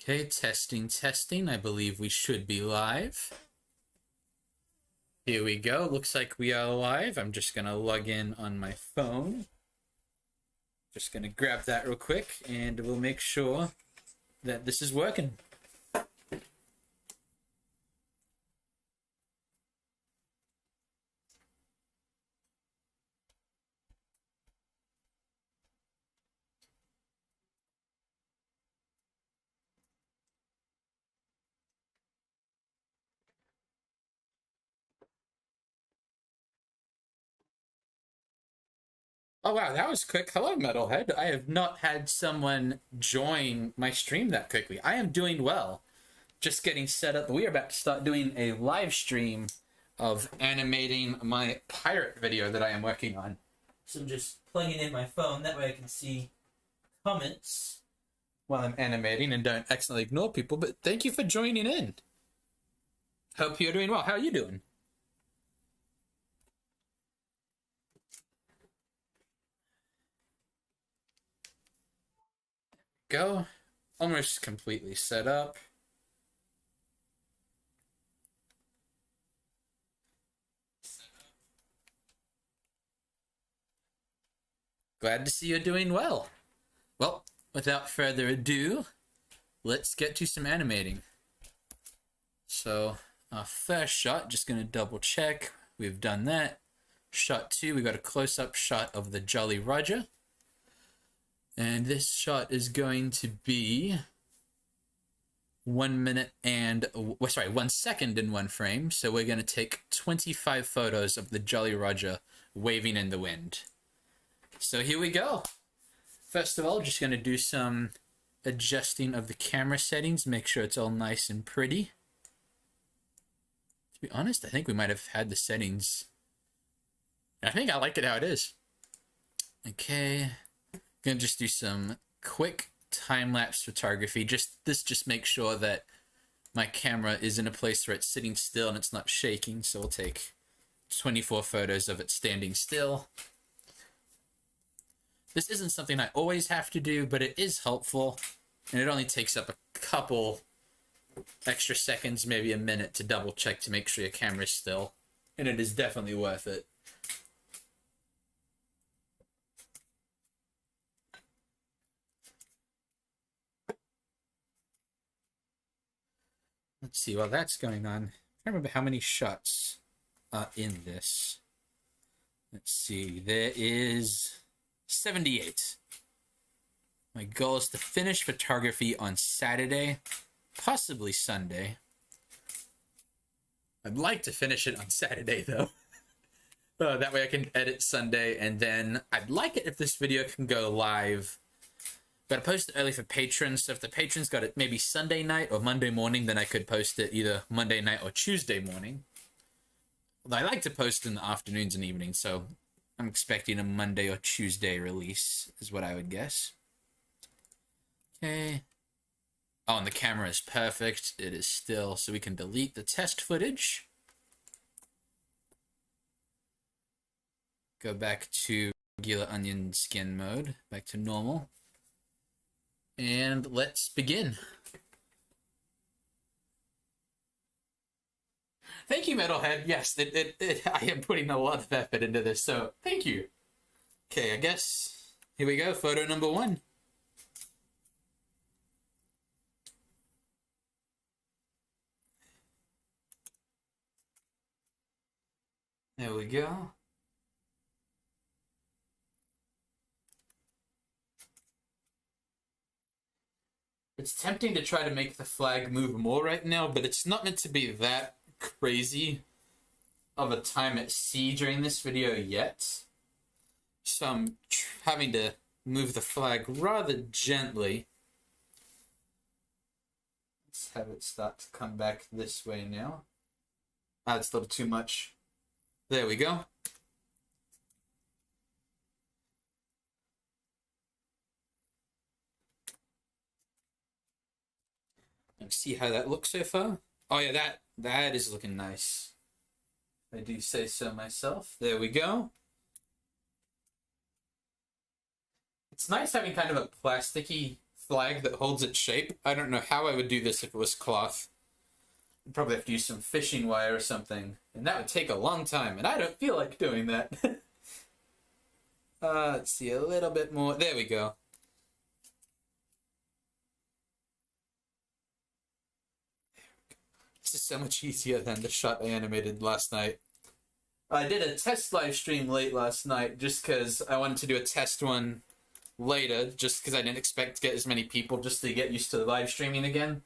Okay, testing, testing. I believe we should be live. Here we go. Looks like we are live. I'm just going to log in on my phone. Just going to grab that real quick and we'll make sure that this is working. Oh wow, that was quick. Hello, Metalhead. I have not had someone join my stream that quickly. I am doing well. Just getting set up. We are about to start doing a live stream of animating my pirate video that I am working on. So I'm just plugging in my phone. That way I can see comments while I'm animating and don't accidentally ignore people. But thank you for joining in. Hope you're doing well. How are you doing? Go. Almost completely set up. Glad to see you're doing well. Well, without further ado, let's get to some animating. So, our first shot, just going to double check. We've done that. Shot 2, we got a close-up shot of the Jolly Roger. And this shot is going to be 1 second in one frame. So we're going to take 25 photos of the Jolly Roger waving in the wind. So here we go. First of all, just going to do some adjusting of the camera settings, make sure it's all nice and pretty. To be honest, I think we might have had the settings. I think I like it how it is. Okay. Gonna just do some quick time-lapse photography. This just makes sure that my camera is in a place where it's sitting still and it's not shaking. So we'll take 24 photos of it standing still. This isn't something I always have to do, but it is helpful, and it only takes up a couple extra seconds, maybe a minute, to double check to make sure your camera is still, and it is definitely worth it. Let's see, while that's going on, I can't remember how many shots are in this. Let's see, there is 78. My goal is to finish photography on Saturday, possibly Sunday. I'd like to finish it on Saturday, though. That way I can edit Sunday, and then I'd like it if this video can go live. But I post it early for patrons, so if the patrons got it maybe Sunday night or Monday morning, then I could post it either Monday night or Tuesday morning. I like to post in the afternoons and evenings, so I'm expecting a Monday or Tuesday release, is what I would guess. Okay. Oh, and the camera is perfect. It is still, so we can delete the test footage. Go back to regular onion skin mode, back to normal. And let's begin. Thank you, Metalhead. Yes, I am putting a lot of effort into this, so thank you. Okay, I guess here we go. Photo number 1. There we go. It's tempting to try to make the flag move more right now, but it's not meant to be that crazy of a time at sea during this video yet. So I'm having to move the flag rather gently. Let's have it start to come back this way now. That's a little too much. There we go. Let's see how that looks so far. Oh yeah, that is looking nice. I do say so myself. There we go. It's nice having kind of a plasticky flag that holds its shape. I don't know how I would do this if it was cloth. I'd probably have to use some fishing wire or something, and that would take a long time, and I don't feel like doing that. Let's see, a little bit more. There we go. This is so much easier than the shot I animated last night. I did a test live stream late last night just because I wanted to do a test one later, just because I didn't expect to get as many people just to get used to live streaming again.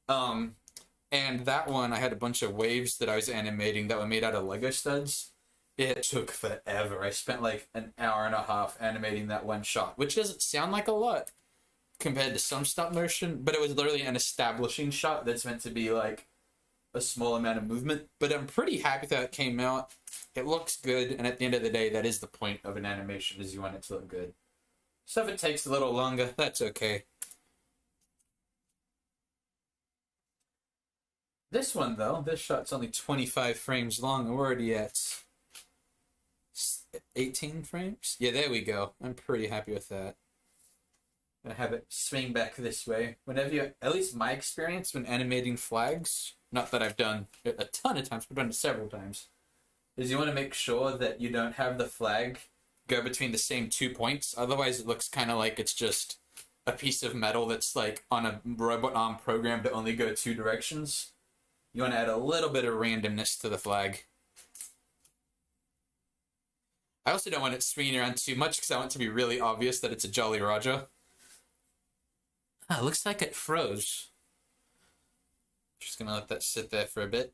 And that one, I had a bunch of waves that I was animating that were made out of Lego studs. It took forever. I spent like an hour and a half animating that one shot, which doesn't sound like a lot compared to some stop motion, but it was literally an establishing shot that's meant to be like a small amount of movement. But I'm pretty happy that it came out. It looks good, and at the end of the day, that is the point of an animation, is you want it to look good. So if it takes a little longer, that's okay. This one, though, this shot's only 25 frames long. We're already at 18 frames? Yeah, there we go. I'm pretty happy with that. I'm gonna have it swing back this way. Whenever you, at least my experience when animating flags, not that I've done it a ton of times, but I've done it several times, is you want to make sure that you don't have the flag go between the same 2 points. Otherwise, it looks kind of like it's just a piece of metal that's like on a robot arm programmed to only go 2 directions. You want to add a little bit of randomness to the flag. I also don't want it swinging around too much because I want it to be really obvious that it's a Jolly Roger. Ah, looks like it froze. Just gonna let that sit there for a bit.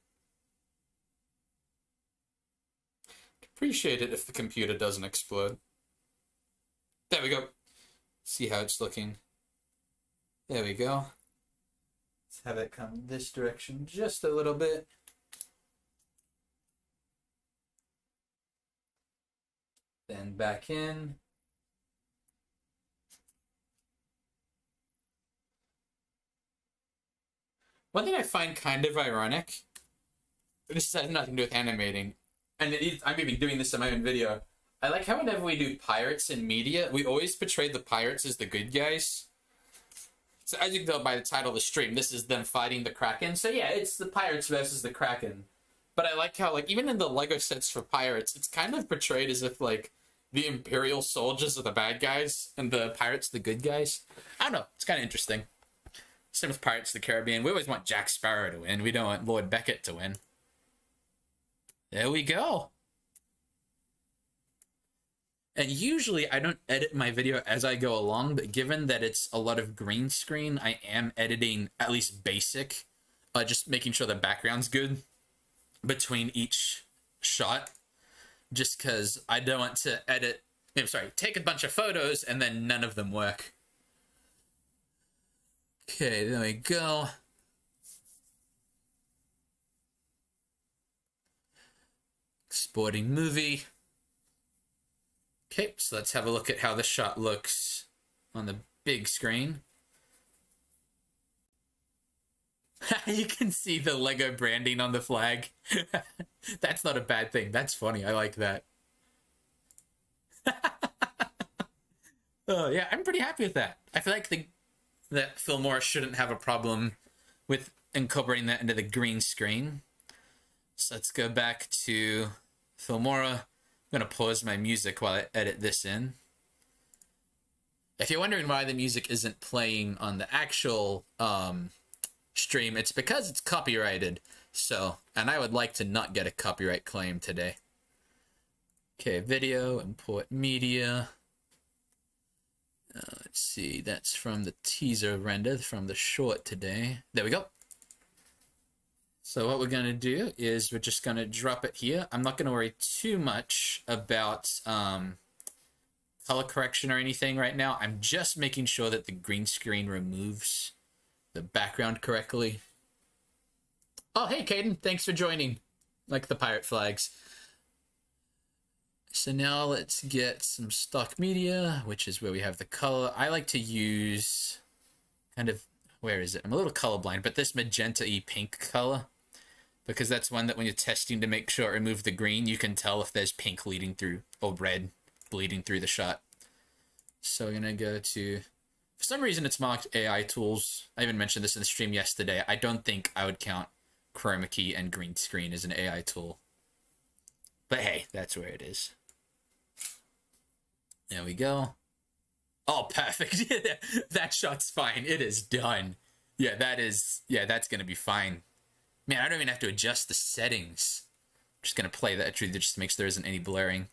Appreciate it if the computer doesn't explode. There we go. See how it's looking. There we go. Let's have it come this direction just a little bit. Then back in. One thing I find kind of ironic, this has nothing to do with animating, and I'm even doing this in my own video. I like how whenever we do pirates in media, we always portray the pirates as the good guys. So as you can tell by the title of the stream, this is them fighting the Kraken. So yeah, it's the pirates versus the Kraken. But I like how, like, even in the Lego sets for pirates, it's kind of portrayed as if, like, the Imperial soldiers are the bad guys and the pirates the good guys. I don't know. It's kind of interesting. Same with Pirates of the Caribbean. We always want Jack Sparrow to win. We don't want Lord Beckett to win. There we go. And usually I don't edit my video as I go along, but given that it's a lot of green screen, I am editing at least basic, just making sure the background's good between each shot, just because I don't want to take a bunch of photos and then none of them work. Okay, there we go. Exporting movie. Okay, so let's have a look at how the shot looks on the big screen. You can see the Lego branding on the flag. That's not a bad thing. That's funny. I like that. Oh, yeah, I'm pretty happy with that. I feel like that Filmora shouldn't have a problem with incorporating that into the green screen. So let's go back to Filmora. I'm going to pause my music while I edit this in. If you're wondering why the music isn't playing on the actual stream, it's because it's copyrighted. So, and I would like to not get a copyright claim today. Okay, video, import media. Let's see, that's from the teaser render from the short today. There we go. So what we're going to do is we're just going to drop it here. I'm not going to worry too much about color correction or anything right now. I'm just making sure that the green screen removes the background correctly. Oh, hey, Caden. Thanks for joining. Like the pirate flags. So now let's get some stock media, which is where we have the color. I like to use kind of, where is it? I'm a little colorblind, but this magenta-y pink color, because that's one that when you're testing to make sure it removes the green, you can tell if there's pink leading through or red bleeding through the shot. So we're going to go to For some reason, it's marked AI tools. I even mentioned this in the stream yesterday. I don't think I would count chroma key and green screen as an AI tool. But hey, that's where it is. There we go. Oh, perfect. That shot's fine. It is done. Yeah, that's going to be fine. Man, I don't even have to adjust the settings. I'm just going to play that through just to make sure there isn't any blurring.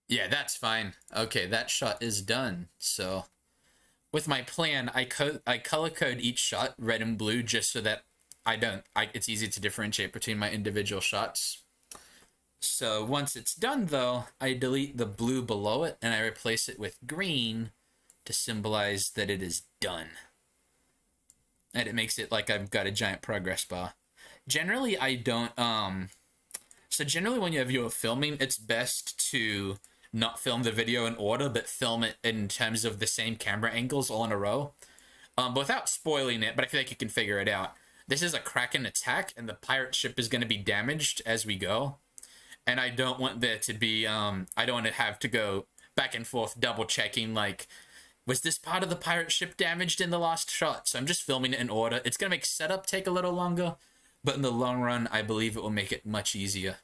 Yeah, that's fine. Okay, that shot is done. So, with my plan, I color code each shot red and blue just so that it's easy to differentiate between my individual shots. So once it's done, though, I delete the blue below it and I replace it with green to symbolize that it is done. And it makes it like I've got a giant progress bar. Generally, I don't, so generally when you're filming, it's best to not film the video in order, but film it in terms of the same camera angles all in a row. But without spoiling it, but I feel like you can figure it out. This is a Kraken attack, and the pirate ship is going to be damaged as we go. And I don't want there to be, I don't want to have to go back and forth double checking, like, was this part of the pirate ship damaged in the last shot? So I'm just filming it in order. It's going to make setup take a little longer, but in the long run, I believe it will make it much easier.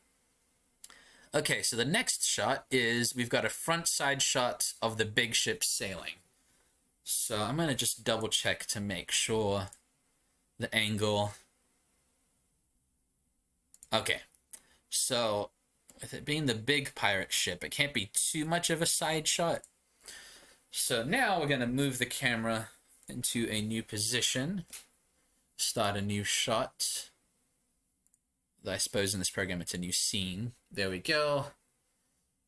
Okay, so the next shot is we've got a front side shot of the big ship sailing. So I'm going to just double check to make sure the angle. Okay, so with it being the big pirate ship, it can't be too much of a side shot. So now we're going to move the camera into a new position, start a new shot. I suppose in this program it's a new scene. There we go.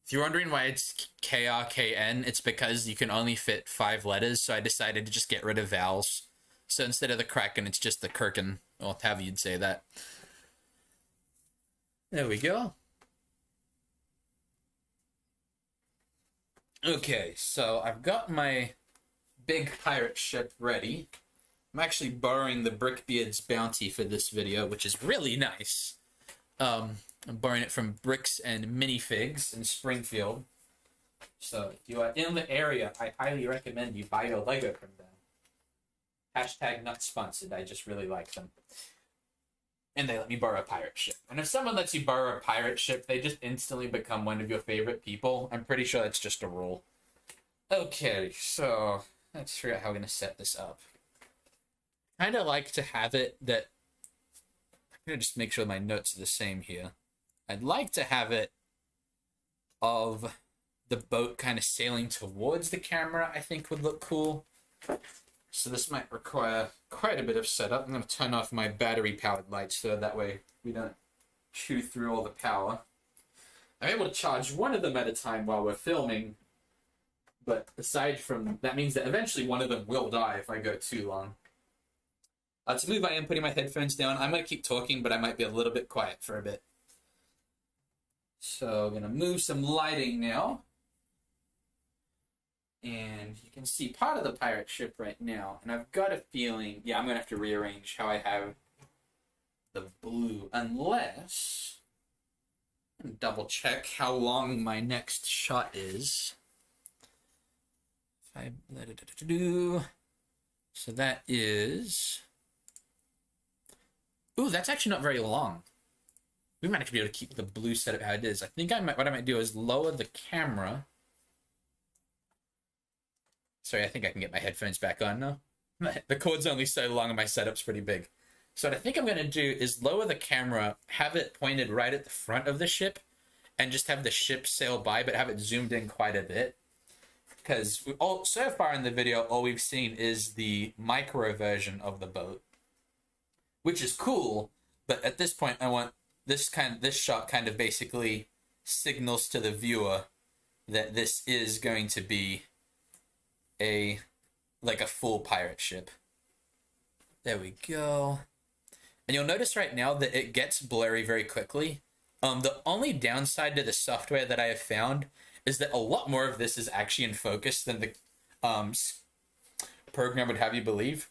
If you're wondering why it's KRKN, it's because you can only fit 5 letters, so I decided to just get rid of vowels. So instead of the Kraken, it's just the Kraken, or however you'd say that. There we go. Okay, so I've got my big pirate ship ready. I'm actually borrowing the Brickbeard's bounty for this video, which is really nice. I'm borrowing it from Bricks and Minifigs in Springfield. So if you are in the area, I highly recommend you buy your Lego from them. Hashtag not sponsored, I just really like them. And they let me borrow a pirate ship. And if someone lets you borrow a pirate ship, they just instantly become one of your favorite people. I'm pretty sure that's just a rule. Okay, so let's figure out how we're going to set this up. I kind of like to have it that... I'm going to just make sure my notes are the same here. I'd like to have it of the boat kind of sailing towards the camera, I think would look cool. So this might require quite a bit of setup. I'm going to turn off my battery-powered lights so that way we don't chew through all the power. I'm able to charge one of them at a time while we're filming, but aside from that means that eventually one of them will die if I go too long. To move, I am putting my headphones down. I'm going to keep talking, but I might be a little bit quiet for a bit. So I'm going to move some lighting now. And you can see part of the pirate ship right now. And I've got a feeling, yeah, I'm going to have to rearrange how I have the blue. Unless, double check how long my next shot is. If I let it do. So that is... Ooh, that's actually not very long. We might actually be able to keep the blue setup how it is. I think what I might do is lower the camera. Sorry, I think I can get my headphones back on now. The cord's only so long and my setup's pretty big. So what I think I'm going to do is lower the camera, have it pointed right at the front of the ship, and just have the ship sail by, but have it zoomed in quite a bit. Because so far in the video, all we've seen is the micro version of the boat, which is cool. But at this point, I want this shot kind of basically signals to the viewer that this is going to be a full pirate ship. There we go. And you'll notice right now that it gets blurry very quickly. The only downside to the software that I have found is that a lot more of this is actually in focus than the program would have you believe.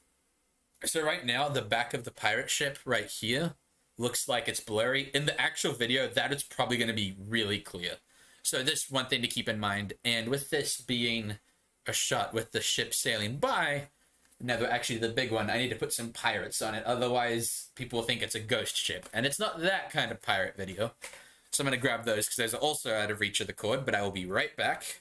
So right now, the back of the pirate ship right here looks like it's blurry. In the actual video, that is probably going to be really clear. So this one thing to keep in mind. And with this being a shot with the ship sailing by, no, actually the big one, I need to put some pirates on it. Otherwise, people will think it's a ghost ship. And it's not that kind of pirate video. So I'm going to grab those because those are also out of reach of the cord, but I will be right back.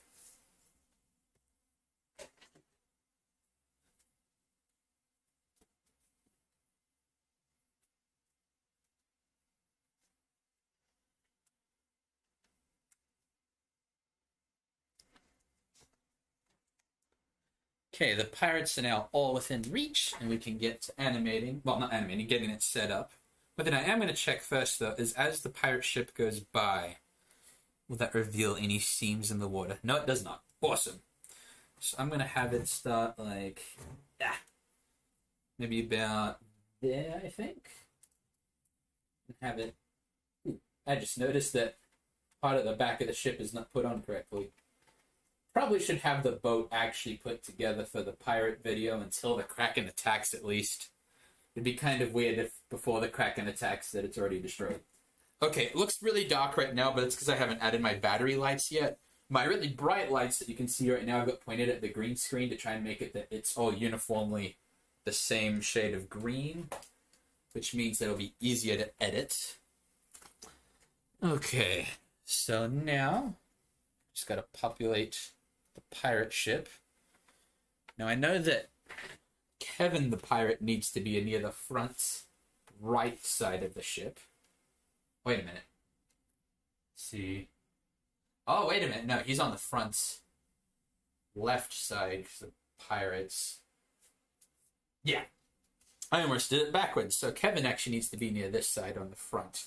Okay, the pirates are now all within reach, and we can get to animating. Well, not animating, getting it set up. But then I am going to check first, though, is as the pirate ship goes by, will that reveal any seams in the water? No, it does not. Awesome. So I'm going to have it start like, maybe about there, I think. And have it... I just noticed that part of the back of the ship is not put on correctly. Probably should have the boat actually put together for the pirate video until the Kraken attacks, at least. It'd be kind of weird if before the Kraken attacks that it's already destroyed. Okay, it looks really dark right now, but it's because I haven't added my battery lights yet. My really bright lights that you can see right now, I've got pointed at the green screen to try and make it that it's all uniformly the same shade of green, which means that it'll be easier to edit. Okay, so now just got to populate the pirate ship. Now I know that Kevin the pirate needs to be near the front right side of the ship. Wait a minute. Let's see. Oh, wait a minute. No, he's on the front left side because the pirates. Yeah. I almost did it backwards. So Kevin actually needs to be near this side on the front.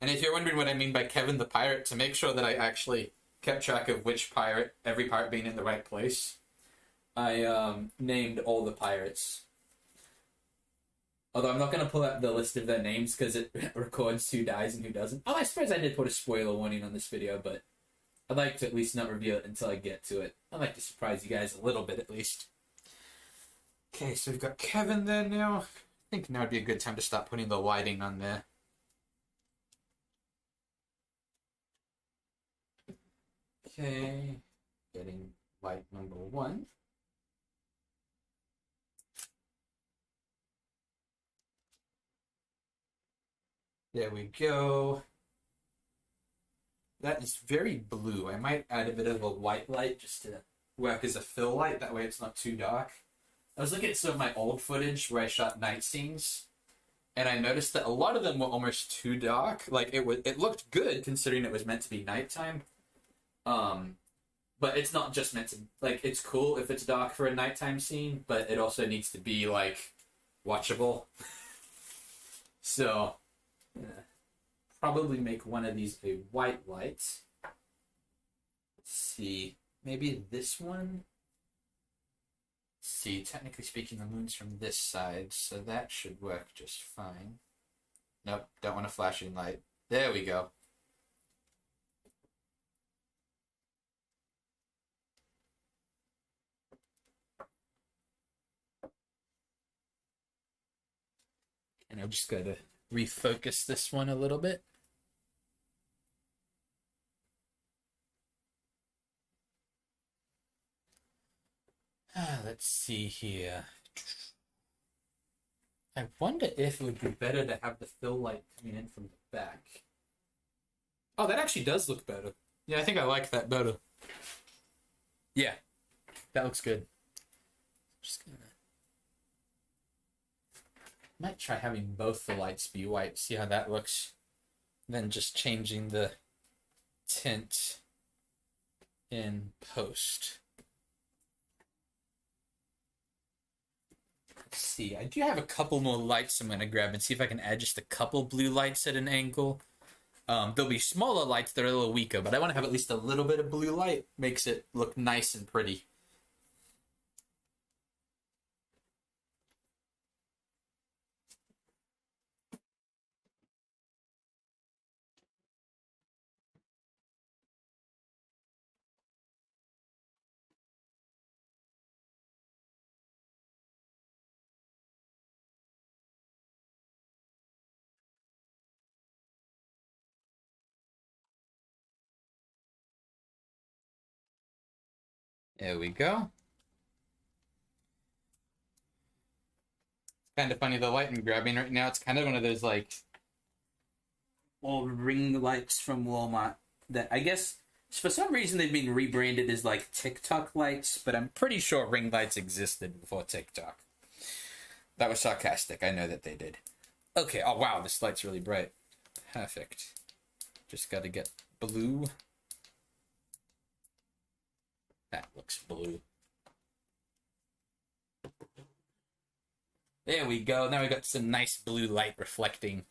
And if you're wondering what I mean by Kevin the pirate, to make sure that I actually kept track of which pirate, every pirate being in the right place, I named all the pirates. Although I'm not going to pull out the list of their names because it records who dies and who doesn't. Oh, I suppose I did put a spoiler warning on this video, but I'd like to at least not reveal it until I get to it. I'd like to surprise you guys a little bit at least. Okay, so we've got Kevin there now. I think now would be a good time to start putting the lighting on there. Okay, getting light number 1. There we go. That is very blue. I might add a bit of a white light just to work as a fill light. That way it's not too dark. I was looking at some of my old footage where I shot night scenes, and I noticed that a lot of them were almost too dark. Like, it looked good considering it was meant to be nighttime. But it's not just meant to... Like, it's cool if it's dark for a nighttime scene, but it also needs to be, like, watchable. So... probably make one of these a white light. Let's see, maybe this one? Let's see, technically speaking, the moon's from this side, so that should work just fine. Nope, don't want a flashing light. There we go. And I've just got to refocus this one a little bit. Let's see here. I wonder if it would be better to have the fill light coming in from the back. Oh, that actually does look better. Yeah, I think I like that better. Yeah, that looks good. Just gonna... Might try having both the lights be white, see how that looks. Then just changing the tint in post. Let's see, I do have a couple more lights I'm going to grab and see if I can add just a couple blue lights at an angle. There'll be smaller lights that are a little weaker, but I want to have at least a little bit of blue light. Makes it look nice and pretty. There we go. Kind of funny, the light I'm grabbing right now, it's kind of one of those, like, old ring lights from Walmart that I guess for some reason they've been rebranded as, like, TikTok lights, but I'm pretty sure ring lights existed before TikTok. That was sarcastic. I know that they did. Okay, oh wow, this light's really bright. Perfect. Just gotta get blue. That looks blue. There we go. Now we got some nice blue light reflecting.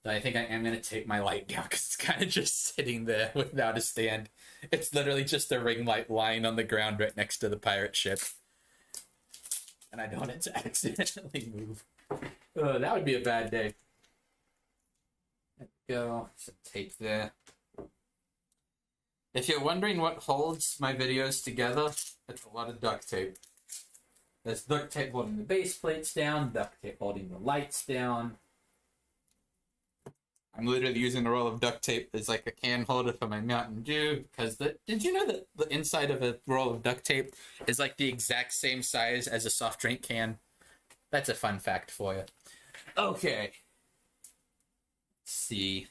I think I am going to take my light down because it's kind of just sitting there without a stand. It's literally just a ring light lying on the ground right next to the pirate ship. And I don't want it to accidentally move. Oh, that would be a bad day. There we go. Some tape there. If you're wondering what holds my videos together, it's a lot of duct tape. There's duct tape holding the base plates down, duct tape holding the lights down. I'm literally using a roll of duct tape as like a can holder for my Mountain Dew, because did you know that the inside of a roll of duct tape is like the exact same size as a soft drink can? That's a fun fact for you. Okay. Let's see.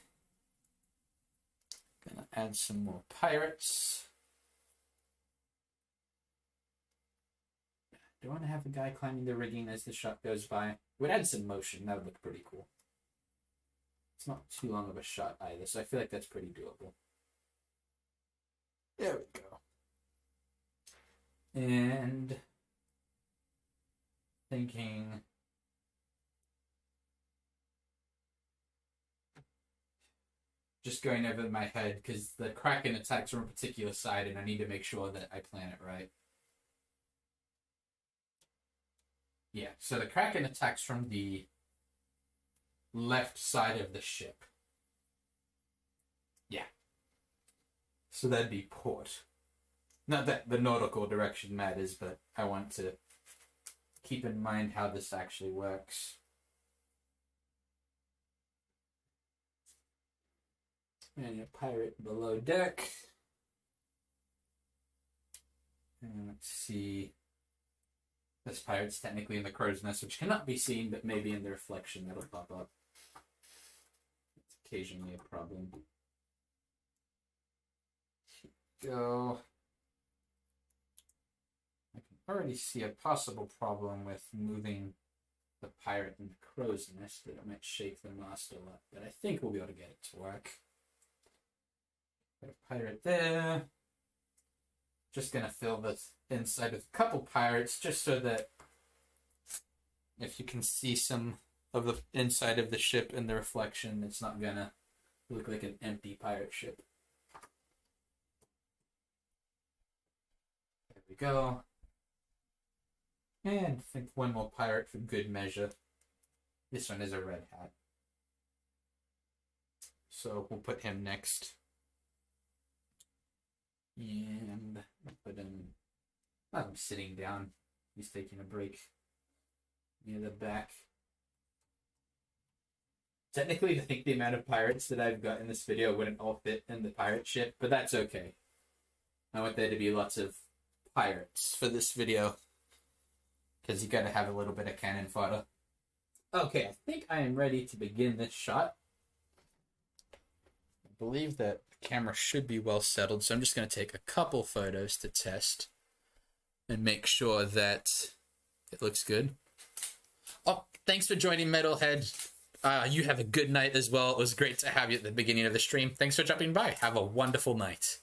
Gonna add some more pirates. Do I want to have a guy climbing the rigging as the shot goes by? It would add some motion. That would look pretty cool. It's not too long of a shot either, so I feel like that's pretty doable. There we go. And thinking just going over my head because the Kraken attacks from a particular side and I need to make sure that I plan it right. Yeah, so the Kraken attacks from the left side of the ship. Yeah. So that'd be port. Not that the nautical direction matters, but I want to keep in mind how this actually works. And a pirate below deck. And let's see. This pirate's technically in the crow's nest, which cannot be seen, but maybe in the reflection that'll pop up. It's occasionally a problem. Go. I can already see a possible problem with moving the pirate in the crow's nest, that it might shake the mast a lot, but I think we'll be able to get it to work. Got a pirate there. Just gonna fill the inside with a couple pirates, just so that if you can see some of the inside of the ship in the reflection, it's not gonna look like an empty pirate ship. There we go. And I think one more pirate for good measure. This one is a red hat. So we'll put him next. And put him. I'm sitting down. He's taking a break near the back. Technically, I think the amount of pirates that I've got in this video wouldn't all fit in the pirate ship, but that's okay. I want there to be lots of pirates for this video, because you gotta have a little bit of cannon fodder. Okay, I think I am ready to begin this shot. I believe that the camera should be well settled, so I'm just going to take a couple photos to test and make sure that it looks good. Oh, thanks for joining, Metalhead. You have a good night as well. It was great to have you at the beginning of the stream. Thanks for dropping by. Have a wonderful night.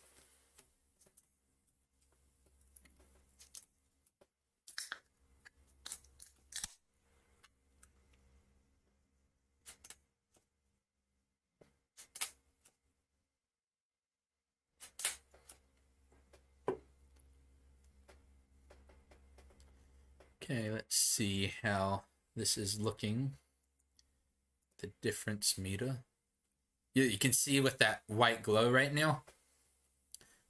Okay, let's see how this is looking. The difference meter. You can see with that white glow right now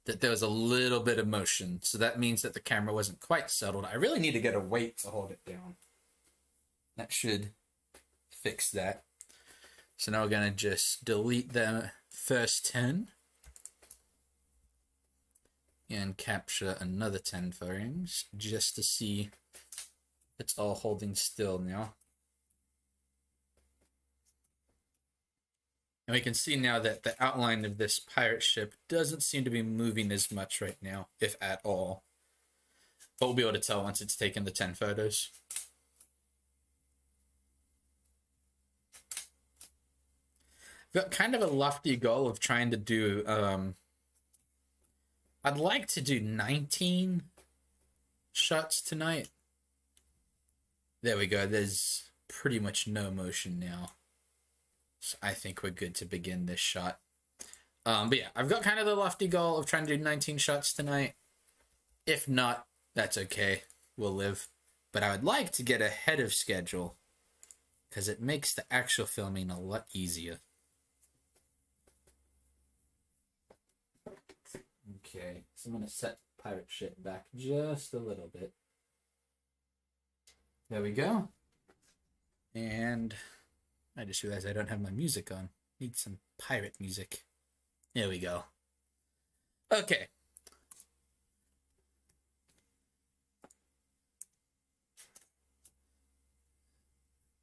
that there was a little bit of motion. So that means that the camera wasn't quite settled. I really need to get a weight to hold it down. That should fix that. So now we're going to just delete the first 10. and capture another 10 frames just to see it's all holding still now. And we can see now that the outline of this pirate ship doesn't seem to be moving as much right now, if at all. But we'll be able to tell once it's taken the 10 photos. I've got kind of a lofty goal of trying to do, I'd like to do 19 shots tonight. There we go. There's pretty much no motion now. So I think we're good to begin this shot. But yeah, I've got kind of the lofty goal of trying to do 19 shots tonight. If not, that's okay. We'll live. But I would like to get ahead of schedule because it makes the actual filming a lot easier. Okay, so I'm going to set pirate ship back just a little bit. There we go. And I just realized I don't have my music on. Need some pirate music. There we go. Okay.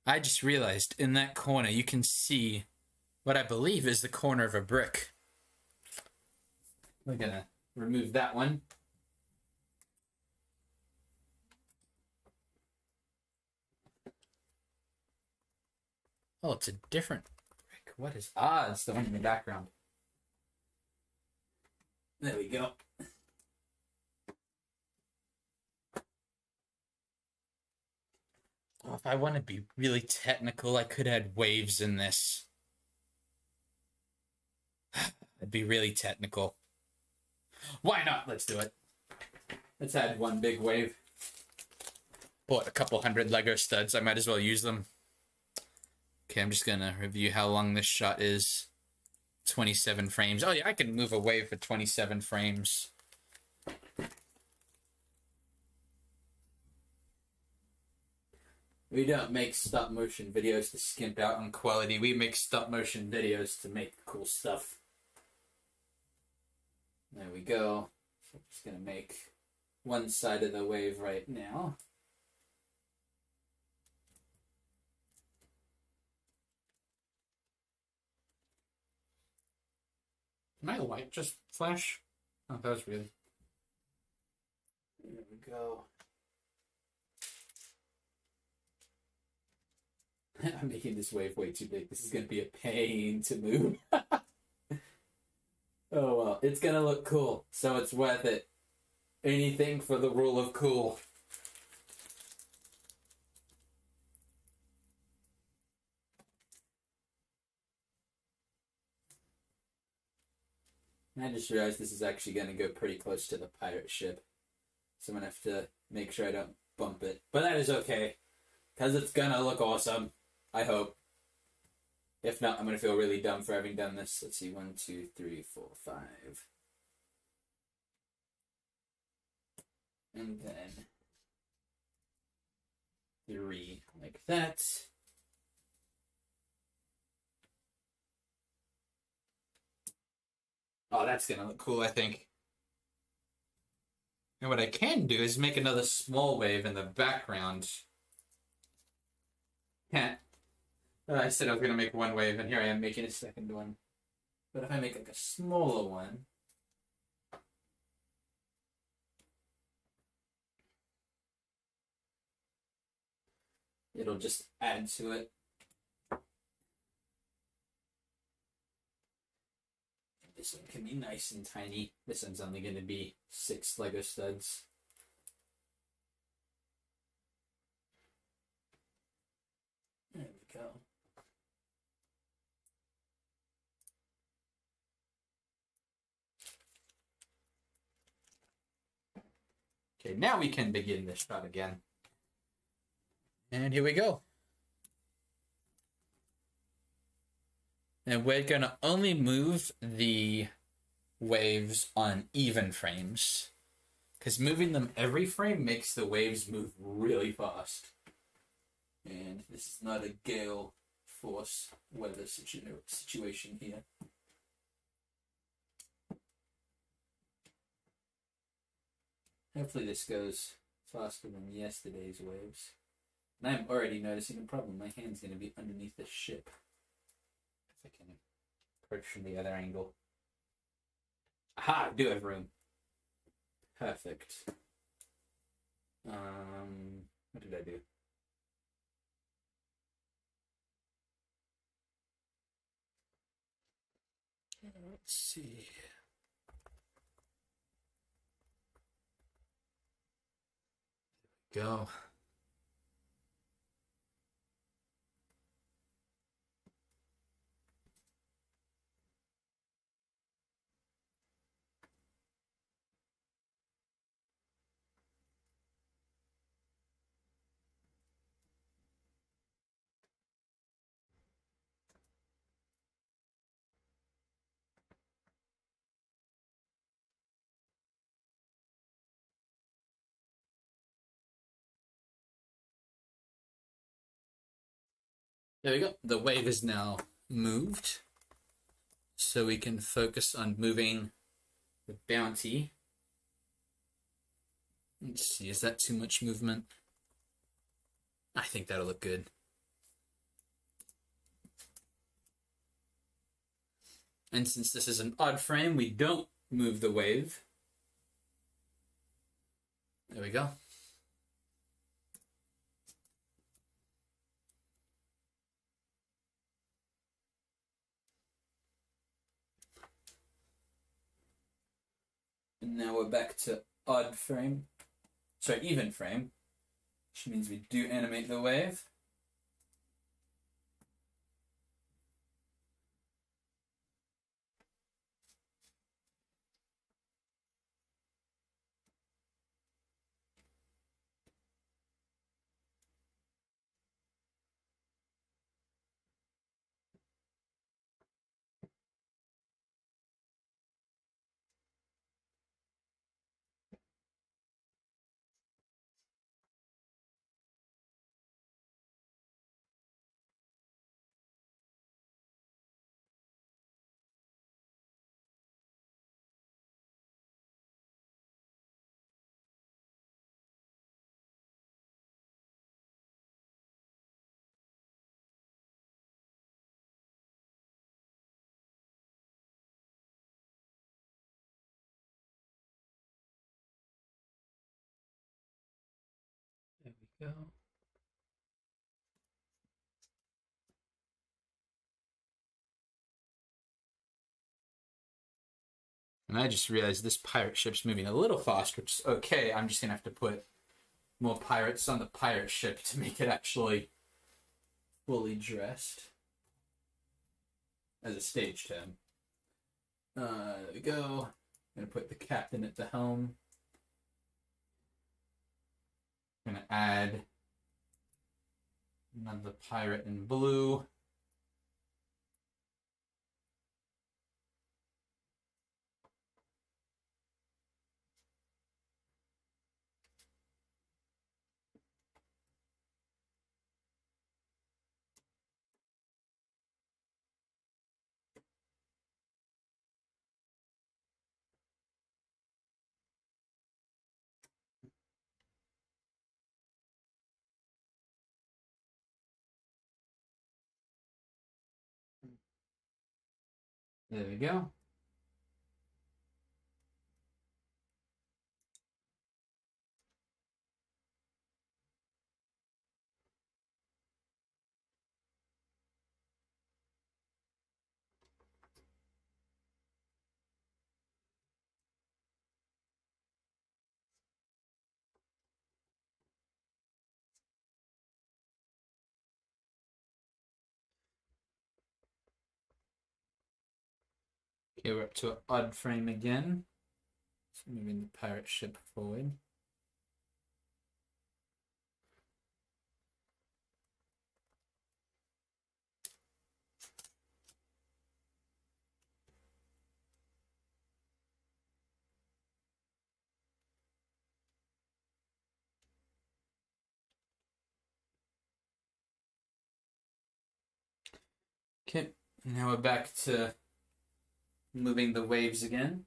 I just realized in that corner you can see what I believe is the corner of a brick. We're gonna remove that one. Oh, it's a different brick. What is... Ah, it's the one in the background. There we go. Oh, if I want to be really technical, I could add waves in this. I'd be really technical. Why not? Let's do it. Let's add one big wave. Bought a couple hundred Lego studs. I might as well use them. Okay, I'm just gonna review how long this shot is. 27 frames. Oh yeah, I can move a wave for 27 frames. We don't make stop motion videos to skimp out on quality. We make stop motion videos to make cool stuff. There we go. So I'm just gonna make one side of the wave right now. My light just flash? Oh, that was weird. There we go. I'm making this wave way too big. This is going to be a pain to move. Oh well, it's going to look cool, so it's worth it. Anything for the rule of cool. I just realized this is actually going to go pretty close to the pirate ship. So I'm going to have to make sure I don't bump it. But that is okay, because it's going to look awesome. I hope. If not, I'm going to feel really dumb for having done this. Let's see. 1, 2, 3, 4, 5. And then 3, like that. Oh, that's going to look cool, I think. And what I can do is make another small wave in the background. Yeah. I said I was going to make one wave, and here I am making a second one. But if I make like a smaller one... it'll just add to it. This one can be nice and tiny. This one's only going to be 6 Lego studs. There we go. Okay, now we can begin this shot again. And here we go. And we're going to only move the waves on even frames. Because moving them every frame makes the waves move really fast. And this is not a gale force weather situation here. Hopefully this goes faster than yesterday's waves. And I'm already noticing a problem. My hand's going to be underneath the ship. If I can approach from the other angle. Aha! I do have room. Perfect. What did I do? Let's see. Go. There we go. The wave is now moved. So we can focus on moving the bounty. Let's see, is that too much movement? I think that'll look good. And since this is an odd frame, we don't move the wave. There we go. And now we're back to odd frame. Sorry, even frame. Which means we do animate the wave. There we go. And I just realized this pirate ship's moving a little fast, which is okay. I'm just going to have to put more pirates on the pirate ship to make it actually fully dressed. As a stage term. There we go. I'm going to put the captain at the helm. I'm going to add another pirate in blue. There we go. Okay, we're up to an odd frame again. So moving the pirate ship forward. Okay, now we're back to moving the waves again.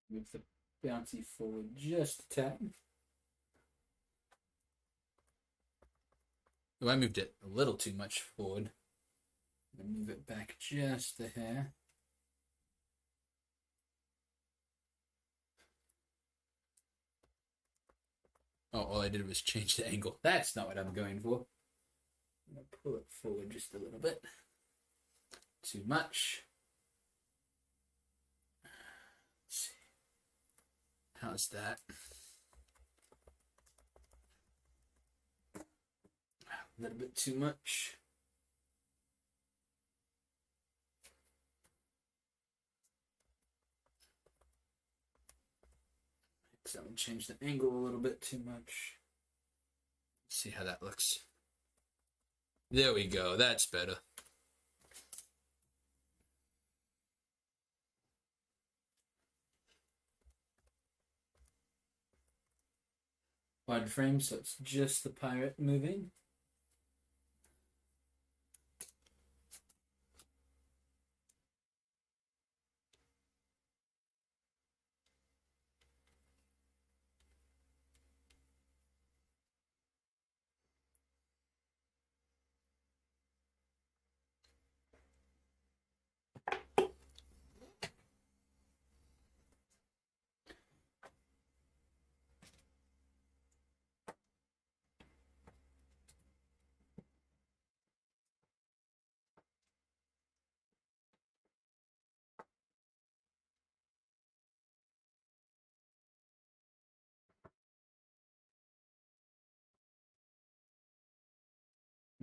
Move the bouncy forward just a tad. Oh, I moved it a little too much forward. Move it back just a hair. Oh, all I did was change the angle. That's not what I'm going for. I'm going to pull it forward just a little bit. Too much. Let's see. How's that? A little bit too much. So I'm going to change the angle a little bit too much. Let's see how that looks. There we go. That's better. Wide frame, so it's just the pirate moving.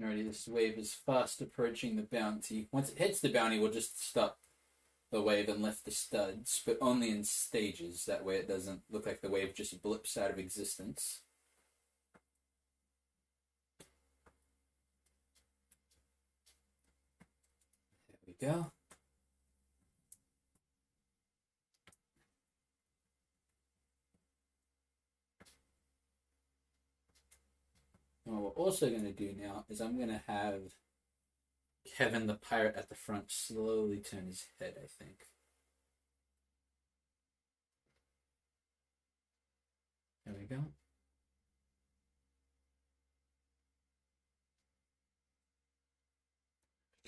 Alrighty, this wave is fast approaching the bounty. Once it hits the bounty, we'll just stop the wave and lift the studs, but only in stages. That way it doesn't look like the wave just blips out of existence. There we go. And what we're also going to do now is I'm going to have Kevin the pirate at the front slowly turn his head, I think. There we go.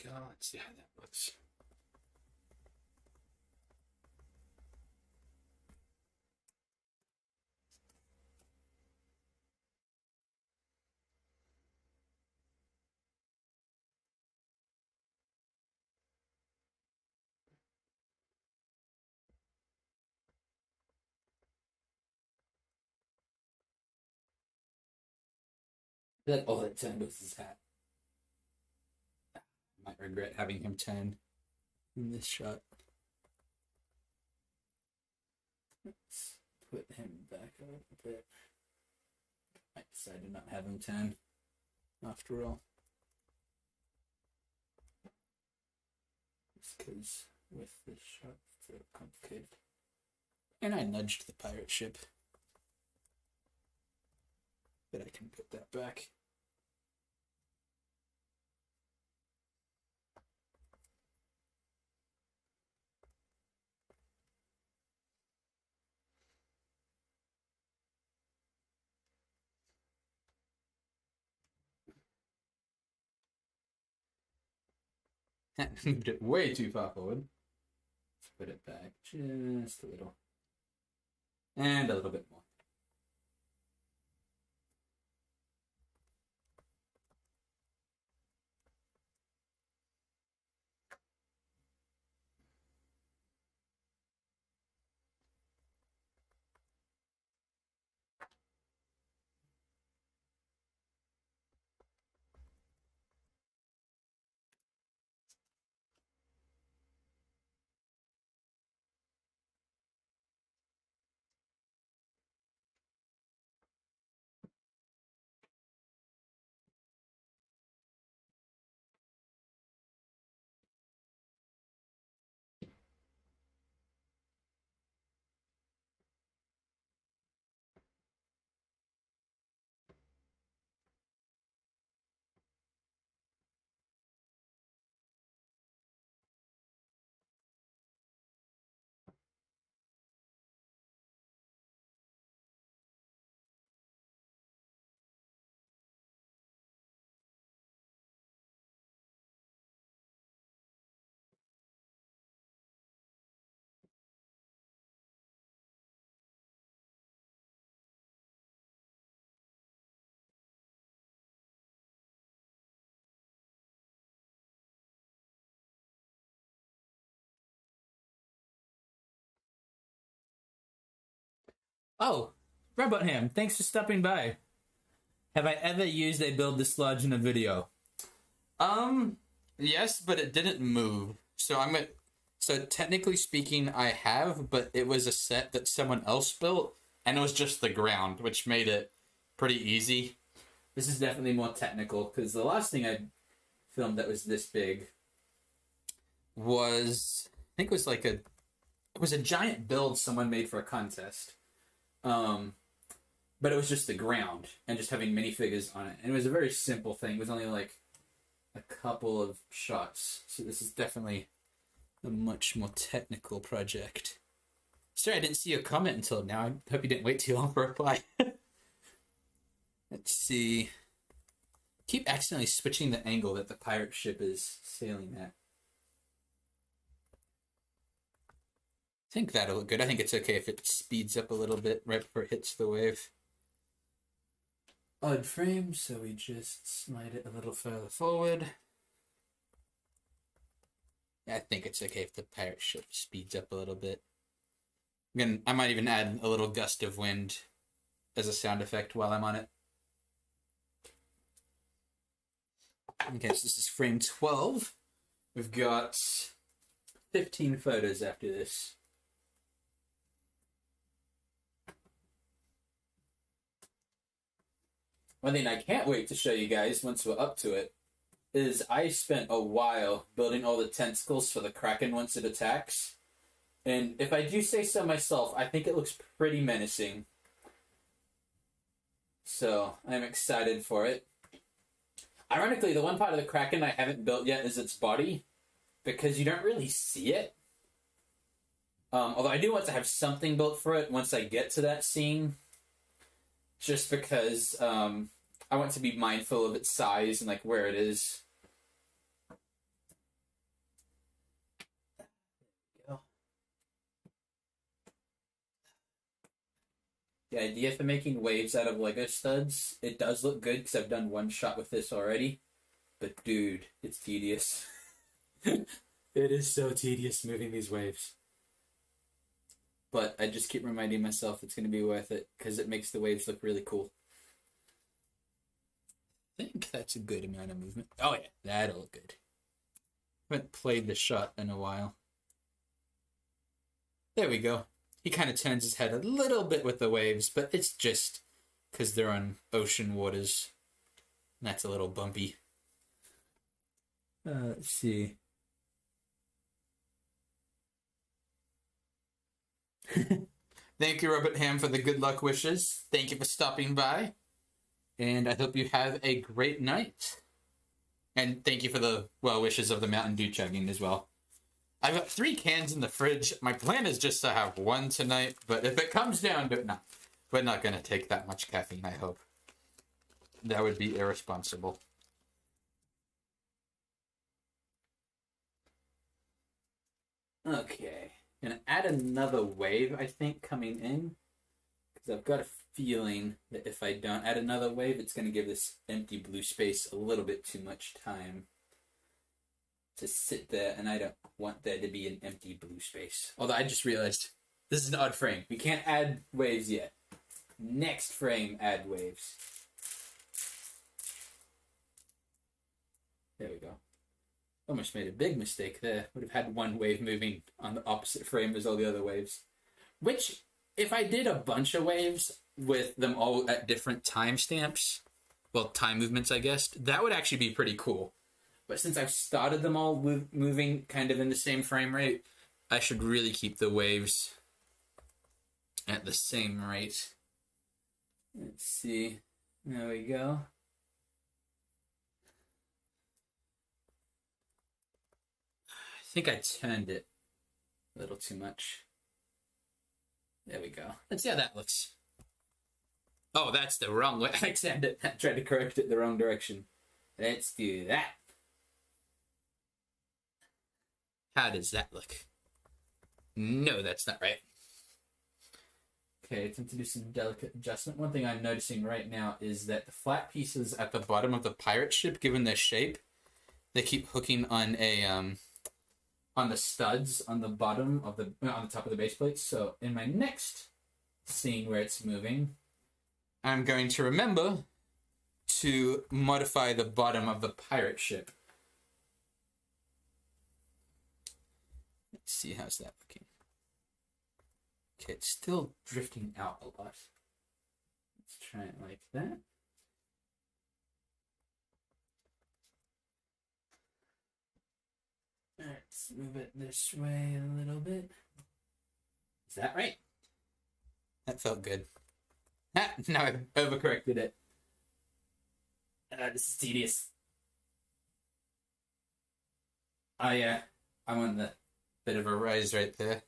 Let's see how that looks. That all it turned was his hat. I might regret having him turn in this shot. Let's put him back a little bit. I decided to not have him turn after all. Just because with this shot it's a little complicated. And I nudged the pirate ship. But I can put that back. Moved it way too far forward. Let's put it back just a little. And a little bit more. Oh, Robot Ham, thanks for stopping by. Have I ever used a build this large in a video? Um, yes, but it didn't move. So technically speaking, I have, but it was a set that someone else built, and it was just the ground, which made it pretty easy. This is definitely more technical, because the last thing I filmed that was this big was, I think it was a giant build someone made for a contest. But it was just the ground and just having minifigures on it. And it was a very simple thing. It was only like a couple of shots. So this is definitely a much more technical project. Sorry, I didn't see your comment until now. I hope you didn't wait too long for a reply. Let's see. Keep accidentally switching the angle that the pirate ship is sailing at. I think that'll look good. I think it's okay if it speeds up a little bit right before it hits the wave. Odd frame, so we just slide it a little further forward. I think it's okay if the pirate ship speeds up a little bit. Again, I might even add a little gust of wind as a sound effect while I'm on it. Okay, so this is frame 12. We've got 15 photos after this. One thing I can't wait to show you guys once we're up to it is I spent a while building all the tentacles for the Kraken once it attacks. And if I do say so myself, I think it looks pretty menacing. So I'm excited for it. Ironically, the one part of the Kraken I haven't built yet is its body, because you don't really see it. Although I do want to have something built for it once I get to that scene. Just because I want to be mindful of its size and like where it is. The idea for making waves out of Lego studs, it does look good because I've done one shot with this already. But dude, it's tedious. It is so tedious moving these waves. But I just keep reminding myself it's going to be worth it because it makes the waves look really cool. I think that's a good amount of movement. Oh yeah, that'll look good. I haven't played the shot in a while. There we go. He kind of turns his head a little bit with the waves, but it's just because they're on ocean waters. And that's a little bumpy. Let's see. Thank you, Robert Ham, for the good luck wishes. Thank you for stopping by. And I hope you have a great night. And thank you for the well wishes of the Mountain Dew chugging as well. I've got 3 cans in the fridge. My plan is just to have one tonight, but if it comes down to it, no. We're not going to take that much caffeine, I hope. That would be irresponsible. Okay. Gonna add another wave, I think, coming in. Because I've got a feeling that if I don't add another wave, it's going to give this empty blue space a little bit too much time to sit there, and I don't want there to be an empty blue space. Although I just realized this is an odd frame. We can't add waves yet. Next frame, add waves. There we go. Almost made a big mistake there. Would have had one wave moving on the opposite frame as all the other waves. Which, if I did a bunch of waves with them all at different timestamps, well, time movements, I guess, that would actually be pretty cool. But since I've started them all moving kind of in the same frame rate, I should really keep the waves at the same rate. Let's see. There we go. I think I turned it a little too much. There we go. Let's see how that looks. Oh, that's the wrong way. I turned it. I tried to correct it the wrong direction. Let's do that. How does that look? No, that's not right. Okay, time to do some delicate adjustment. One thing I'm noticing right now is that the flat pieces at the bottom of the pirate ship, given their shape, they keep hooking on a on the studs on the bottom of the on the top of the base plate. So in my next scene where it's moving, I'm going to remember to modify the bottom of the pirate ship. Let's see, how's that looking? Okay, it's still drifting out a lot. Let's try it like that. Let's move it this way a little bit. Is that right? That felt good. Ah, now I've overcorrected it. This is tedious. Oh yeah, I want the bit of a rise right there.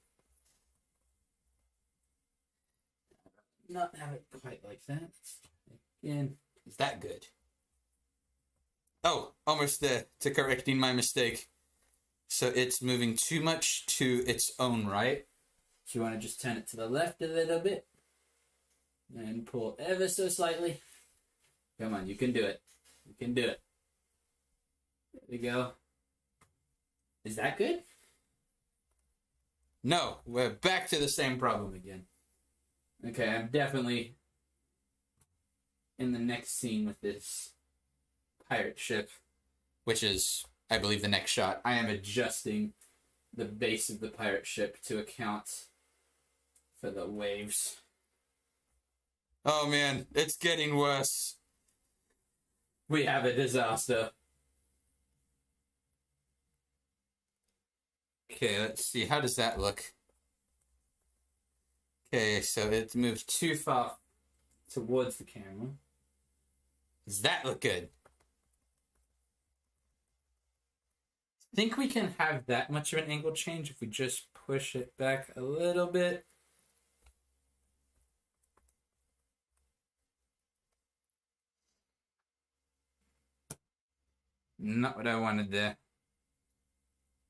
Not have it quite like that. Again, is that good? Oh, almost there to correcting my mistake. So it's moving too much to its own right. So you want to just turn it to the left a little bit. And pull ever so slightly. Come on, you can do it. You can do it. There we go. Is that good? No, we're back to the same problem again. Okay, I'm definitely in the next scene with this pirate ship, which is, I believe, the next shot. I am adjusting the base of the pirate ship to account for the waves. Oh man, it's getting worse. We have a disaster. Okay, let's see. How does that look? Okay, so it's moved too far towards the camera. Does that look good? Think we can have that much of an angle change if we just push it back a little bit? Not what I wanted there.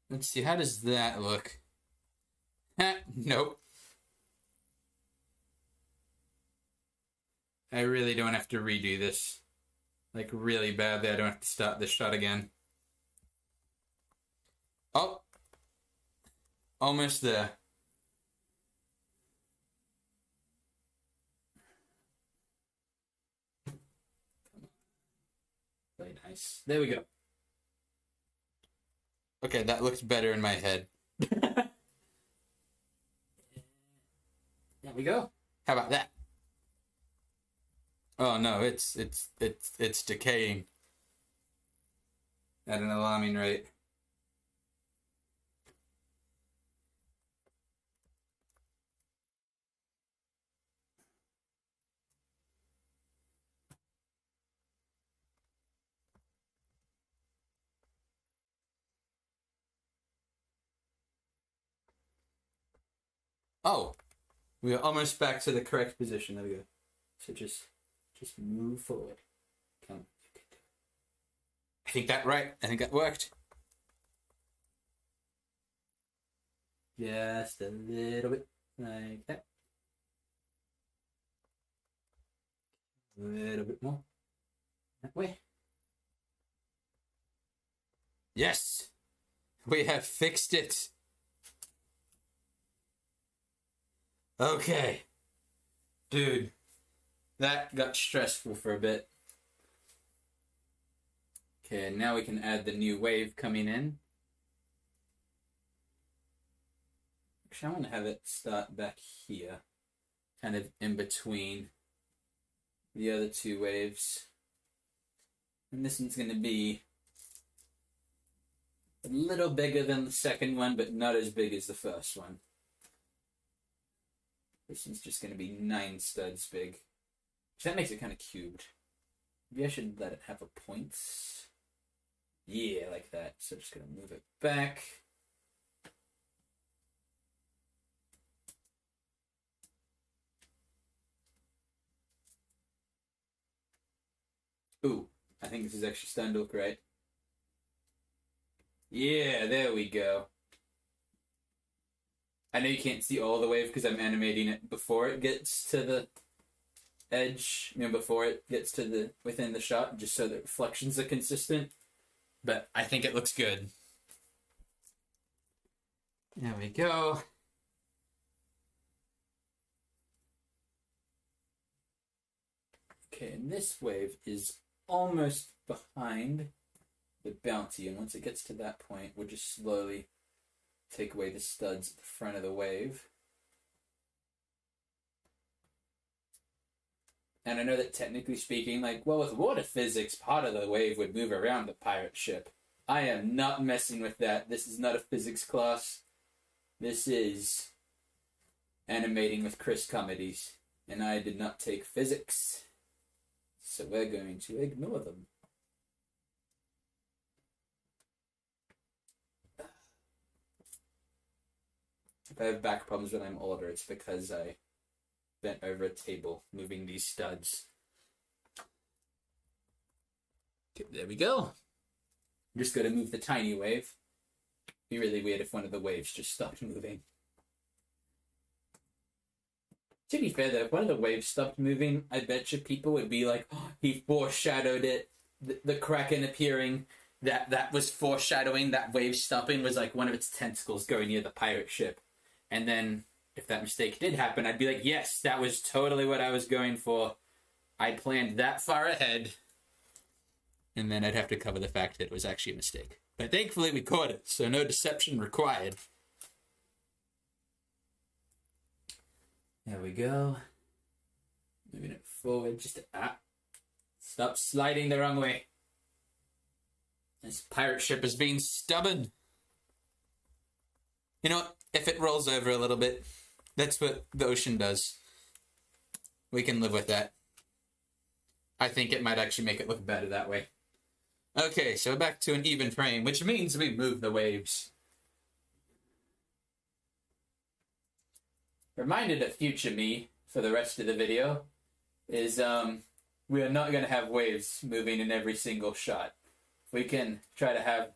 Let's see, how does that look? Nope. I really don't have to redo this. Like, really badly, I don't have to start this shot again. Oh! Almost there. Play nice. There we go. Okay, that looks better in my head. There we go. How about that? Oh no, it's decaying at an alarming rate. Oh, we are almost back to the correct position. There we go. So just move forward. Come. I think that right. I think that worked. Just a little bit like that. A little bit more. That way. Yes! We have fixed it. Okay. Dude, that got stressful for a bit. Okay, now we can add the new wave coming in. Actually, I want to have it start back here, kind of in between the other two waves. And this one's going to be a little bigger than the second one, but not as big as the first one. This one's just going to be 9 studs big. So that makes it kind of cubed. Maybe I should let it have a point. Yeah, like that. So I'm just going to move it back. Ooh, I think this is actually starting to look right. Yeah, there we go. I know you can't see all the wave because I'm animating it before it gets to the edge, before it gets to the within the shot, just so the reflections are consistent. But I think it looks good. There we go. Okay, and this wave is almost behind the bounty, and once it gets to that point, we'll just slowly take away the studs at the front of the wave. And I know that technically speaking, like, well, with water physics, part of the wave would move around the pirate ship. I am not messing with that. This is not a physics class. This is animating with Kris Komedies. And I did not take physics. So we're going to ignore them. If I have back problems when I'm older, it's because I bent over a table moving these studs. Okay, there we go. I'm just going to move the tiny wave. It'd be really weird if one of the waves just stopped moving. To be fair though, if one of the waves stopped moving, I bet you people would be like, oh, he foreshadowed it. The Kraken appearing, that was foreshadowing that wave stopping was like one of its tentacles going near the pirate ship. And then if that mistake did happen, I'd be like, yes, that was totally what I was going for. I planned that far ahead. And then I'd have to cover the fact that it was actually a mistake. But thankfully we caught it, so no deception required. There we go. Moving it forward just to... Stop sliding the wrong way. This pirate ship is being stubborn. You know what? If it rolls over a little bit, that's what the ocean does. We can live with that. I think it might actually make it look better that way. Okay, so back to an even frame, which means we move the waves. Reminded of future me for the rest of the video is we are not going to have waves moving in every single shot. We can try to have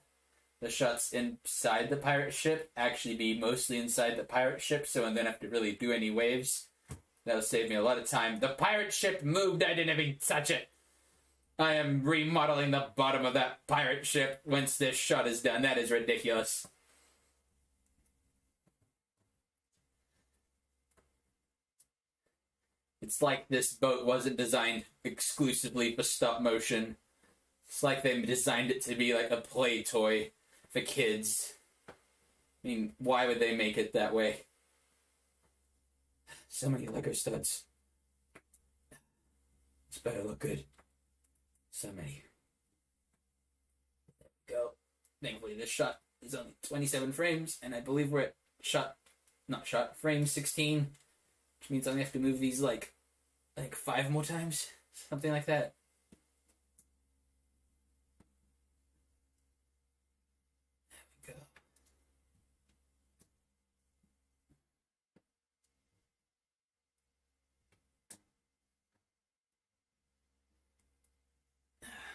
the shots inside the pirate ship actually be mostly inside the pirate ship, so I don't have to really do any waves. That'll save me a lot of time. The pirate ship moved, I didn't even touch it. I am remodeling the bottom of that pirate ship once this shot is done. That is ridiculous. It's like this boat wasn't designed exclusively for stop motion. It's like they designed it to be like a play toy for kids. I mean, why would they make it that way? So many Lego studs. This better look good. So many. There we go. Thankfully this shot is only 27 frames, and I believe we're at frame 16. Which means I only have to move these like 5 more times. Something like that. There we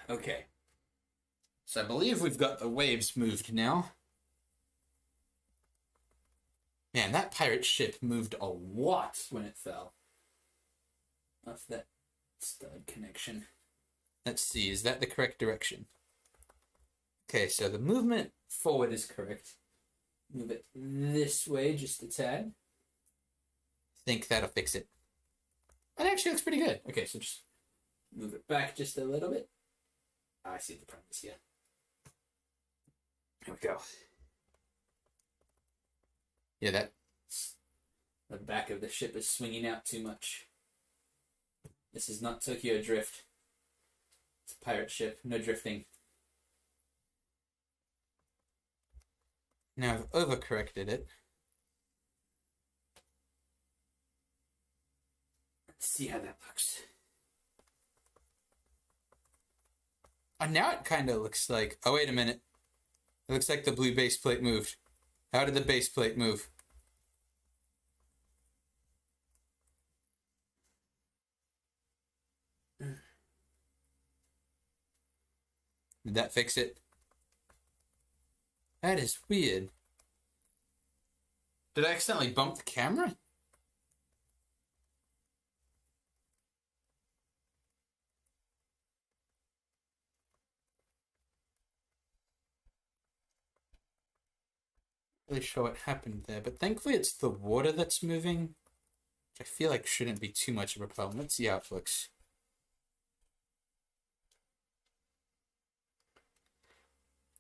go. Okay. So I believe we've got the waves moved now. Man, that pirate ship moved a lot when it fell. Off that stud connection. Let's see, is that the correct direction? Okay, so the movement forward is correct. Move it this way just a tad. I think that'll fix it. That actually looks pretty good. Okay, so just move it back just a little bit. I see the premise here. There we go. Yeah, the back of the ship is swinging out too much. This is not Tokyo Drift. It's a pirate ship. No drifting. Now I've overcorrected it. Let's see how that looks. And now it kind of looks like... Oh, wait a minute. It looks like the blue base plate moved. How did the base plate move? Did that fix it? That is weird. Did I accidentally bump the camera? Really sure what happened there, but thankfully it's the water that's moving, which I feel like shouldn't be too much of a problem. Let's see how it looks.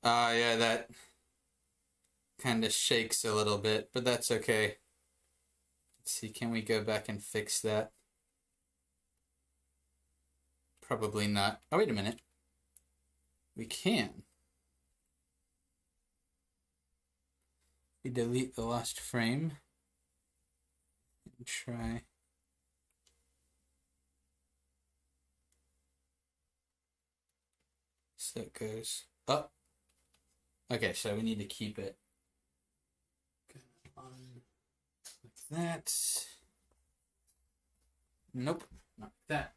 Yeah, that kind of shakes a little bit, but that's okay. Let's see, can we go back and fix that? Probably not. Oh, wait a minute. We can. We delete the last frame and try. So it goes up. Okay, so we need to keep it on like that. Nope, not that.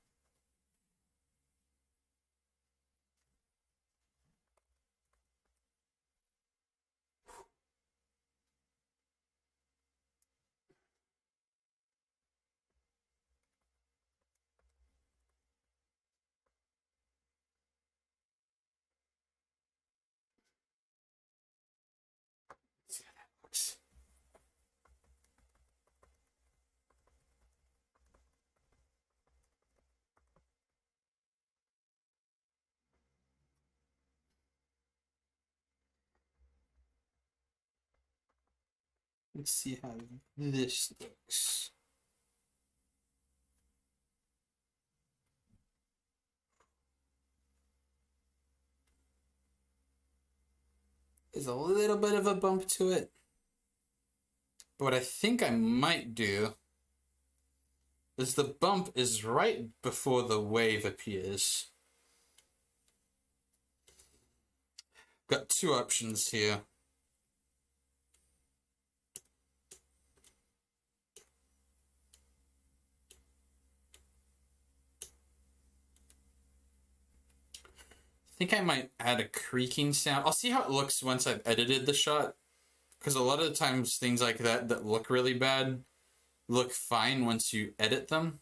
Let's see how that looks. Let's see how this looks. There's a little bit of a bump to it. But what I think I might do is the bump is right before the wave appears. Got two options here. I think I might add a creaking sound. I'll see how it looks once I've edited the shot. Because a lot of the times things like that look really bad look fine once you edit them.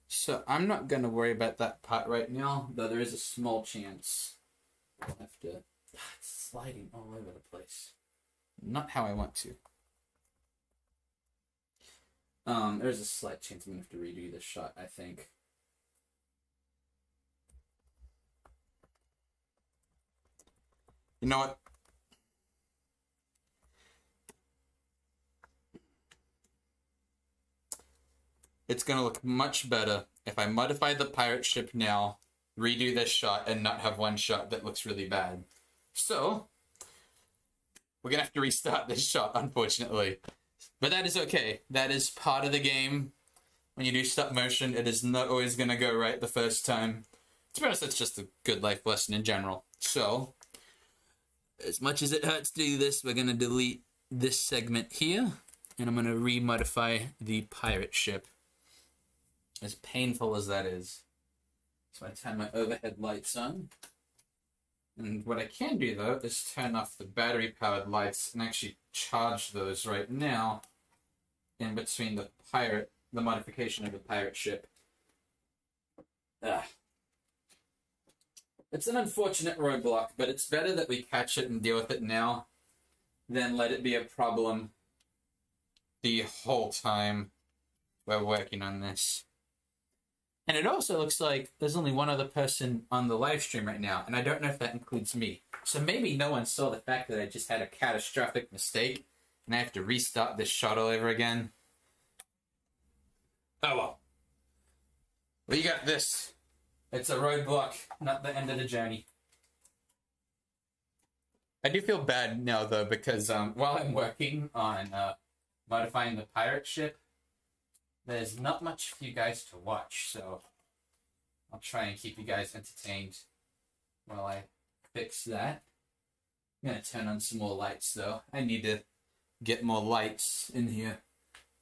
So I'm not going to worry about that part right now, though there is a small chance I'll have to... It's sliding all over the place. Not how I want to. There's a slight chance I'm going to have to redo this shot, I think. You know what? It's going to look much better if I modify the pirate ship now, redo this shot, and not have one shot that looks really bad. So, we're going to have to restart this shot, unfortunately. But that is okay. That is part of the game. When you do stop motion, it is not always going to go right the first time. To be honest, that's just a good life lesson in general. So, as much as it hurts to do this, we're going to delete this segment here. And I'm going to remodify the pirate ship. As painful as that is. So I turn my overhead lights on. And what I can do, though, is turn off the battery-powered lights and actually charge those right now in between the modification of the pirate ship. It's an unfortunate roadblock, but it's better that we catch it and deal with it now than let it be a problem the whole time we're working on this. And it also looks like there's only one other person on the live stream right now, and I don't know if that includes me. So maybe no one saw the fact that I just had a catastrophic mistake, and I have to restart this shot all over again. Oh well. Well, you got this. It's a roadblock, not the end of the journey. I do feel bad now, though, because while I'm working on modifying the pirate ship, there's not much for you guys to watch, so I'll try and keep you guys entertained while I fix that. I'm going to turn on some more lights, though. I need to get more lights in here.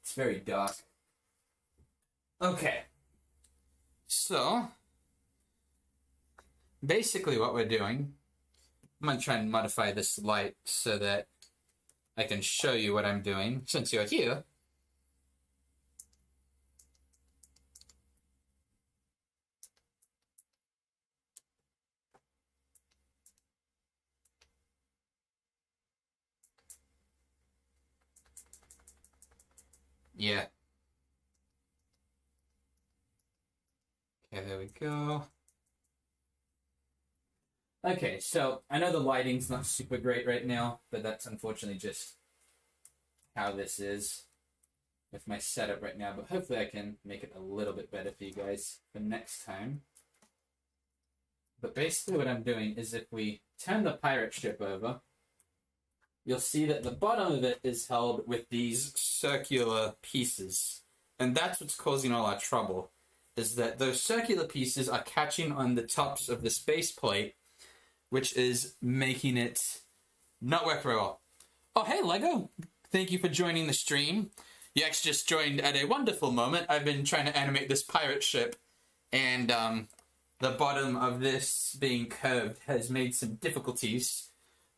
It's very dark. Okay. So, basically what we're doing, I'm going to try and modify this light so that I can show you what I'm doing, since you're here. Yeah. Okay, there we go. Okay, so I know the lighting's not super great right now, but that's unfortunately just how this is with my setup right now. But hopefully I can make it a little bit better for you guys for next time. But basically what I'm doing is if we turn the pirate ship over, you'll see that the bottom of it is held with these circular pieces. And that's what's causing all our trouble, is that those circular pieces are catching on the tops of the space plate, which is making it not work very well. Oh, hey, Lego. Thank you for joining the stream. You actually just joined at a wonderful moment. I've been trying to animate this pirate ship, and the bottom of this being curved has made some difficulties.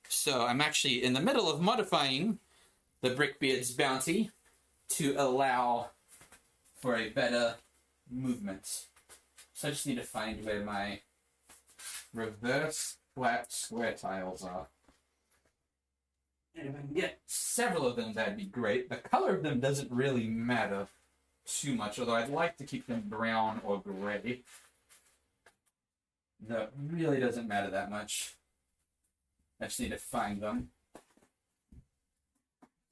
So I'm actually in the middle of modifying the Brickbeard's bounty to allow for a better movement. So I just need to find where my reverse flat square tiles are. And if I can get several of them, that'd be great. The color of them doesn't really matter too much, although I'd like to keep them brown or gray. No, it really doesn't matter that much. I just need to find them.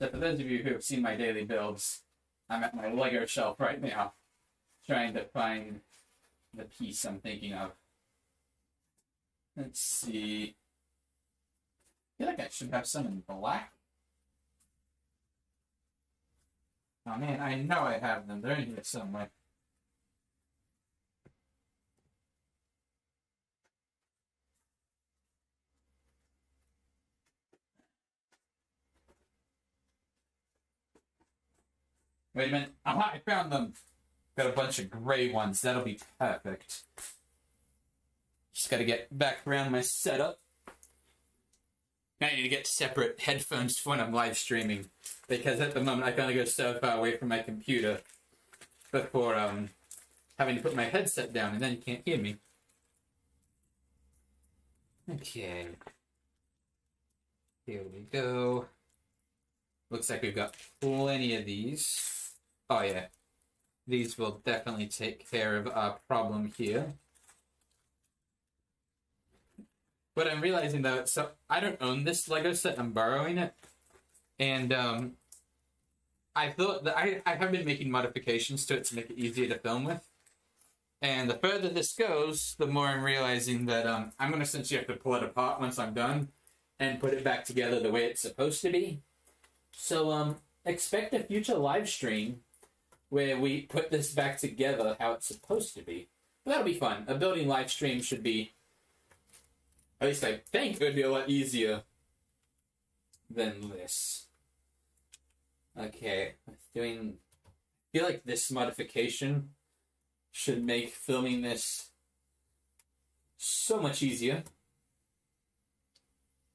So for those of you who have seen my daily builds, I'm at my Lego shelf right now, trying to find the piece I'm thinking of. Let's see. I feel like I should have some in black. Oh man, I know I have them. They're in here somewhere. Wait a minute. Aha, I found them. Got a bunch of gray ones. That'll be perfect. Just gotta get back around my setup. Now I need to get separate headphones for when I'm live streaming, because at the moment I can only go so far away from my computer before having to put my headset down, and then you can't hear me. Okay. Here we go. Looks like we've got plenty of these. Oh yeah. These will definitely take care of our problem here. What I'm realizing though, so I don't own this Lego set, I'm borrowing it. And I thought that I have been making modifications to it to make it easier to film with. And the further this goes, the more I'm realizing that I'm going to essentially have to pull it apart once I'm done and put it back together the way it's supposed to be. So expect a future live stream where we put this back together how it's supposed to be. But that'll be fun. A building live stream should be, at least I think it would be a lot easier than this. Okay, I feel like this modification should make filming this so much easier.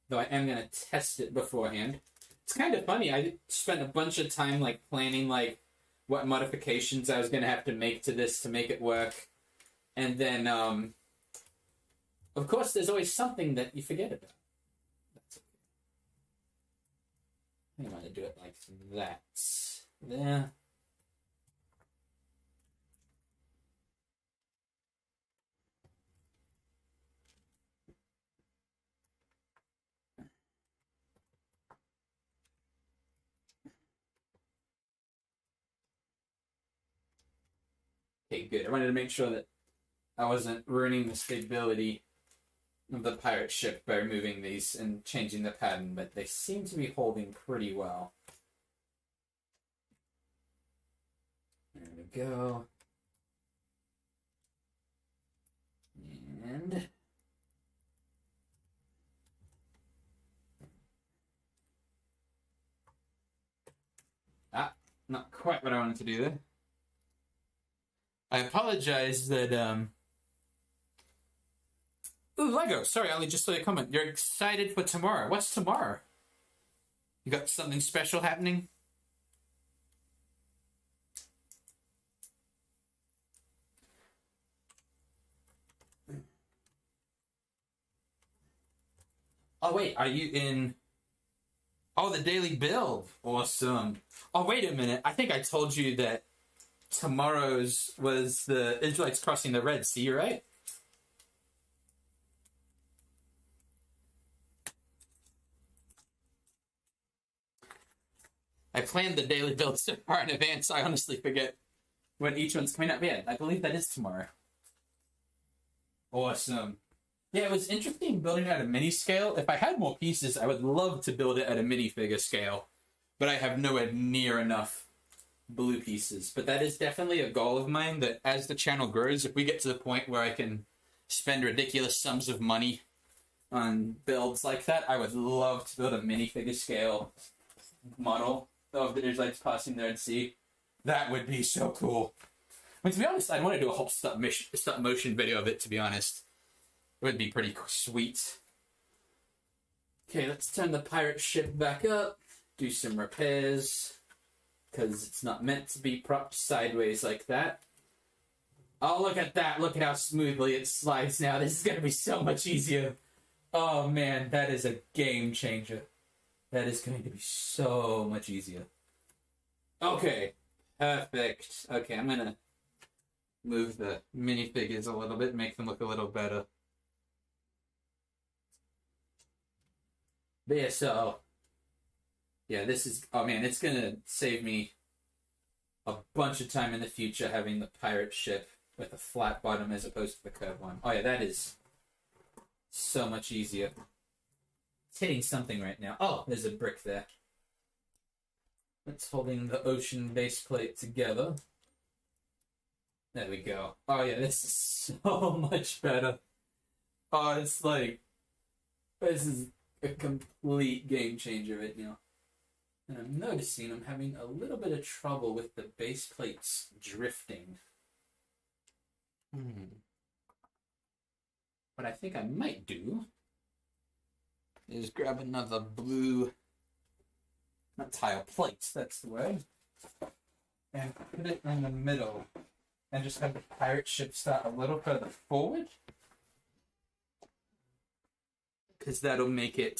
Though I am going to test it beforehand. It's kind of funny, I spent a bunch of time like planning like what modifications I was going to have to make to this to make it work. And then, of course, there's always something that you forget about. That's okay. I want to do it like that. There. Okay, good. I wanted to make sure that I wasn't ruining the stability of the pirate ship by removing these and changing the pattern, but they seem to be holding pretty well. There we go. And not quite what I wanted to do there. I apologize that Ooh, Lego! Sorry, I only just saw your comment. You're excited for tomorrow. What's tomorrow? You got something special happening? Oh, wait, are you in... Oh, the daily build. Awesome. Oh, wait a minute. I think I told you that tomorrow's was the Israelites crossing the Red Sea, right? I planned the daily build so far in advance, I honestly forget when each one's coming up. Yeah, I believe that is tomorrow. Awesome. Yeah, it was interesting building at a mini scale. If I had more pieces, I would love to build it at a minifigure scale, but I have nowhere near enough blue pieces. But that is definitely a goal of mine, that as the channel grows, if we get to the point where I can spend ridiculous sums of money on builds like that, I would love to build a minifigure scale model of the Digilites passing there and see. That would be so cool. I mean, to be honest, I'd want to do a whole stop motion video of it, to be honest. It would be pretty sweet. Okay, let's turn the pirate ship back up, do some repairs, because it's not meant to be propped sideways like that. Oh, look at that. Look at how smoothly it slides now. This is going to be so much easier. Oh, man, that is a game changer. That is going to be so much easier. Okay, perfect. Okay, I'm going to move the minifigures a little bit, make them look a little better. But yeah, so, yeah, this is, oh man, it's gonna save me a bunch of time in the future having the pirate ship with a flat bottom as opposed to the curved one. Oh yeah, that is so much easier. It's hitting something right now. Oh, there's a brick there. That's holding the ocean base plate together. There we go. Oh yeah, this is so much better. Oh, it's like, this is a complete game changer right now. And I'm noticing I'm having a little bit of trouble with the base plates drifting. What I think I might do is grab another blue, not tile plates, that's the word, and put it in the middle, and just have the pirate ship start a little further forward. Because that'll make it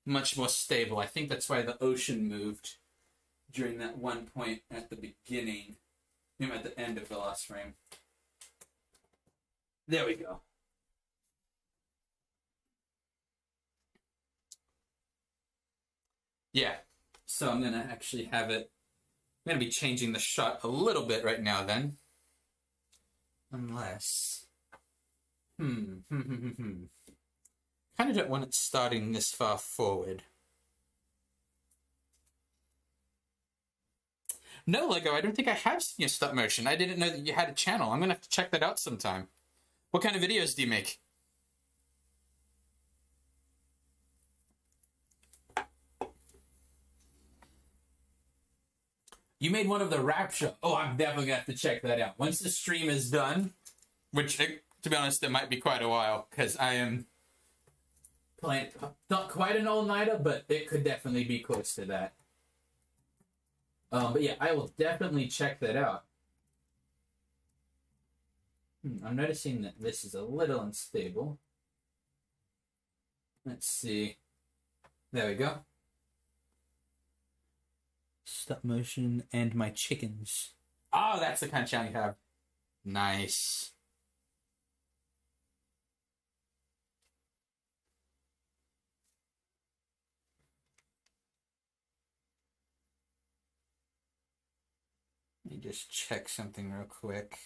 much more stable. I think that's why the ocean moved during that one point at the beginning, at the end of the last frame. There we go. Yeah, so I'm going to actually have it, I'm going to be changing the shot a little bit right now then. Unless, kind of don't want it starting this far forward. No, Lego, I don't think I have seen your stop motion. I didn't know that you had a channel. I'm going to have to check that out sometime. What kind of videos do you make? You made one of the Rapture. Oh, I'm definitely going to have to check that out. Once the stream is done, which, to be honest, it might be quite a while, because I am playing, not quite an all-nighter, but it could definitely be close to that. But yeah, I will definitely check that out. I'm noticing that this is a little unstable. Let's see. There we go. Stop motion and my chickens. Oh, that's the kind of channel you have. Nice. Let me just check something real quick.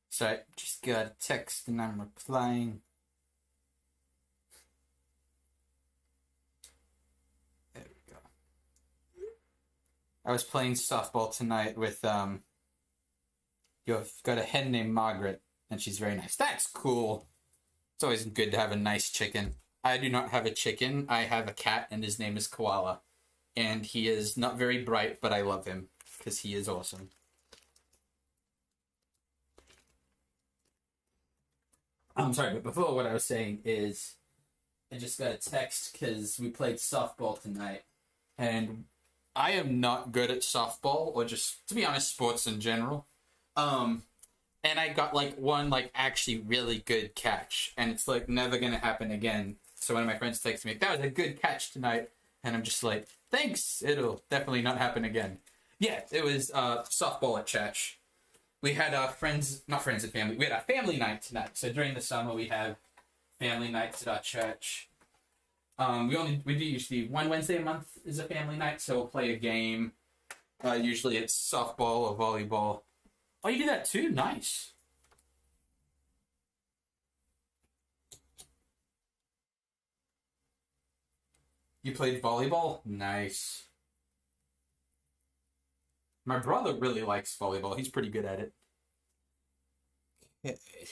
So I just got a text and I'm replying. There we go. I was playing softball tonight with, you've got a hen named Margaret, and she's very nice. That's cool. It's always good to have a nice chicken. I do not have a chicken. I have a cat, and his name is Koala. And he is not very bright, but I love him, because he is awesome. I'm sorry, but before what I was saying is, I just got a text because we played softball tonight, and I am not good at softball, or just, to be honest, sports in general. And I got, like, one, like, actually really good catch, and it's, like, never gonna happen again. So one of my friends texted me, that was a good catch tonight, and I'm just like, thanks, it'll definitely not happen again. Yeah, it was softball at church. We had friends, not friends and family. We had a family night tonight. So during the summer, we have family nights at our church. We do usually one Wednesday a month is a family night, so we'll play a game. Usually it's softball or volleyball. Oh, you do that too? Nice. You played volleyball? Nice. My brother really likes volleyball. He's pretty good at it.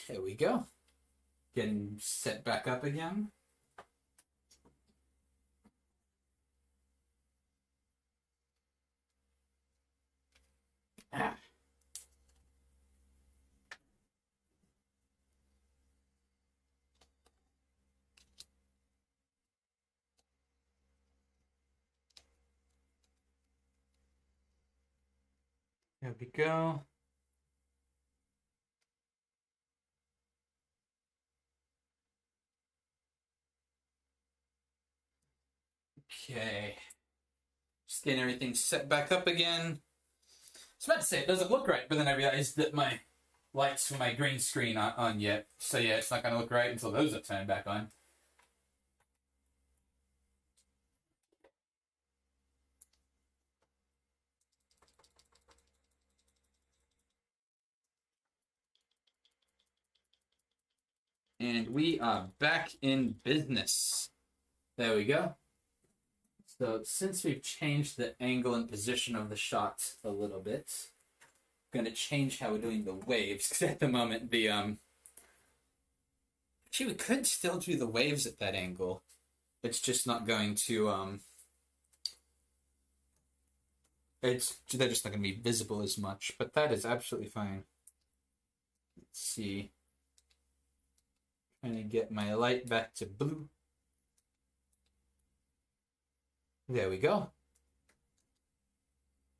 There we go. Getting set back up again. Ah. There we go. Okay. Just getting everything set back up again. I was about to say it doesn't look right, but then I realized that my lights for my green screen aren't on yet. So yeah, it's not going to look right until those are turned back on. And we are back in business. There we go. So since we've changed the angle and position of the shot a little bit, I'm going to change how we're doing the waves. Because at the moment, actually, we could still do the waves at that angle. It's just not going to... they're just not going to be visible as much. But that is absolutely fine. Let's see. Trying to get my light back to blue. There we go.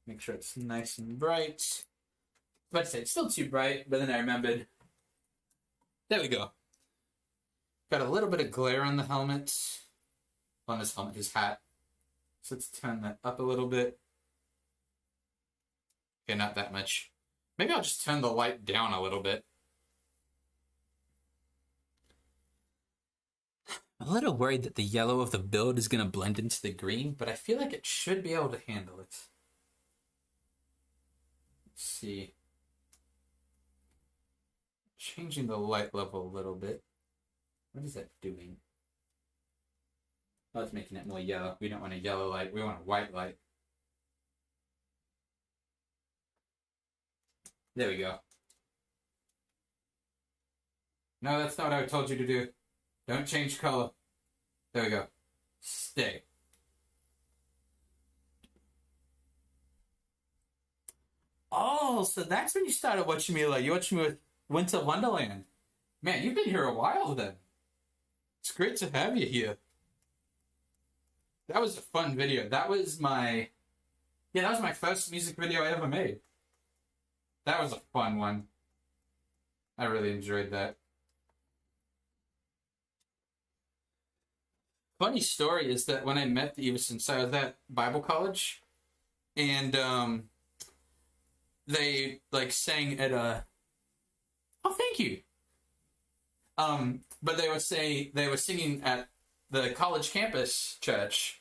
Make sure it's nice and bright. But it's still too bright, but then I remembered. There we go. Got a little bit of glare on the helmet. On his helmet, his hat. So let's turn that up a little bit. Okay, not that much. Maybe I'll just turn the light down a little bit. I'm a little worried that the yellow of the build is going to blend into the green, but I feel like it should be able to handle it. Let's see. Changing the light level a little bit. What is that doing? Oh, it's making it more yellow. We don't want a yellow light. We want a white light. There we go. No, that's not what I told you to do. Don't change color. There we go. Stay. Oh, so that's when you started watching me. Like, you watched me with Winter Wonderland. Man, you've been here a while then. It's great to have you here. That was a fun video. That was my first music video I ever made. That was a fun one. I really enjoyed that. Funny story is that when I met the Eversons, I was at Bible college, and they like sang at a. Oh, thank you. But they were singing at the college campus church,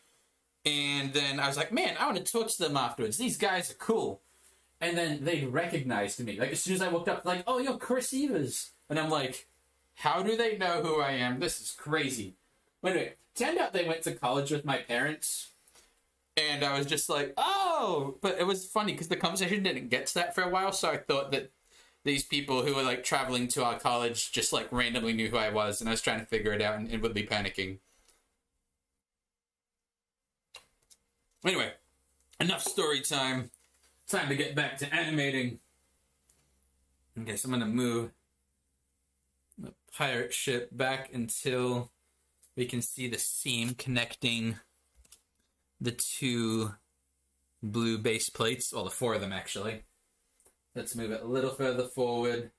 and then I was like, man, I want to talk to them afterwards. These guys are cool. And then they recognized me. Like, as soon as I woke up, like, oh, you're Kris Evers. And I'm like, how do they know who I am? This is crazy. But anyway, turned out they went to college with my parents. And I was just like, oh! But it was funny because the conversation didn't get to that for a while. So I thought that these people who were, like, traveling to our college just, like, randomly knew who I was. And I was trying to figure it out and would be panicking. Anyway, enough story time. Time to get back to animating. Okay, so I'm going to move the pirate ship back until we can see the seam connecting the two blue base plates. Well, the four of them, actually. Let's move it a little further forward.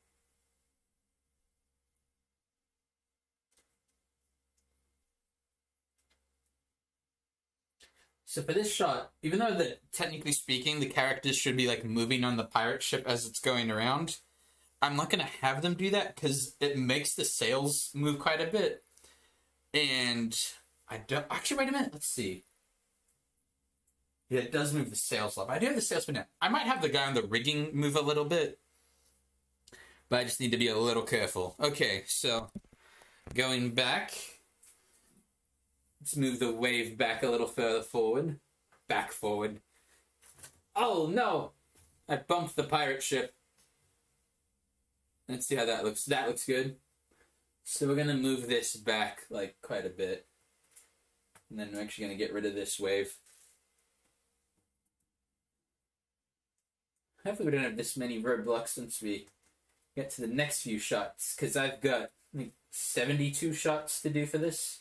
So for this shot, even though technically speaking, the characters should be like moving on the pirate ship as it's going around, I'm not gonna have them do that because it makes the sails move quite a bit. And I don't actually. Wait a minute. Let's see. Yeah, it does move the sails up. I do have the sails spin down. I might have the guy on the rigging move a little bit, but I just need to be a little careful. Okay, so going back. Let's move the wave back a little further forward. Back forward. Oh no! I bumped the pirate ship. Let's see how that looks. That looks good. So we're gonna move this back like quite a bit. And then we're actually gonna get rid of this wave. Hopefully we don't have this many roadblocks once we get to the next few shots, because I've got, I think, 72 shots to do for this.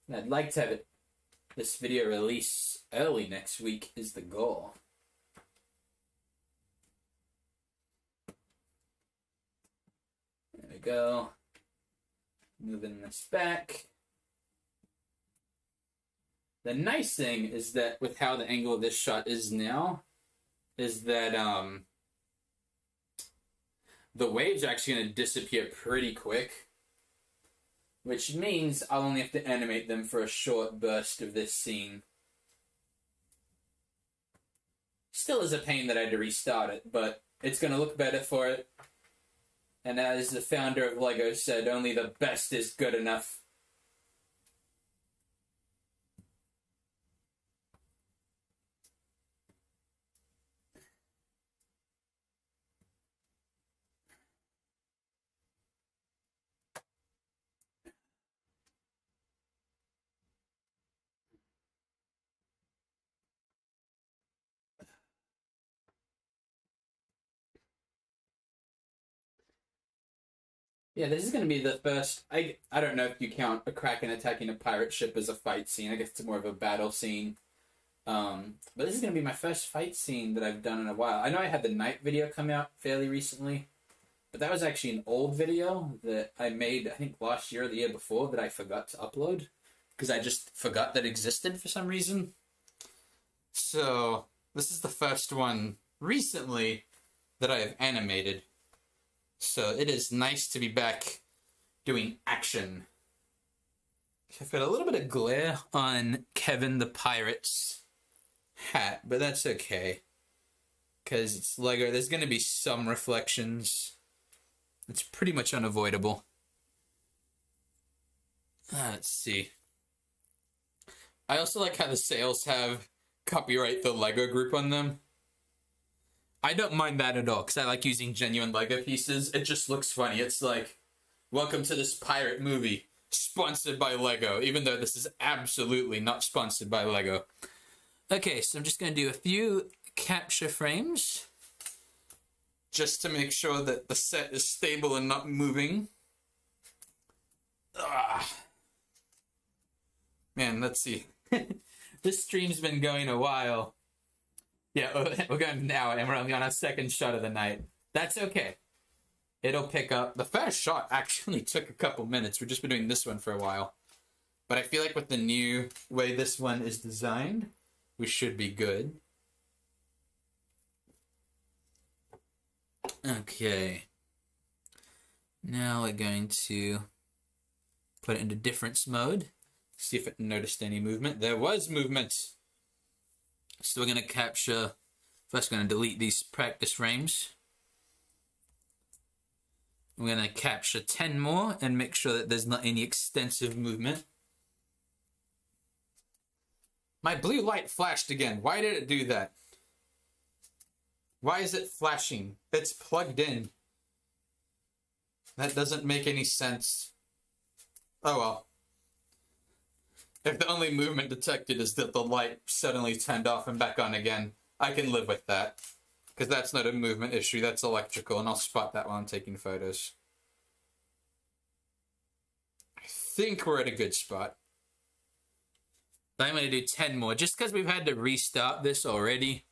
And I'd like to have this video release early next week is the goal. There we go. Moving this back. The nice thing is that with how the angle of this shot is now, is that the waves are actually going to disappear pretty quick, which means I'll only have to animate them for a short burst of this scene. Still is a pain that I had to restart it, but it's going to look better for it. And as the founder of LEGO said, only the best is good enough. Yeah, this is going to be the first... I don't know if you count a Kraken attacking a pirate ship as a fight scene. I guess it's more of a battle scene. But this is going to be my first fight scene that I've done in a while. I know I had the night video come out fairly recently, but that was actually an old video that I made, I think, last year or the year before that I forgot to upload because I just forgot that existed for some reason. So, this is the first one recently that I have animated. So it is nice to be back doing action. I've got a little bit of glare on Kevin the Pirate's hat, but that's okay. Because it's LEGO, there's going to be some reflections. It's pretty much unavoidable. Let's see. I also like how the sails have copyright the LEGO group on them. I don't mind that at all, because I like using genuine LEGO pieces. It just looks funny. It's like, welcome to this pirate movie, sponsored by LEGO, even though this is absolutely not sponsored by LEGO. Okay, so I'm just going to do a few capture frames, just to make sure that the set is stable and not moving. Man, let's see. This stream's been going a while. Yeah, we're going an hour and we're only on our second shot of the night. That's okay. It'll pick up. The first shot actually took a couple minutes. We've just been doing this one for a while. But I feel like with the new way this one is designed, we should be good. Okay. Now we're going to put it into difference mode. See if it noticed any movement. There was movement. So we're going to capture, first we're going to delete these practice frames. We're going to capture 10 more and make sure that there's not any extensive movement. My blue light flashed again. Why did it do that? Why is it flashing? It's plugged in. That doesn't make any sense. Oh well. If the only movement detected is that the light suddenly turned off and back on again, I can live with that. Because that's not a movement issue, that's electrical, and I'll spot that while I'm taking photos. I think we're at a good spot. I'm going to do 10 more. Just because we've had to restart this already,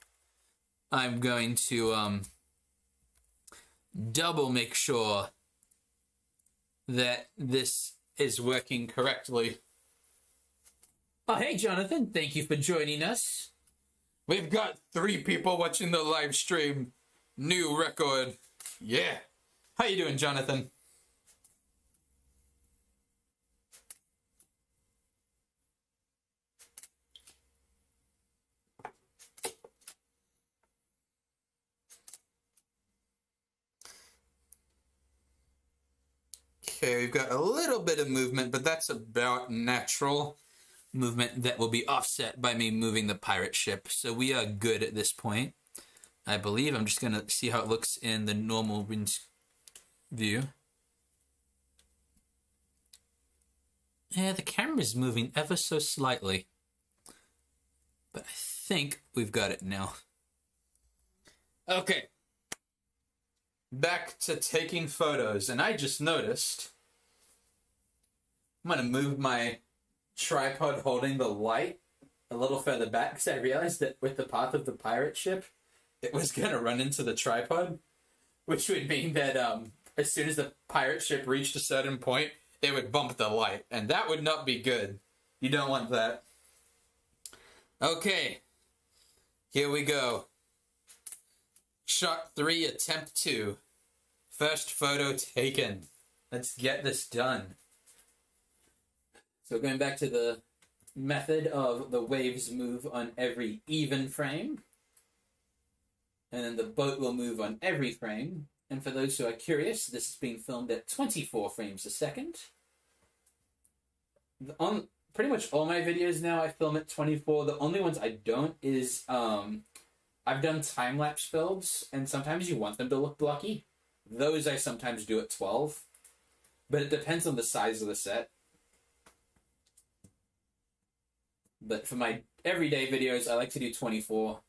I'm going to double make sure that this is working correctly. Oh, hey, Jonathan. Thank you for joining us. We've got 3 people watching the live stream. New record. Yeah. How you doing, Jonathan? Okay, we've got a little bit of movement, but that's about natural movement that will be offset by me moving the pirate ship. So we are good at this point, I believe. I'm just going to see how it looks in the normal view. Yeah, the camera's moving ever so slightly. But I think we've got it now. Okay. Back to taking photos, and I just noticed I'm going to move my tripod holding the light a little further back because I realized that with the path of the pirate ship, it was going to run into the tripod, which would mean that as soon as the pirate ship reached a certain point, it would bump the light, and that would not be good. You don't want that. Okay, here we go. Shot 3, attempt 2. First photo taken. Let's get this done. So going back to the method of the waves move on every even frame. And then the boat will move on every frame. And for those who are curious, this is being filmed at 24 frames a second. On pretty much all my videos now, I film at 24. The only ones I don't is I've done time-lapse builds, and sometimes you want them to look blocky. Those I sometimes do at 12. But it depends on the size of the set. But for my everyday videos, I like to do 24.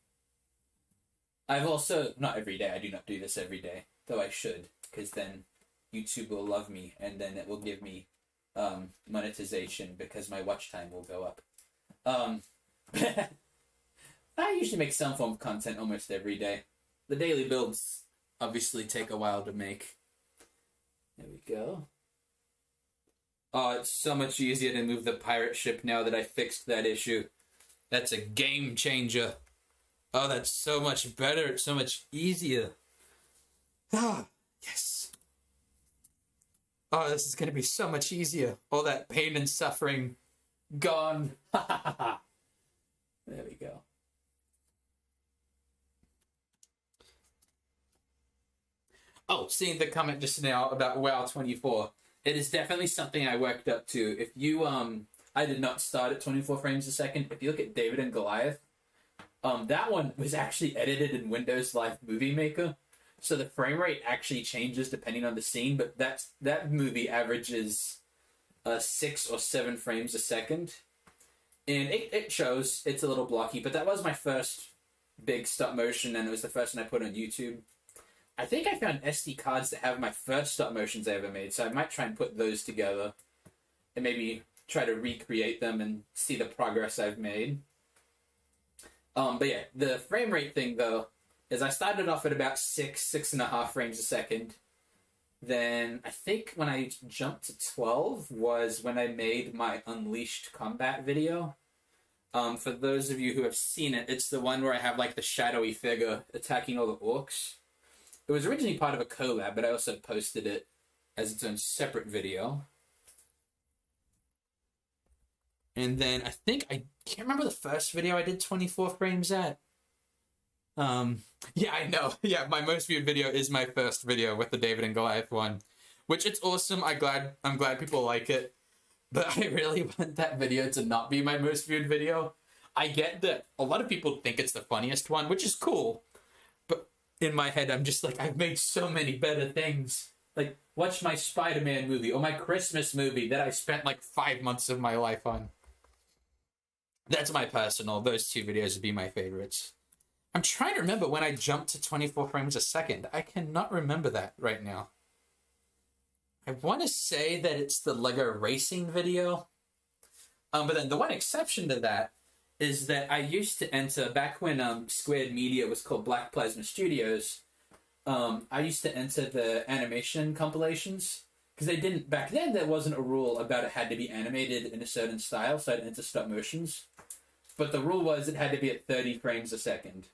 I've also, not every day, I do not do this every day, though I should, because then YouTube will love me, and then it will give me monetization, because my watch time will go up. I usually make some form of content almost every day. The daily builds obviously take a while to make. There we go. Oh, it's so much easier to move the pirate ship now that I fixed that issue. That's a game changer. Oh, that's so much better. It's so much easier. Ah, yes. Oh, this is going to be so much easier. All that pain and suffering gone. There we go. Oh, seeing the comment just now about WoW 24. It is definitely something I worked up to. If you, I did not start at 24 frames a second. If you look at David and Goliath, that one was actually edited in Windows Live Movie Maker. So the frame rate actually changes depending on the scene, but that movie averages 6 or 7 frames a second. And it shows it's a little blocky, but that was my first big stop motion, and it was the first one I put on YouTube. I think I found SD cards that have my first stop motions I ever made, so I might try and put those together and maybe try to recreate them and see the progress I've made. But yeah, the frame rate thing, though, is I started off at about 6.5 frames a second. Then I think when I jumped to 12 was when I made my Unleashed combat video. For those of you who have seen it, it's the one where I have like the shadowy figure attacking all the orcs. It was originally part of a collab, but I also posted it as its own separate video. And then I think, I can't remember the first video I did 24 frames at. Yeah, I know. Yeah, my most viewed video is my first video with the David and Goliath one, which it's awesome. I'm glad people like it, but I really want that video to not be my most viewed video. I get that a lot of people think it's the funniest one, which is cool. In my head, I'm just like, I've made so many better things. Like, watch my Spider-Man movie or my Christmas movie that I spent like 5 months of my life on. That's my personal. Those 2 videos would be my favorites. I'm trying to remember when I jumped to 24 frames a second. I cannot remember that right now. I want to say that it's the Lego racing video. But then the one exception to that is that I used to enter, back when Squared Media was called Black Plasma Studios, I used to enter the animation compilations. because they didn't back then. There wasn't a rule about it had to be animated in a certain style, so I'd enter stop motions. But the rule was it had to be at 30 frames a second.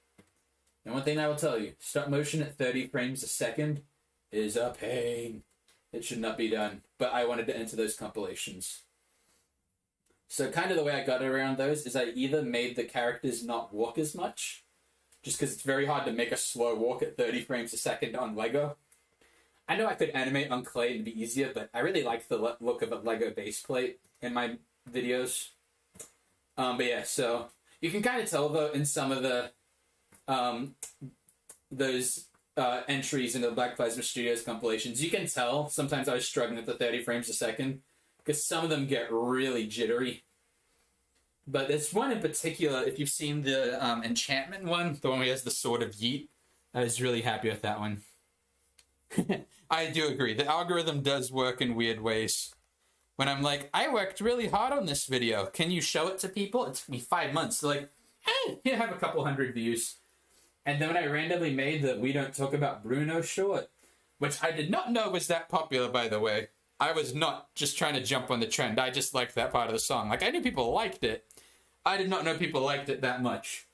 And one thing I will tell you, stop motion at 30 frames a second is a pain. It should not be done. But I wanted to enter those compilations. So kind of the way I got around those is I either made the characters not walk as much, just because it's very hard to make a slow walk at 30 frames a second on Lego. I know I could animate on clay and be easier, but I really like the look of a Lego base plate in my videos. But yeah, so you can kind of tell though in some of the those entries in the Black Plasma Studios compilations, you can tell sometimes I was struggling with the 30 frames a second because some of them get really jittery. But there's one in particular, if you've seen the enchantment one, the one where he has the Sword of Yeet, I was really happy with that one. I do agree. The algorithm does work in weird ways. When I'm like, I worked really hard on this video. Can you show it to people? It took me 5 months. So like, hey, you have a couple hundred views. And then when I randomly made the We Don't Talk About Bruno short, which I did not know was that popular, by the way. I was not just trying to jump on the trend. I just liked that part of the song. Like, I knew people liked it. I did not know people liked it that much.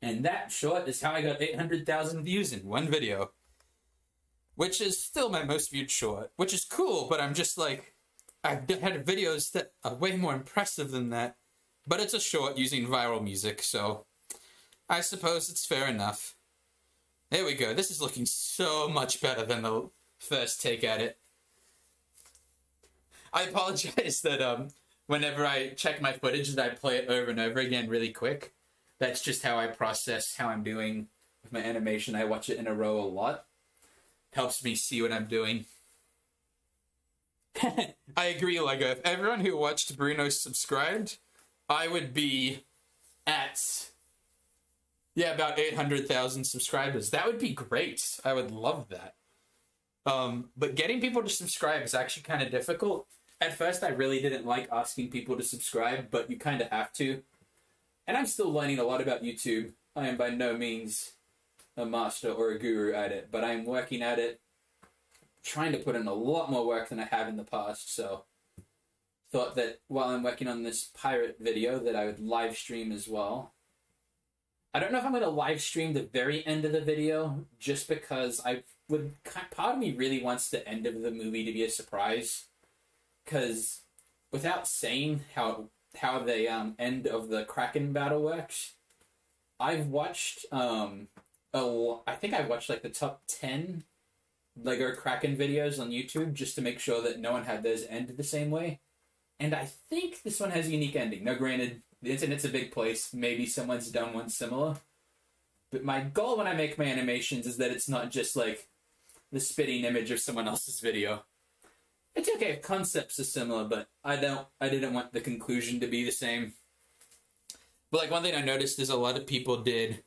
And that short is how I got 800,000 views in one video. Which is still my most viewed short. Which is cool, but I'm just like, I've had videos that are way more impressive than that. But it's a short using viral music, so I suppose it's fair enough. There we go. This is looking so much better than the first take at it. I apologize that whenever I check my footage that I play it over and over again really quick. That's just how I process how I'm doing with my animation. I watch it in a row a lot. Helps me see what I'm doing. I agree, Lego. If everyone who watched Bruno subscribed, I would be at, about 800,000 subscribers. That would be great. I would love that. But getting people to subscribe is actually kind of difficult. At first, I really didn't like asking people to subscribe, but you kind of have to. And I'm still learning a lot about YouTube. I am by no means a master or a guru at it, but I'm working at it, trying to put in a lot more work than I have in the past, so thought that while I'm working on this pirate video that I would live stream as well. I don't know if I'm going to live stream the very end of the video, just because part of me really wants the end of the movie to be a surprise, because without saying how the end of the Kraken battle works, I've watched, I think I watched like the top 10 Lego Kraken videos on YouTube just to make sure that no one had theirs end the same way. And I think this one has a unique ending. Now, granted, the internet's a big place. Maybe someone's done one similar. But my goal when I make my animations is that it's not just like the spitting image of someone else's video. It's okay if concepts are similar, but I didn't want the conclusion to be the same. But like one thing I noticed is a lot of people did,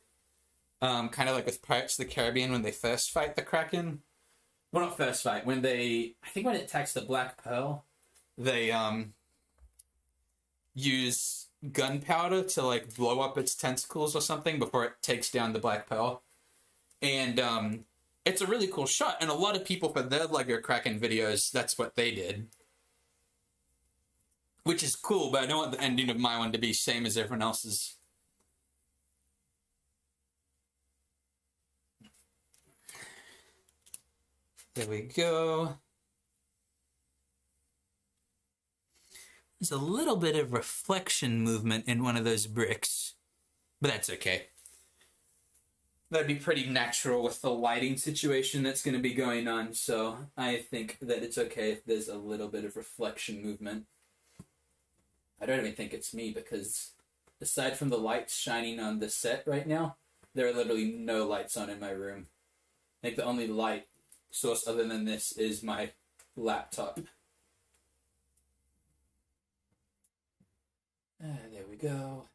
kind of like with Pirates of the Caribbean when they first fight the Kraken. Well, not first fight. When I think when it attacks the Black Pearl, they use gunpowder to like blow up its tentacles or something before it takes down the Black Pearl. And it's a really cool shot, and a lot of people for their Lego Kraken videos, that's what they did. Which is cool, but I don't want the ending of my one to be same as everyone else's. There we go. There's a little bit of reflection movement in one of those bricks, but that's okay. That'd be pretty natural with the lighting situation that's going to be going on, so I think that it's okay if there's a little bit of reflection movement. I don't even think it's me, because aside from the lights shining on the set right now, there are literally no lights on in my room. I think the only light source other than this is my laptop. There we go.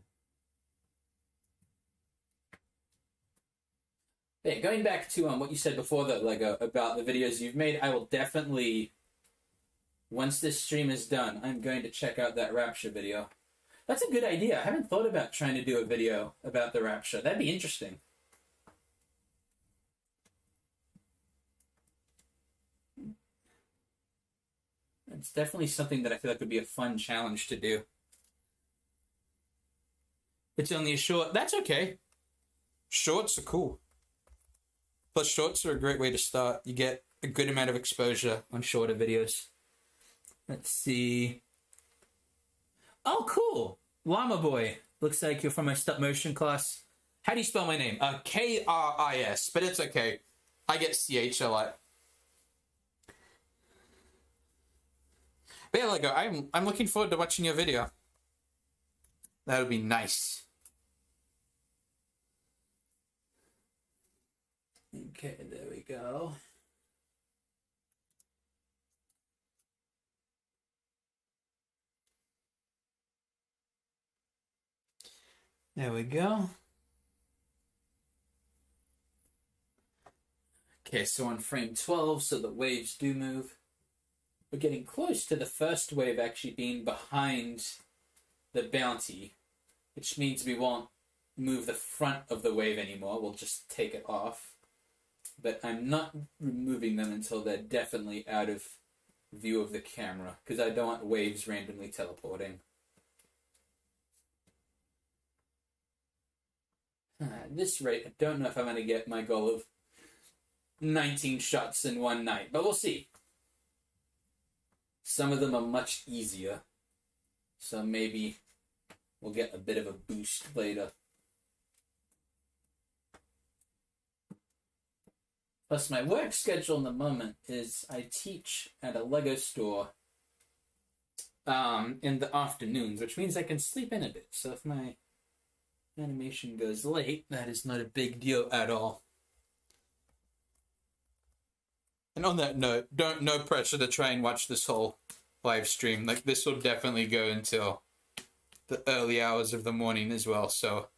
Yeah, going back to what you said before, though, Lego, about the videos you've made, I will definitely, once this stream is done, I'm going to check out that Rapture video. That's a good idea. I haven't thought about trying to do a video about the Rapture. That'd be interesting. It's definitely something that I feel like would be a fun challenge to do. It's only a short. That's okay. Shorts are cool. Plus, shorts are a great way to start. You get a good amount of exposure on shorter videos. Let's see. Oh, cool. Llama Boy. Looks like you're from my stop motion class. How do you spell my name? Kris, but it's okay. I get CH a lot. But yeah, Lego, I'm looking forward to watching your video. That would be nice. Okay, there we go. There we go. Okay, so on frame 12, so the waves do move. We're getting close to the first wave actually being behind the bounty, which means we won't move the front of the wave anymore. We'll just take it off. But I'm not removing them until they're definitely out of view of the camera, because I don't want waves randomly teleporting. At this rate, I don't know if I'm going to get my goal of 19 shots in one night, but we'll see. Some of them are much easier, so maybe we'll get a bit of a boost later. Plus, my work schedule in the moment is I teach at a Lego store in the afternoons, which means I can sleep in a bit. So if my animation goes late, that is not a big deal at all. And on that note, no pressure to try and watch this whole live stream. Like, this will definitely go until the early hours of the morning as well. So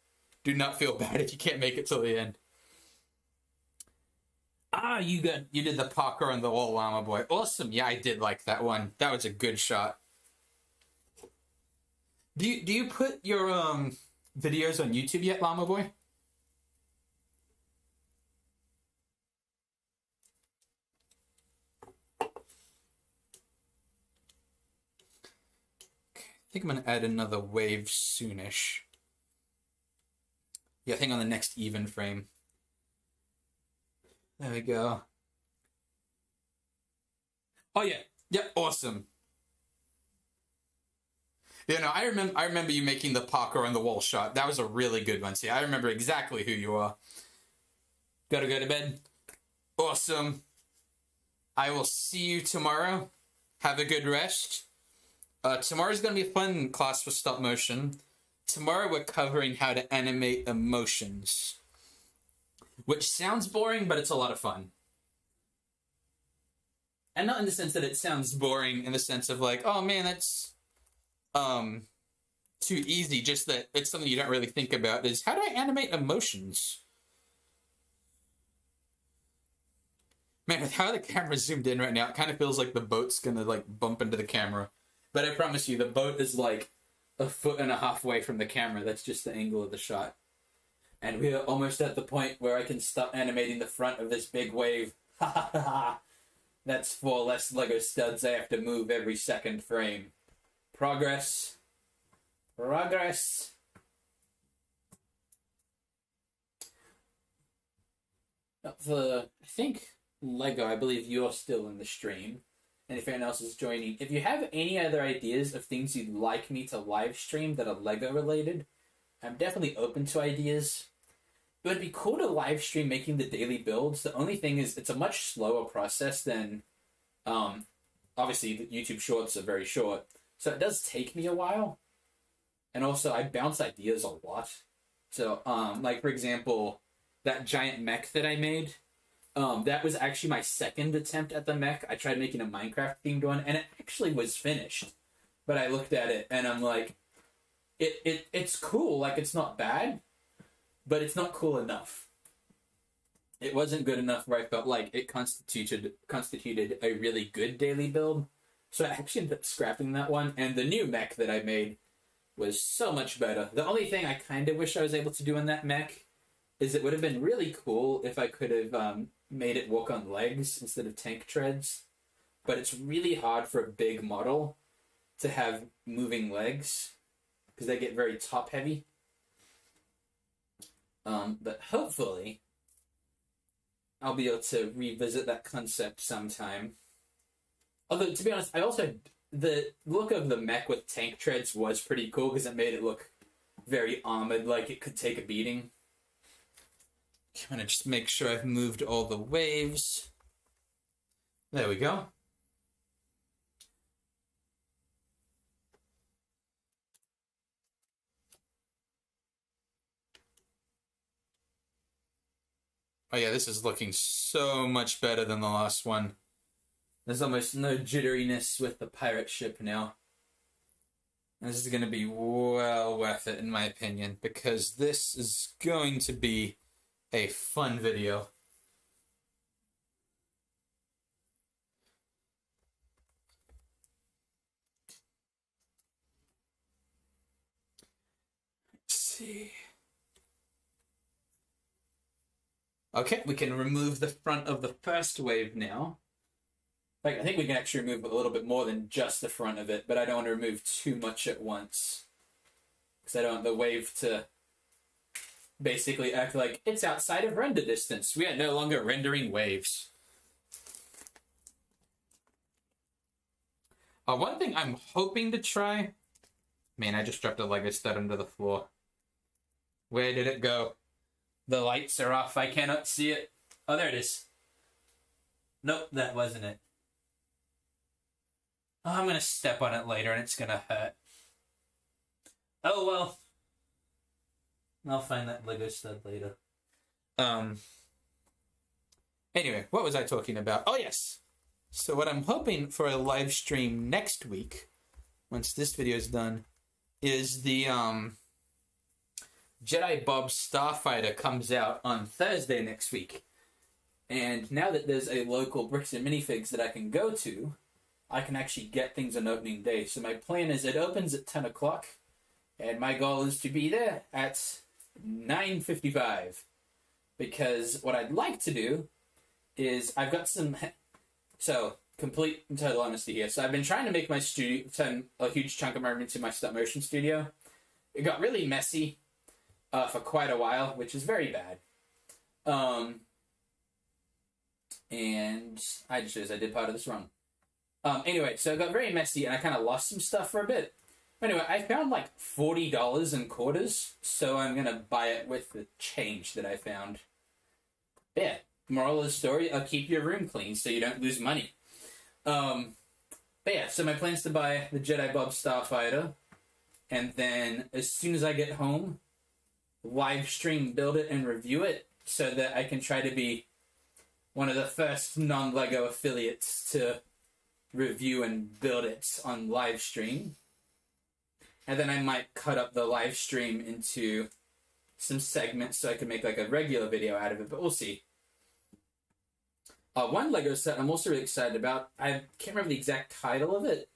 do not feel bad if you can't make it till the end. Ah, you did the Parker on the wall, Llama Boy. Awesome. Yeah, I did like that one. That was a good shot. Do you put your videos on YouTube yet, Llama Boy? I think I'm going to add another wave soonish. Yeah, I think on the next even frame. There we go. Oh yeah. Yep, awesome. You know, I remember you making the Parker on the wall shot. That was a really good one. See, I remember exactly who you are. Gotta go to bed. Awesome. I will see you tomorrow. Have a good rest. Tomorrow's going to be a fun class with stop motion. Tomorrow we're covering how to animate emotions. Which sounds boring, but it's a lot of fun. And not in the sense that it sounds boring in the sense of like, oh man, that's too easy. Just that it's something you don't really think about is, how do I animate emotions? Man, with how the camera's zoomed in right now, it kind of feels like the boat's gonna like bump into the camera. But I promise you, the boat is like 1.5 feet away from the camera. That's just the angle of the shot. And we are almost at the point where I can stop animating the front of this big wave. Ha ha ha! That's 4 less Lego studs I have to move every second frame. Progress. Progress. I think, Lego, I believe you're still in the stream. And if anyone else is joining, if you have any other ideas of things you'd like me to live stream that are Lego related, I'm definitely open to ideas. It would be cool to live stream making the daily builds. The only thing is, it's a much slower process than, obviously, the YouTube shorts are very short. So it does take me a while. And also, I bounce ideas a lot. So, like, for example, that giant mech that I made, that was actually my second attempt at the mech. I tried making a Minecraft-themed one, and it actually was finished. But I looked at it, and I'm like, it's cool. Like, it's not bad, but it's not cool enough. It wasn't good enough where I felt like it constituted a really good daily build. So I actually ended up scrapping that one, and the new mech that I made was so much better. The only thing I kind of wish I was able to do in that mech is it would have been really cool if I could have made it walk on legs instead of tank treads. but it's really hard for a big model to have moving legs because they get very top heavy. But hopefully I'll be able to revisit that concept sometime. Although, to be honest, the look of the mech with tank treads was pretty cool because it made it look very armored, like it could take a beating. I'm gonna just make sure I've moved all the waves. There we go. Oh yeah, this is looking so much better than the last one. There's almost no jitteriness with the pirate ship now. This is going to be well worth it, in my opinion, because this is going to be a fun video. Let's see. Okay, we can remove the front of the first wave now. Like, I think we can actually remove a little bit more than just the front of it, but I don't want to remove too much at once. Because I don't want the wave to basically act like it's outside of render distance. We are no longer rendering waves. One thing I'm hoping to try... Man, I just dropped a Lego stud under the floor. Where did it go? The lights are off. I cannot see it. Oh, there it is. Nope, that wasn't it. Oh, I'm going to step on it later and it's going to hurt. Oh, well. I'll find that Lego stud later. Anyway, what was I talking about? Oh, yes. So what I'm hoping for a live stream next week, once this video is done, is the Jedi Bob Starfighter comes out on Thursday next week. And now that there's a local Bricks and Minifigs that I can go to, I can actually get things on opening day. So my plan is it opens at 10 o'clock, and my goal is to be there at 9:55. Because what I'd like to do is I've got some... So, complete and total honesty here. So I've been trying to make my studio, turn a huge chunk of my room into my stop motion studio. It got really messy for quite a while, which is very bad. And I just realized I did part of this wrong. Anyway, so it got very messy, and I kind of lost some stuff for a bit. Anyway, I found like $40 in quarters, so I'm going to buy it with the change that I found. Yeah, moral of the story, keep your room clean so you don't lose money. But yeah, so my plan is to buy the Jedi Bob Starfighter, and then as soon as I get home, live stream, build it, and review it, so that I can try to be one of the first non-LEGO affiliates to review and build it on live stream. And then I might cut up the live stream into some segments so I can make like a regular video out of it, but we'll see. One LEGO set I'm also really excited about, I can't remember the exact title of it,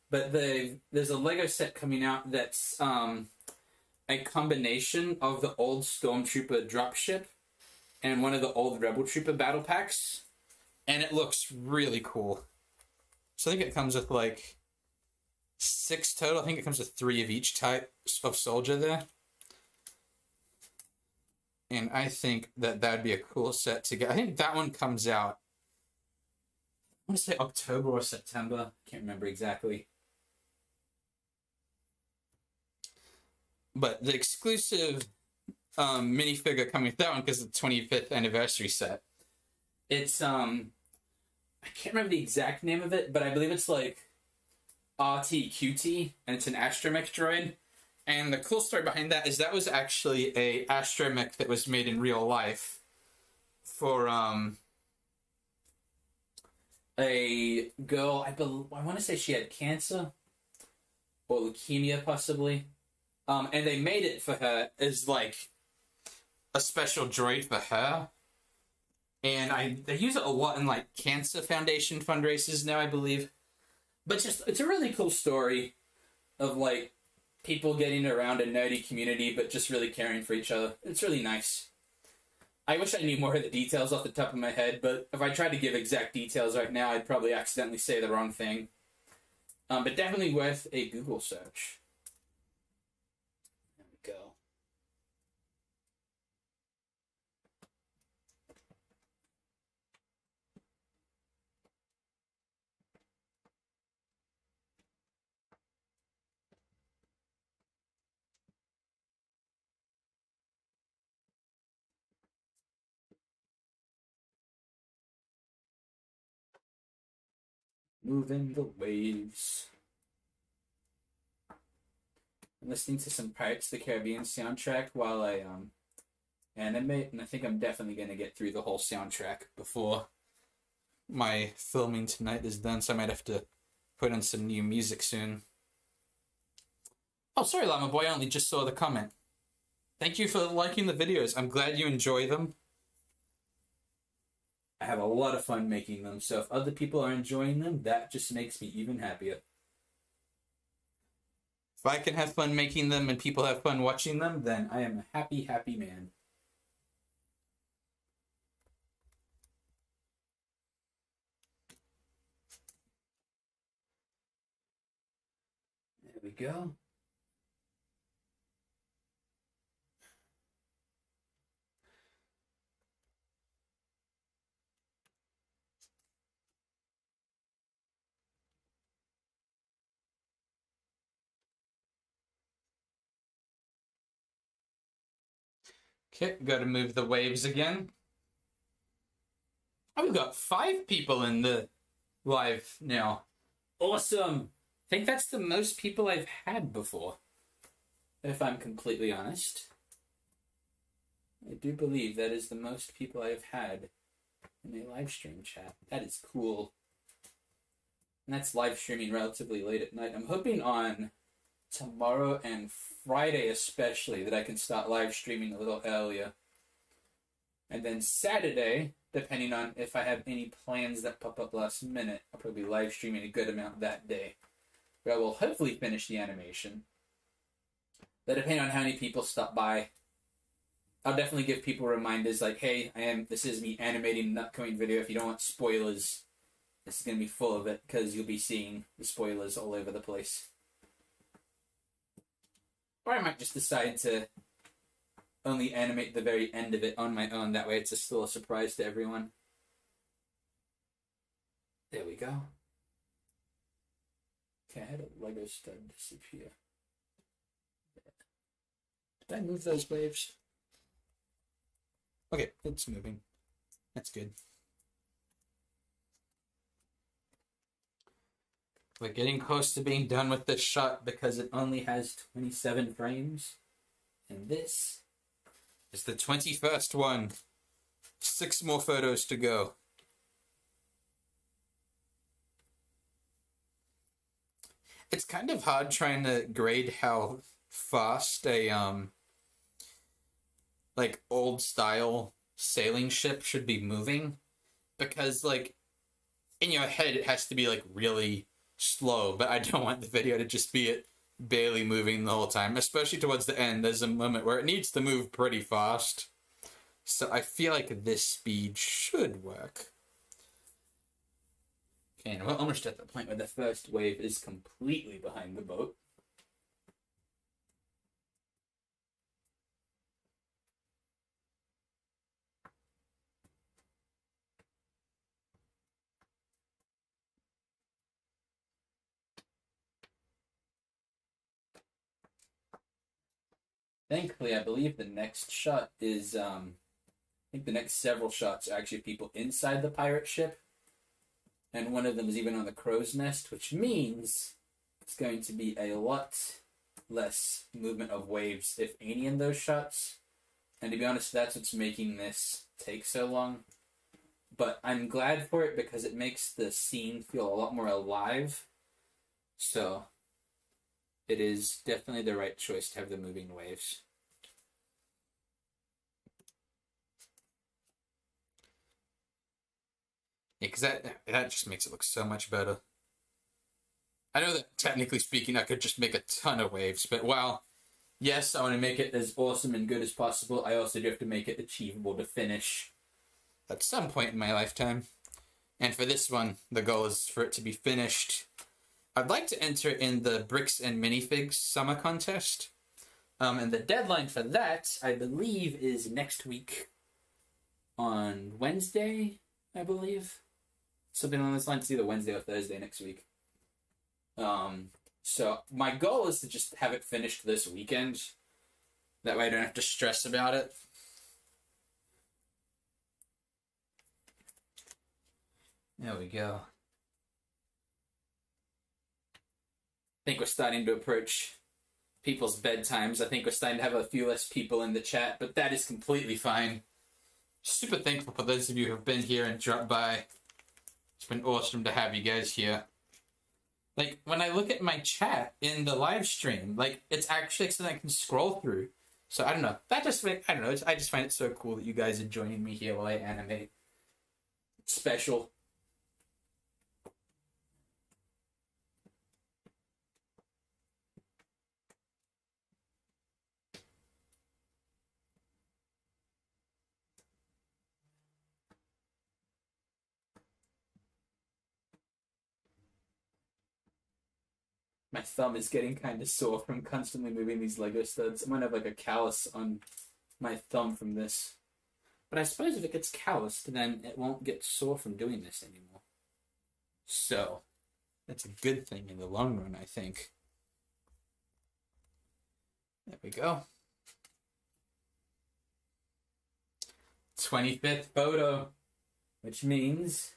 but there's a LEGO set coming out that's a combination of the old Stormtrooper dropship and one of the old Rebel Trooper battle packs, and it looks really cool. So I think it comes with like 6 total. I think it comes with 3 of each type of soldier there. And I think that that'd be a cool set to get. I think that one comes out, I want to say October or September. Can't remember exactly. But the exclusive minifigure coming with that one, because it's the 25th anniversary set. It's, I can't remember the exact name of it, but I believe it's like RTQT, and it's an astromech droid. And the cool story behind that is that was actually a astromech that was made in real life for a girl. I want to say she had cancer or leukemia, possibly. And they made it for her as like a special droid for her. And they use it a lot in like cancer foundation fundraisers now, I believe. But just, it's a really cool story of like people getting around a nerdy community, but just really caring for each other. It's really nice. I wish I knew more of the details off the top of my head, but if I tried to give exact details right now, I'd probably accidentally say the wrong thing. But definitely worth a Google search. There we go. Moving the waves. I'm listening to some Pirates of the Caribbean soundtrack while I animate, and I think I'm definitely going to get through the whole soundtrack before my filming tonight is done, so I might have to put on some new music soon. Oh, sorry, Llama Boy, I only just saw the comment. Thank you for liking the videos. I'm glad you enjoy them. I have a lot of fun making them, so if other people are enjoying them, that just makes me even happier. If I can have fun making them and people have fun watching them, then I am a happy, happy man. There we go. Okay, gotta move the waves again. Oh, we've got 5 people in the live now. Awesome! I think that's the most people I've had before, if I'm completely honest. I do believe that is the most people I've had in a live stream chat. That is cool. And that's live streaming relatively late at night. I'm hoping on tomorrow and Friday especially that I can start live streaming a little earlier. And then Saturday, depending on if I have any plans that pop up last minute, I'll probably be live streaming a good amount that day, where I will hopefully finish the animation. But depending on how many people stop by, I'll definitely give people reminders like, hey, this is me animating an upcoming video. If you don't want spoilers, this is going to be full of it, because you'll be seeing the spoilers all over the place. Or I might just decide to only animate the very end of it on my own. That way it's still a surprise to everyone. There we go. Okay, I had a Lego stud disappear. Did I move those waves? Okay, it's moving. That's good. We're getting close to being done with this shot because it only has 27 frames. And this is the 21st one. 6 more photos to go. It's kind of hard trying to grade how fast a like old style sailing ship should be moving, because like in your head it has to be like really slow, but I don't want the video to just be it barely moving the whole time, especially towards the end. There's a moment where it needs to move pretty fast, so I feel like this speed should work. Okay, and we're almost at the point where the first wave is completely behind the boat. Thankfully, I believe the next shot is, I think the next several shots are actually people inside the pirate ship. And one of them is even on the crow's nest, which means it's going to be a lot less movement of waves, if any, in those shots. And to be honest, that's what's making this take so long. But I'm glad for it because it makes the scene feel a lot more alive. So it is definitely the right choice to have the moving waves. Yeah, because that just makes it look so much better. I know that technically speaking, I could just make a ton of waves, but well, Yes, I want to make it as awesome and good as possible. I also do have to make it achievable to finish at some point in my lifetime. And for this one, the goal is for it to be finished. I'd like to enter in the Bricks and Minifigs Summer Contest. And the deadline for that, I believe, is next week on Wednesday, I believe. Something along those lines. It's either Wednesday or Thursday next week. So my goal is to just have it finished this weekend. That way I don't have to stress about it. There we go. I think we're starting to approach people's bedtimes. I think we're starting to have a few less people in the chat, but that is completely fine. Super thankful for those of you who have been here and dropped by. It's been awesome to have you guys here. Like, when I look at my chat in the live stream, like, it's actually something I can scroll through. So, I don't know. I just find it so cool that you guys are joining me here while I animate. It's special. My thumb is getting kind of sore from constantly moving these Lego studs. I might have like a callus on my thumb from this. But I suppose if it gets calloused, then it won't get sore from doing this anymore. So, that's a good thing in the long run, I think. There we go. 25th photo, which means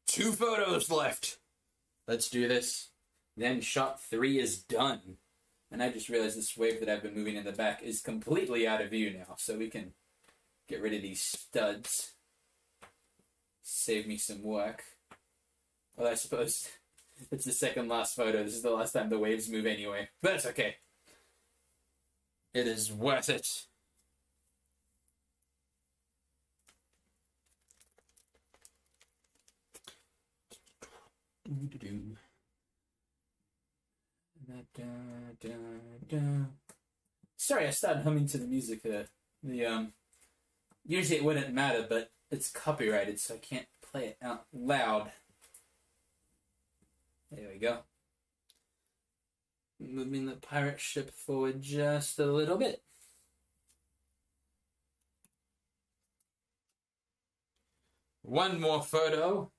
2 photos left. Let's do this. Then shot 3 is done. And I just realized this wave that I've been moving in the back is completely out of view now. So we can get rid of these studs. Save me some work. Well, I suppose it's the second last photo. This is the last time the waves move anyway. But that's okay. It is worth it. Sorry, I started humming to the music there. Usually it wouldn't matter, but it's copyrighted, so I can't play it out loud. There we go. Moving the pirate ship forward just a little bit. One more photo.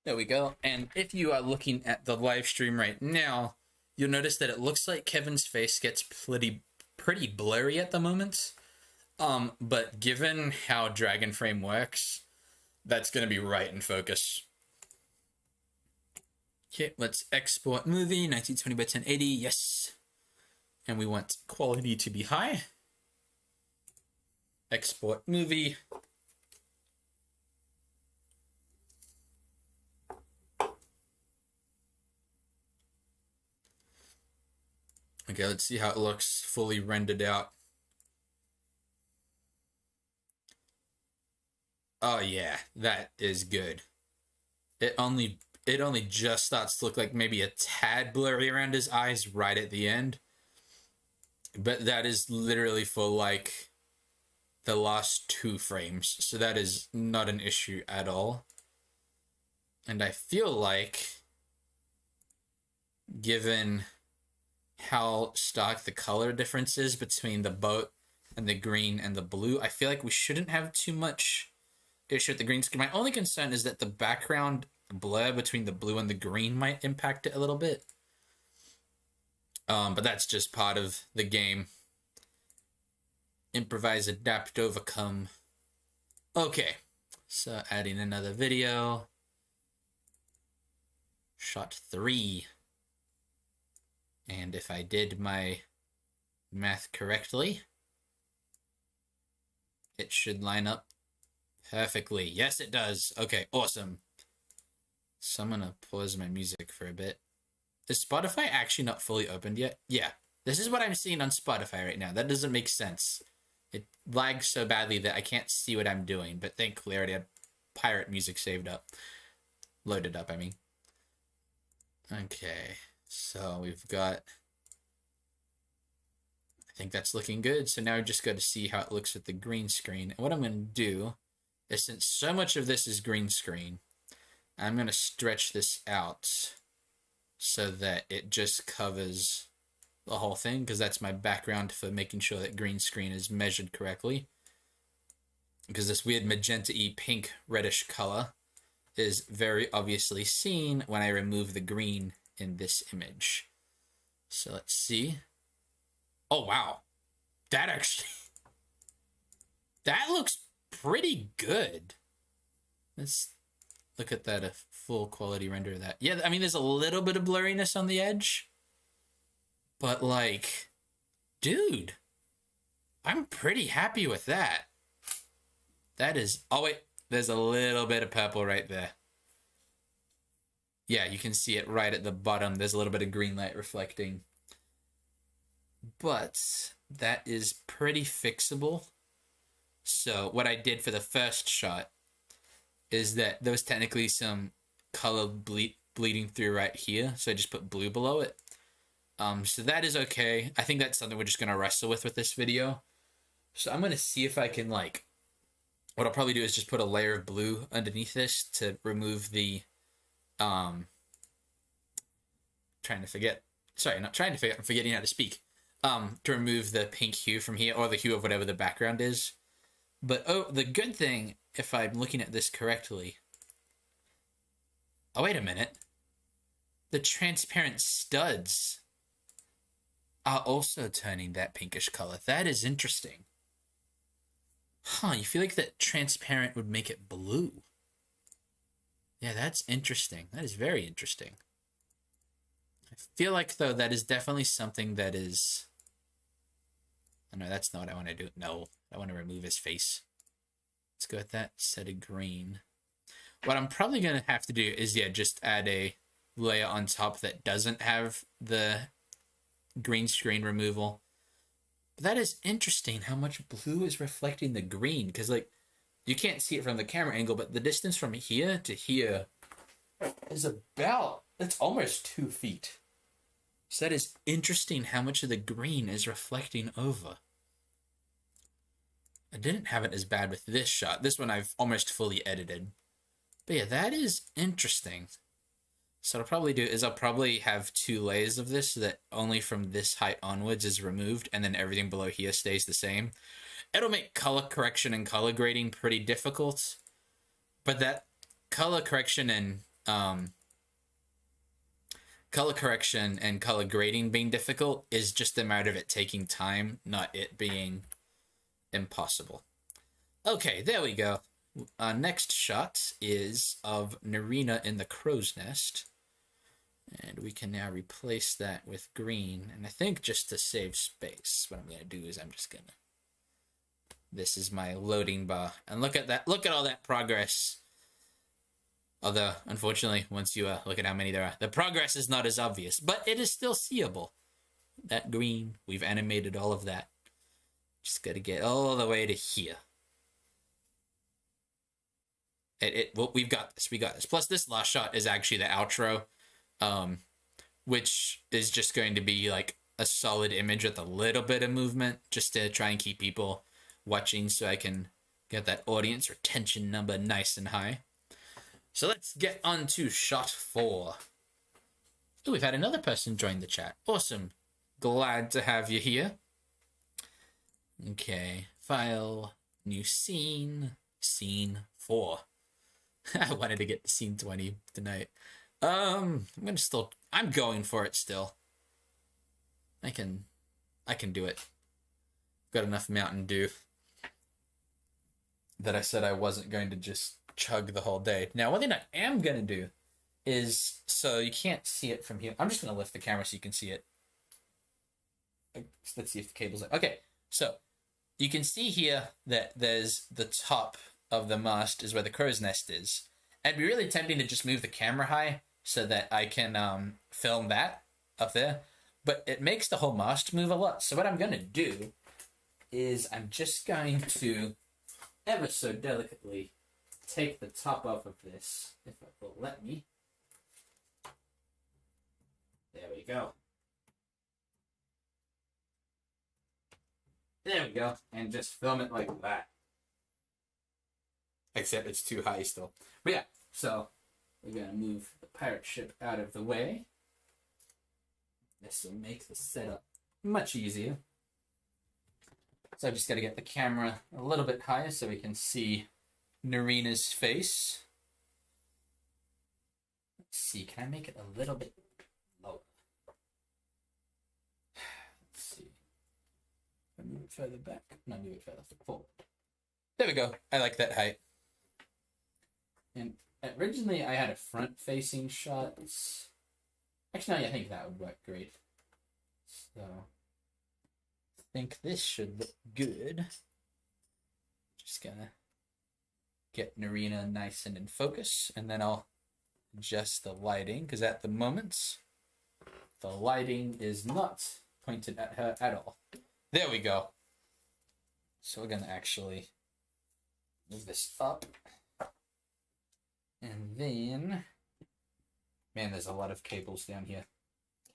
There we go. And if you are looking at the live stream right now, you'll notice that it looks like Kevin's face gets pretty blurry at the moment. But given how Dragon Frame works, that's going to be right in focus. Okay, let's export movie, 1920 by 1080, yes. And we want quality to be high. Export movie. Okay, let's see how it looks fully rendered out. Oh yeah, that is good. It only just starts to look like maybe a tad blurry around his eyes right at the end. But that is literally for like the last 2 frames. So that is not an issue at all. And I feel like, given how stark the color difference is between the boat and the green and the blue, I feel like we shouldn't have too much issue with the green screen. My only concern is that the background blur between the blue and the green might impact it a little bit. But that's just part of the game. Improvise, adapt, overcome. Okay, so adding another video. Shot 3. And if I did my math correctly, it should line up perfectly. Yes, it does. Okay, awesome. So I'm gonna pause my music for a bit. Is Spotify actually not fully opened yet? Yeah. This is what I'm seeing on Spotify right now. That doesn't make sense. It lags so badly that I can't see what I'm doing, but thankfully I already had pirate music loaded up, I mean. Okay, so we've got, I think that's looking good. So now we just got to see how it looks with the green screen. And what I'm going to do is, since so much of this is green screen, I'm going to stretch this out so that it just covers the whole thing, because that's my background for making sure that green screen is measured correctly. Because this weird magenta-y pink reddish color is very obviously seen when I remove the green in this image. So let's see. Oh, wow. That actually... that looks pretty good. Let's look at that, a full quality render of that. Yeah, I mean, there's a little bit of blurriness on the edge. But, like, dude, I'm pretty happy with that. That is... oh, wait. There's a little bit of purple right there. Yeah, you can see it right at the bottom. There's a little bit of green light reflecting. But that is pretty fixable. So what I did for the first shot is that there was technically some color bleeding through right here. So I just put blue below it. So that is okay. I think that's something we're just going to wrestle with this video. So I'm going to see if I can, like... what I'll probably do is just put a layer of blue underneath this to remove the... I'm forgetting how to speak. To remove the pink hue from here, or the hue of whatever the background is. But, oh, the good thing, if I'm looking at this correctly... oh, wait a minute. The transparent studs are also turning that pinkish color. That is interesting. Huh, you feel like that transparent would make it blue. Yeah, that's interesting. That is very interesting. I feel like, though, that is definitely something that is... oh, no, that's not what I want to do. No, I want to remove his face. Let's go with that, set a green. What I'm probably going to have to do is, yeah, just add a layer on top that doesn't have the green screen removal. But that is interesting how much blue is reflecting the green, because, like, you can't see it from the camera angle, but the distance from here to here is about, it's almost 2 feet. So that is interesting how much of the green is reflecting over. I didn't have it as bad with this shot. This one I've almost fully edited. But yeah, that is interesting. So what I'll probably do is I'll probably have 2 layers of this so that only from this height onwards is removed, and then everything below here stays the same. It'll make color correction and color grading pretty difficult, but that color correction and color grading being difficult is just a matter of it taking time, not it being impossible. Okay, there we go. Next shot is of Narina in the crow's nest. And we can now replace that with green. And I think just to save space, what I'm going to do is I'm just going to... this is my loading bar. And look at that. Look at all that progress. Although, unfortunately, once you look at how many there are, the progress is not as obvious. But it is still seeable. That green, we've animated all of that. Just got to get all the way to here. Well, we've got this. We got this. Plus, this last shot is actually the outro, which is just going to be like a solid image with a little bit of movement, just to try and keep people watching, so I can get that audience retention number nice and high. So let's get on to shot 4. Oh, we've had another person join the chat. Awesome. Glad to have you here. Okay, file, new scene, scene 4. I wanted to get to scene 20 tonight. I'm going for it still. I can do it. Got enough Mountain Dew that I said I wasn't going to just chug the whole day. Now, one thing I am going to do is, so you can't see it from here. I'm just going to lift the camera so you can see it. Let's see if the cable's up. Okay, so you can see here that there's the top of the mast is where the crow's nest is. It'd be really tempting to just move the camera high so that I can film that up there. But it makes the whole mast move a lot. So what I'm going to do is I'm just going to ever so delicately take the top off of this, if it will let me. There we go. There we go. And just film it like that. Except it's too high still. But yeah, so we're going to move the pirate ship out of the way. This will make the setup much easier. So I've just got to get the camera a little bit higher so we can see Narina's face. Let's see, can I make it a little bit lower? Let's see. If I move it further back. No, move it further forward. There we go. I like that height. And originally I had a front-facing shot. Actually, no, I think that would work great. So, I think this should look good. Just gonna get Narina nice and in focus, and then I'll adjust the lighting, because at the moment, the lighting is not pointed at her at all. There we go. So we're gonna actually move this up. And then, man, there's a lot of cables down here.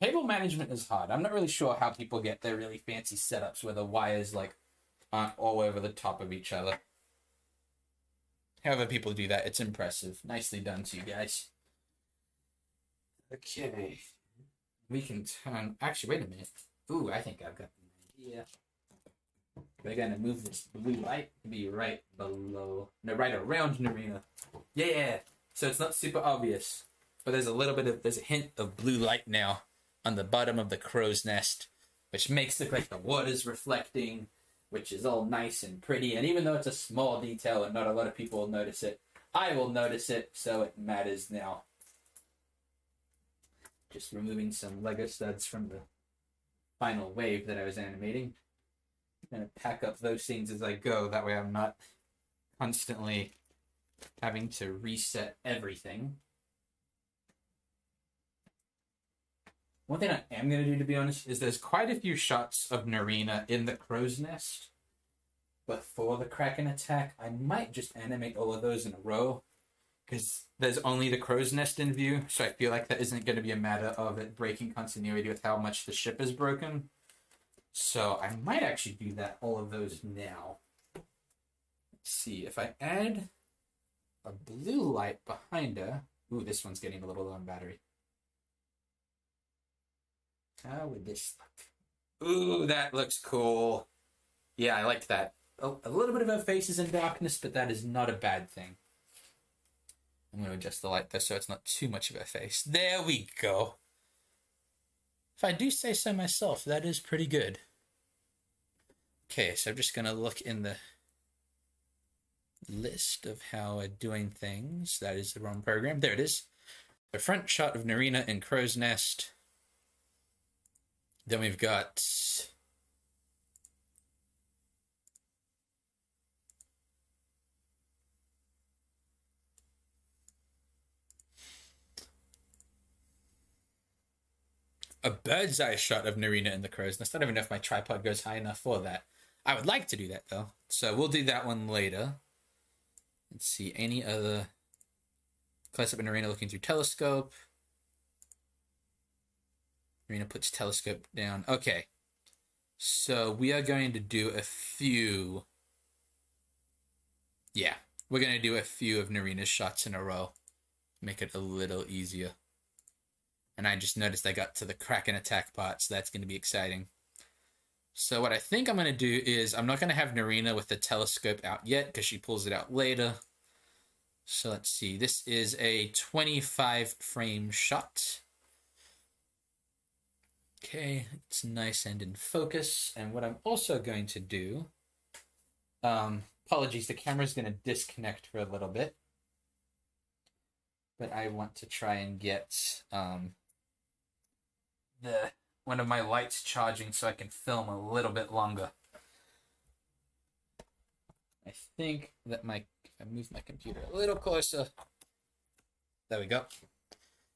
Cable management is hard. I'm not really sure how people get their really fancy setups where the wires like aren't all over the top of each other. However people do that, it's impressive. Nicely done to you guys. Okay. We can turn... Actually, wait a minute. Ooh, I think I've got an idea. We're going to move this blue light to be right below... No, right around Narina. Yeah! So it's not super obvious. But there's a little bit of... There's a hint of blue light now on the bottom of the crow's nest, which makes it look like the water's reflecting, which is all nice and pretty. And even though it's a small detail and not a lot of people will notice it, I will notice it, so it matters now. Just removing some Lego studs from the final wave that I was animating. I'm going to pack up those things as I go, that way I'm not constantly having to reset everything. One thing I am going to do, to be honest, is there's quite a few shots of Narina in the crow's nest before the Kraken attack. I might just animate all of those in a row, because there's only the crow's nest in view, so I feel like that isn't going to be a matter of it breaking continuity with how much the ship is broken. So I might actually do that, all of those now. Let's see, if I add a blue light behind her... Ooh, this one's getting a little low on battery. How would this look? Ooh, that looks cool. Yeah, I liked that. Oh, a little bit of her face is in darkness, but that is not a bad thing. I'm going to adjust the light though, so it's not too much of her face. There we go. If I do say so myself, that is pretty good. Okay, so I'm just going to look in the list of how I'm doing things. That is the wrong program. There it is. The front shot of Narina in Crow's Nest. Then we've got a bird's eye shot of Narina in the crow's nest. I don't even know if my tripod goes high enough for that. I would like to do that though, so we'll do that one later. Let's see, any other close up of Narina looking through telescope. Narina puts telescope down. Okay, so we are going to do a few. Yeah, we're going to do a few of Narina's shots in a row. Make it a little easier. And I just noticed I got to the Kraken attack part, so that's going to be exciting. So what I think I'm going to do is, I'm not going to have Narina with the telescope out yet, because she pulls it out later. So let's see, this is a 25 frame shot. Okay, it's nice and in focus. And what I'm also going to do, apologies, the camera's going to disconnect for a little bit. But I want to try and get one of my lights charging so I can film a little bit longer. I think that if I move my computer a little closer, there we go.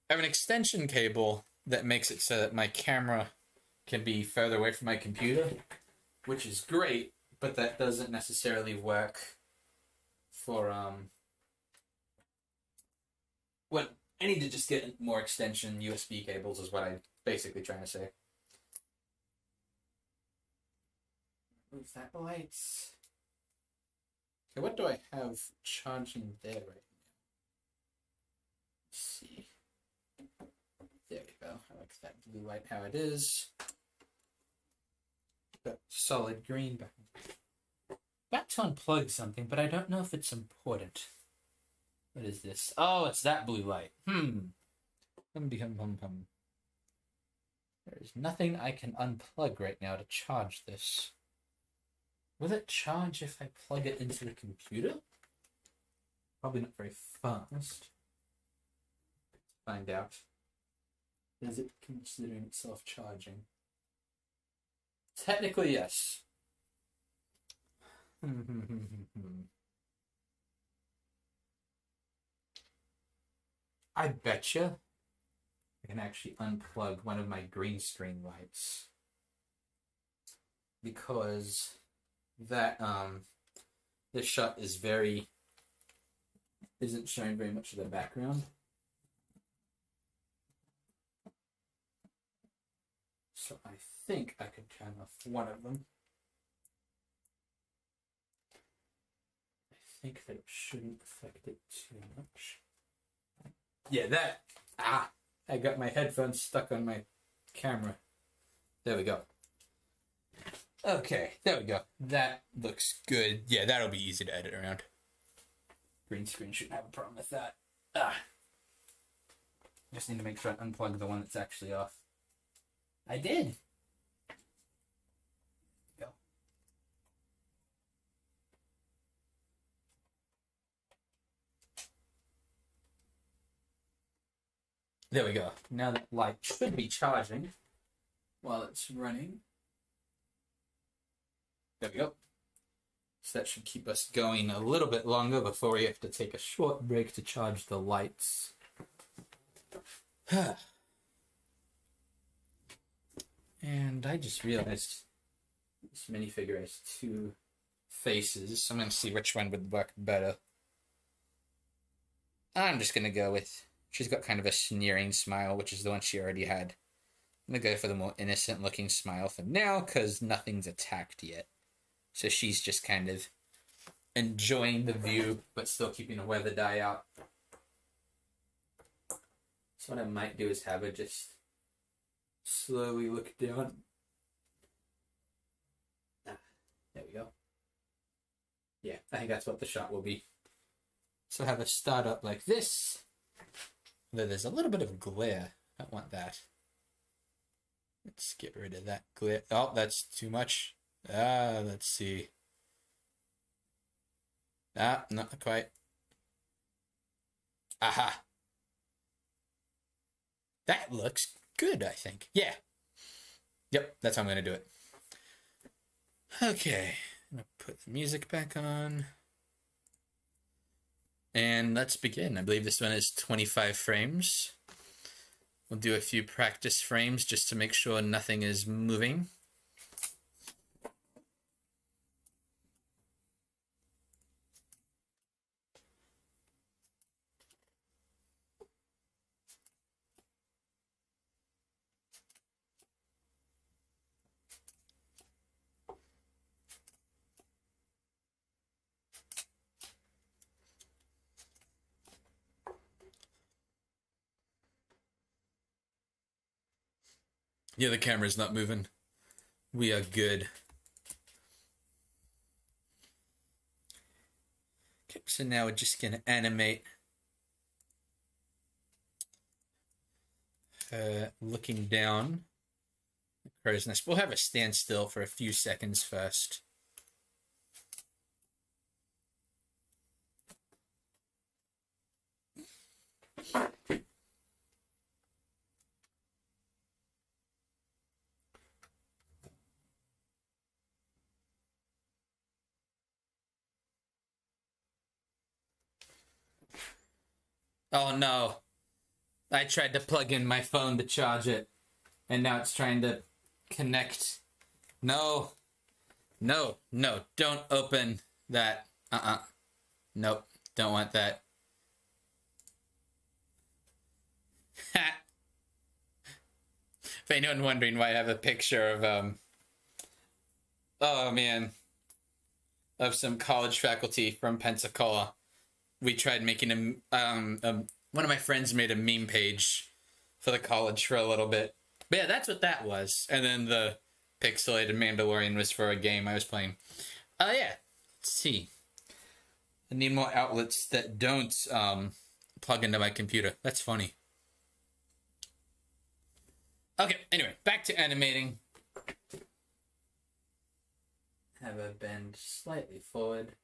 I have an extension cable that makes it so that my camera can be further away from my computer, which is great, but that doesn't necessarily work for what I need to just get more extension USB cables is what I'm basically trying to say. Move that lights. Okay, what do I have charging there right now? Let's see. There we go. I like that blue light how it is. Got solid green back. Back to unplug something, but I don't know if it's important. What is this? Oh, it's that blue light. There's nothing I can unplug right now to charge this. Will it charge if I plug it into the computer? Probably not very fast. Let's find out. Is it considering itself charging? Technically, yes. I betcha I can actually unplug one of my green screen lights. Because that this shot is isn't showing very much of the background. So I think I could turn off one of them. I think that it shouldn't affect it too much. Yeah, that. I got my headphones stuck on my camera. There we go. Okay, there we go. That looks good. Yeah, that'll be easy to edit around. Green screen shouldn't have a problem with that. Just need to make sure I unplug the one that's actually off. I did. Go. There we go. Now that light should be charging while it's running. There we go. So that should keep us going a little bit longer before we have to take a short break to charge the lights. And I just realized this minifigure has two faces. I'm going to see which one would work better. I'm just going to go with... She's got kind of a sneering smile, which is the one she already had. I'm going to go for the more innocent-looking smile for now, because nothing's attacked yet. So she's just kind of enjoying the view, but still keeping a weather dye out. So what I might do is have her just slowly look down. There we go. Yeah, I think that's what the shot will be. So have her start up like this. Though there's a little bit of glare. I don't want that. Let's get rid of that glare. Oh, that's too much. Let's see. Not quite. Aha. That looks good, I think. Yeah. Yep, that's how I'm going to do it. Okay. I'm going to put the music back on. And let's begin. I believe this one is 25 frames. We'll do a few practice frames just to make sure nothing is moving. Yeah, the camera's not moving. We are good. Okay, so now we're just going to animate looking down the crow's nest. We'll have a standstill for a few seconds first. Oh no, I tried to plug in my phone to charge it, and now it's trying to connect. No, No, no, don't open that. Nope, don't want that. If anyone wondering why I have a picture of oh man, of some college faculty from Pensacola. We tried making one of my friends made a meme page for the college for a little bit. But yeah, that's what that was. And then the pixelated Mandalorian was for a game I was playing. Yeah. Let's see. I need more outlets that don't plug into my computer. That's funny. Okay, anyway, back to animating. Have a bend slightly forward.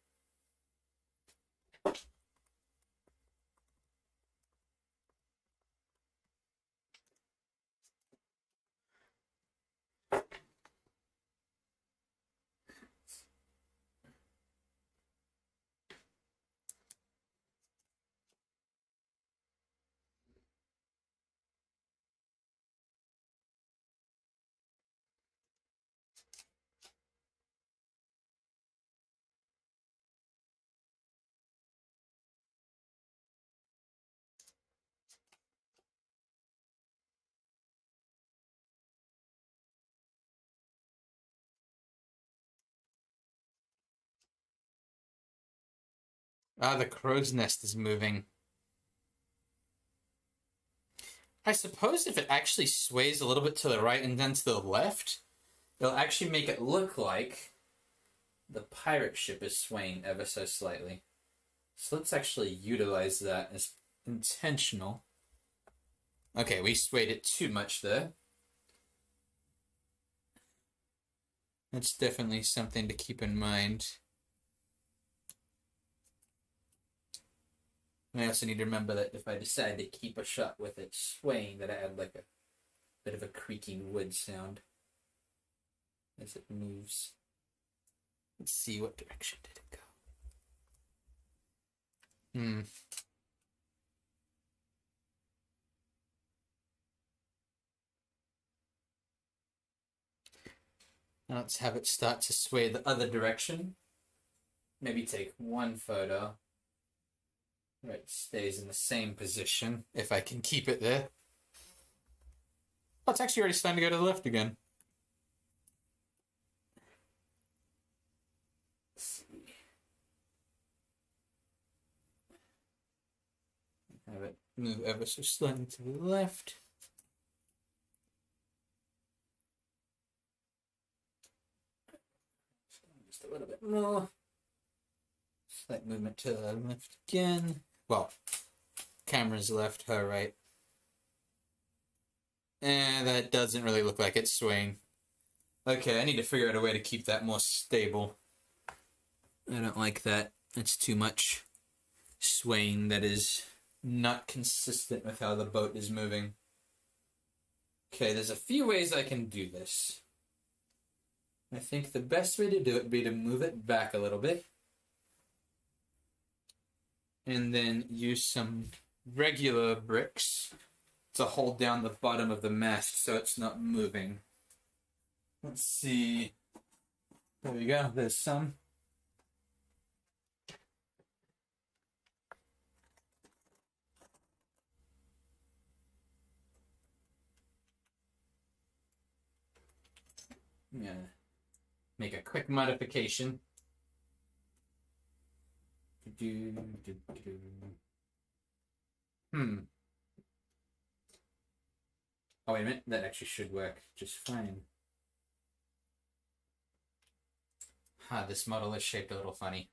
Ah, the crow's nest is moving. I suppose if it actually sways a little bit to the right and then to the left, it'll actually make it look like the pirate ship is swaying ever so slightly. So let's actually utilize that as intentional. Okay, we swayed it too much there. That's definitely something to keep in mind. And I also need to remember that if I decide to keep a shot with it swaying, that I add like a bit of a creaking wood sound as it moves. Let's see, what direction did it go? Now let's have it start to sway the other direction. Maybe take one photo. Right, stays in the same position, if I can keep it there. Oh, it's actually already starting to go to the left again. Let's see. Have it move ever so slightly to the left. Just a little bit more. Slight movement to the left again. Well, camera's left, her right. And that doesn't really look like it's swaying. Okay, I need to figure out a way to keep that more stable. I don't like that. It's too much swaying that is not consistent with how the boat is moving. Okay, there's a few ways I can do this. I think the best way to do it would be to move it back a little bit. And then use some regular bricks to hold down the bottom of the mast so it's not moving. Let's see. There we go. There's some. I'm gonna make a quick modification. Oh, wait a minute. That actually should work just fine. This model is shaped a little funny.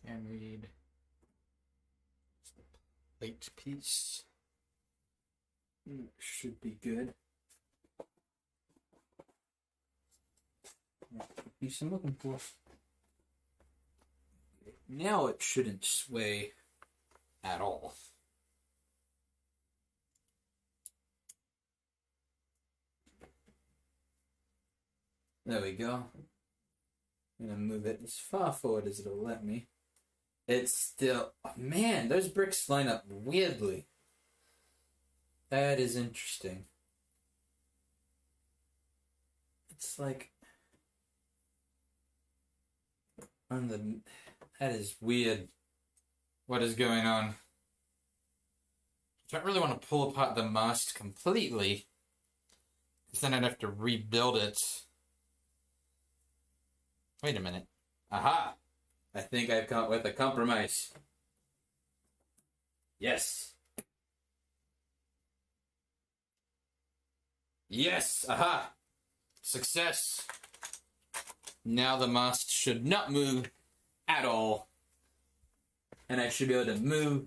Can read plate piece. Should be good. Piece I'm looking for. Now it shouldn't sway at all. There we go. I'm gonna move it as far forward as it'll let me. It's still... Oh, man, those bricks line up weirdly. That is interesting. It's like... on the... That is weird. What is going on? I don't really want to pull apart the mast completely, because then I'd have to rebuild it. Wait a minute. Aha! I think I've come up with a compromise. Yes! Yes! Aha! Success! Now the mast should not move at all. And I should be able to move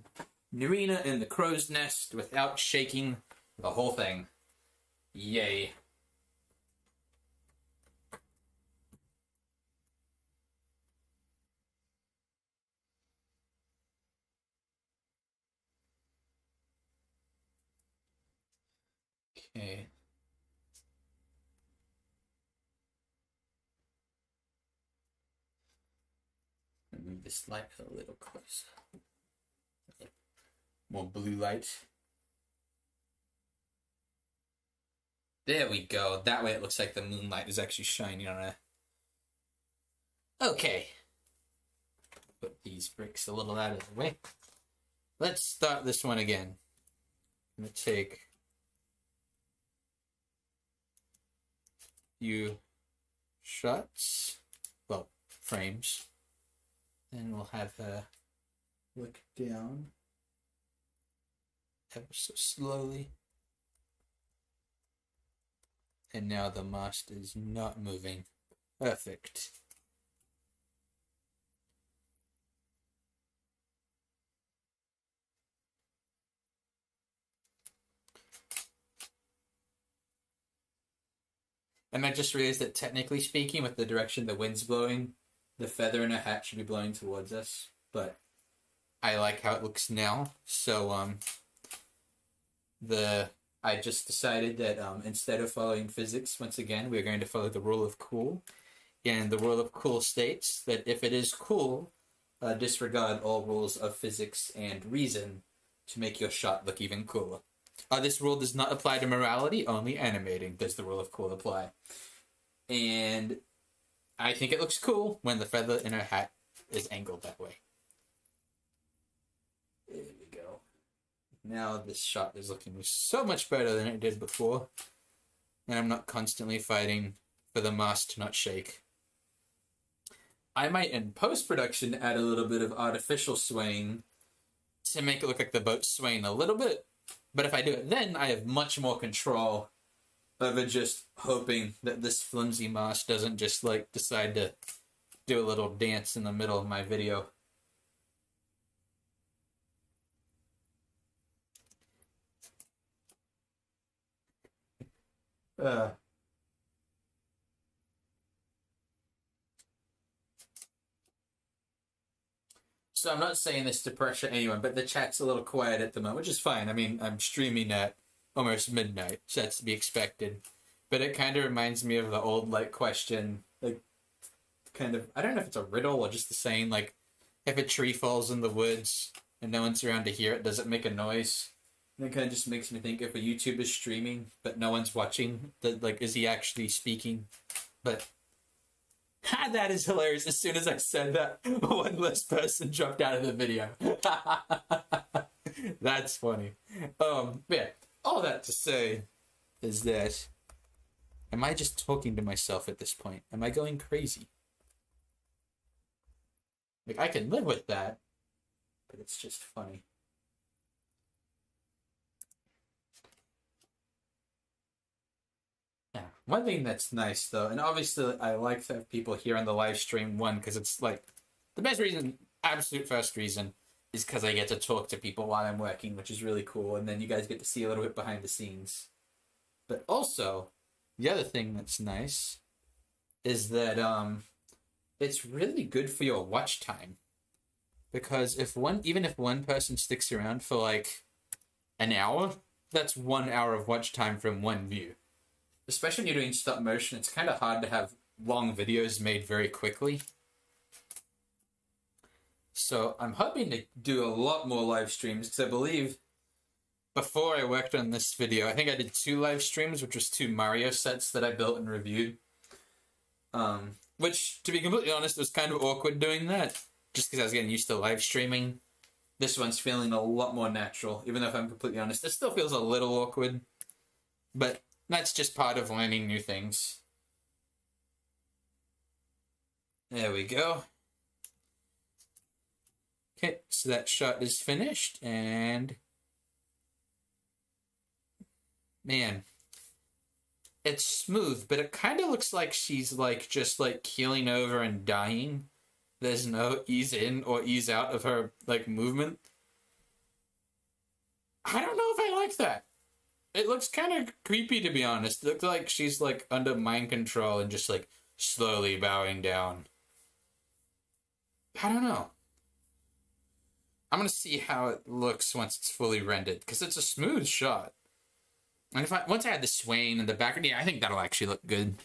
Narina in the crow's nest without shaking the whole thing. Yay. Okay. Move this light a little closer. More blue light. There we go. That way it looks like the moonlight is actually shining on it. Okay. Put these bricks a little out of the way. Let's start this one again. I'm going to take a few shots. Well, frames. Then we'll have her look down ever so slowly. And now the mast is not moving. Perfect. And I just realized that technically speaking, with the direction the wind's blowing, the feather in a hat should be blowing towards us, but I like how it looks now. So I just decided that instead of following physics, once again, we're going to follow the rule of cool. And the rule of cool states that if it is cool, disregard all rules of physics and reason to make your shot look even cooler. This rule does not apply to morality, only animating does the rule of cool apply. And I think it looks cool when the feather in her hat is angled that way. There we go. Now this shot is looking so much better than it did before. And I'm not constantly fighting for the mast to not shake. I might, in post-production, add a little bit of artificial swaying to make it look like the boat's swaying a little bit. But if I do it then, I have much more control over just hoping that this flimsy mast doesn't just, like, decide to do a little dance in the middle of my video. So I'm not saying this to pressure anyone, but the chat's a little quiet at the moment, which is fine. I mean, I'm streaming at almost midnight, so that's to be expected. But it kind of reminds me of the old, like, question, like, kind of, I don't know if it's a riddle or just the saying, like, if a tree falls in the woods and no one's around to hear it, does it make a noise? And it kind of just makes me think if a YouTuber is streaming, but no one's watching, that, like, is he actually speaking? But that is hilarious. As soon as I said that, one less person dropped out of the video. That's funny. Yeah, all that to say is that, am I just talking to myself at this point? Am I going crazy? Like, I can live with that, but it's just funny. Yeah, one thing that's nice though, and obviously I like to have people here on the live stream, one, because it's like the best reason absolute first reason is because I get to talk to people while I'm working, which is really cool, and then you guys get to see a little bit behind the scenes. But also, the other thing that's nice is that it's really good for your watch time, because even if one person sticks around for like an hour, that's 1 hour of watch time from one view. Especially when you're doing stop motion, it's kind of hard to have long videos made very quickly. So I'm hoping to do a lot more live streams, because I believe before I worked on this video, I think I did 2 live streams, which was 2 Mario sets that I built and reviewed. Which, to be completely honest, was kind of awkward doing that, just because I was getting used to live streaming. This one's feeling a lot more natural, even though if I'm completely honest, it still feels a little awkward. But that's just part of learning new things. There we go. Okay, so that shot is finished, and man, it's smooth, but it kind of looks like she's like just like keeling over and dying. There's no ease in or ease out of her like movement. I don't know if I like that. It looks kind of creepy, to be honest. It looks like she's like under mind control and just like slowly bowing down. I don't know. I'm gonna see how it looks once it's fully rendered, because it's a smooth shot. And once I add the swaying in the background, yeah, I think that'll actually look good.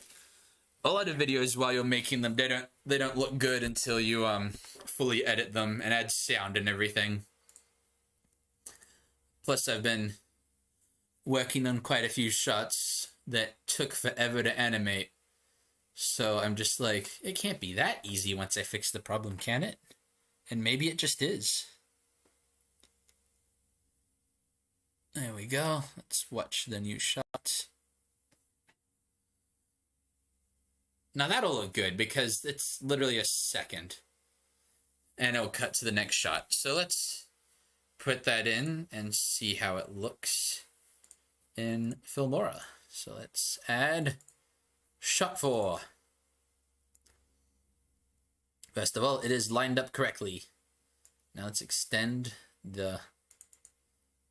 A lot of videos while you're making them, they don't look good until you fully edit them and add sound and everything. Plus, I've been working on quite a few shots that took forever to animate. So I'm just like, it can't be that easy once I fix the problem, can it? And maybe it just is. There we go. Let's watch the new shot. Now that'll look good because it's literally a second. And it'll cut to the next shot. So let's put that in and see how it looks in Filmora. So let's add shot 4. First of all, it is lined up correctly. Now let's extend the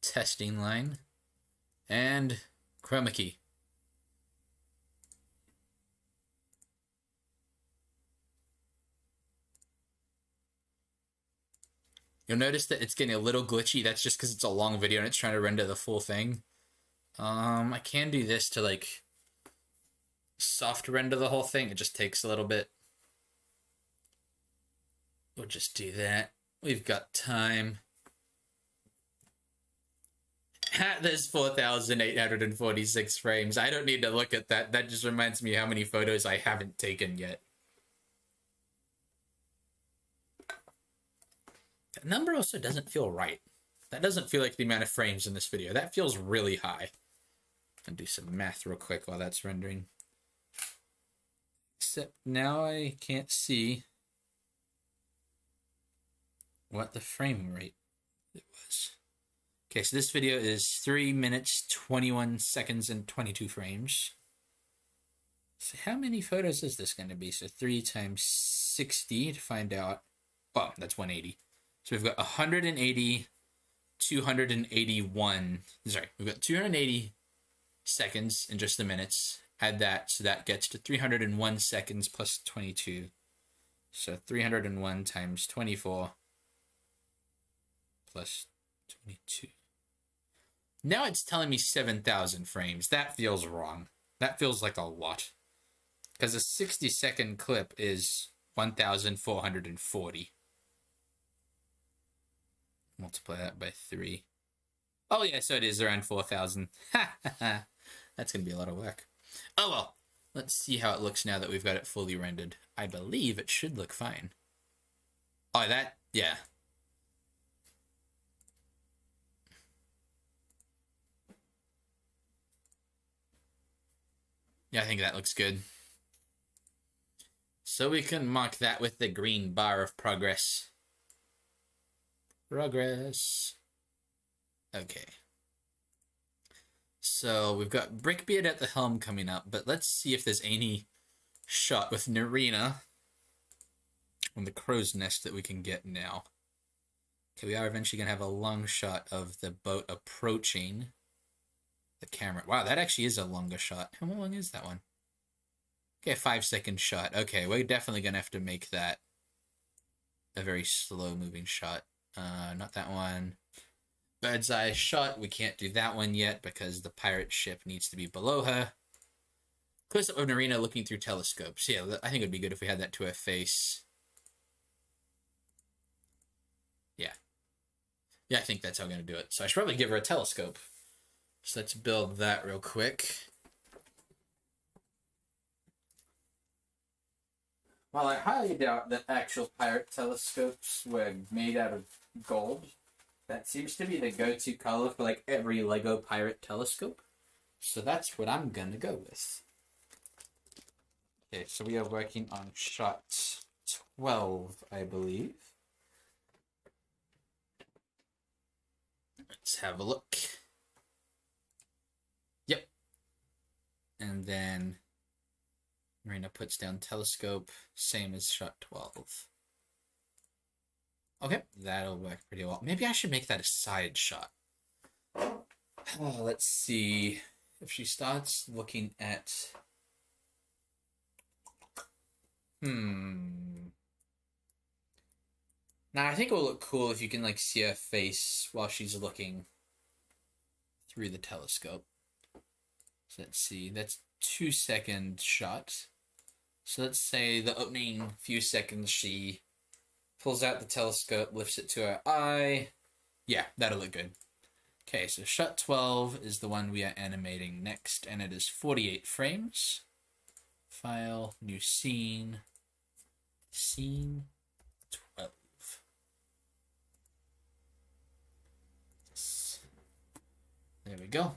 testing line and chroma key. You'll notice that it's getting a little glitchy. That's just because it's a long video and it's trying to render the full thing. I can do this to like soft render the whole thing. It just takes a little bit. We'll just do that. We've got time. There's 4,846 frames. I don't need to look at that. That just reminds me how many photos I haven't taken yet. That number also doesn't feel right. That doesn't feel like the amount of frames in this video. That feels really high. I'll do some math real quick while that's rendering. Except now I can't see what the frame rate it was. Okay, so this video is 3 minutes, 21 seconds, and 22 frames. So how many photos is this going to be? So 3 times 60 to find out. Oh, that's 180. So we've got 180, 281. Sorry, we've got 280 seconds in just the minutes. Add that, so that gets to 301 seconds plus 22. So 301 times 24 plus 22. Now it's telling me 7,000 frames. That feels wrong. That feels like a lot. Because a 60-second clip is 1,440. Multiply that by 3. Oh yeah, so it is around 4,000. That's going to be a lot of work. Oh well. Let's see how it looks now that we've got it fully rendered. I believe it should look fine. Oh, that, yeah. Yeah, I think that looks good. So we can mark that with the green bar of progress. Progress. Okay. So we've got Brickbeard at the helm coming up, but let's see if there's any shot with Narina on the crow's nest that we can get now. Okay, we are eventually going to have a long shot of the boat approaching the camera. Wow, that actually is a longer shot. How long is that one? Okay, 5-second shot. Okay, we're definitely going to have to make that a very slow-moving shot. Not that one. Bird's eye shot. We can't do that one yet because the pirate ship needs to be below her. Close up of Narina looking through telescopes. Yeah, I think it would be good if we had that to her face. Yeah. Yeah, I think that's how I'm going to do it. So I should probably give her a telescope. So let's build that real quick. While I highly doubt that actual pirate telescopes were made out of gold, that seems to be the go-to color for like every Lego pirate telescope. So that's what I'm gonna go with. Okay, so we are working on shot 12, I believe. Let's have a look. Yep. And then Marina puts down telescope, same as shot 12. Okay, that'll work pretty well. Maybe I should make that a side shot. Oh, let's see. If she starts looking at... Now, I think it will look cool if you can, like, see her face while she's looking through the telescope. So let's see. That's 2-second shot. So let's say the opening few seconds she pulls out the telescope, lifts it to her eye. Yeah, that'll look good. Okay, so shot 12 is the one we are animating next, and it is 48 frames. File, new scene, scene 12. There we go.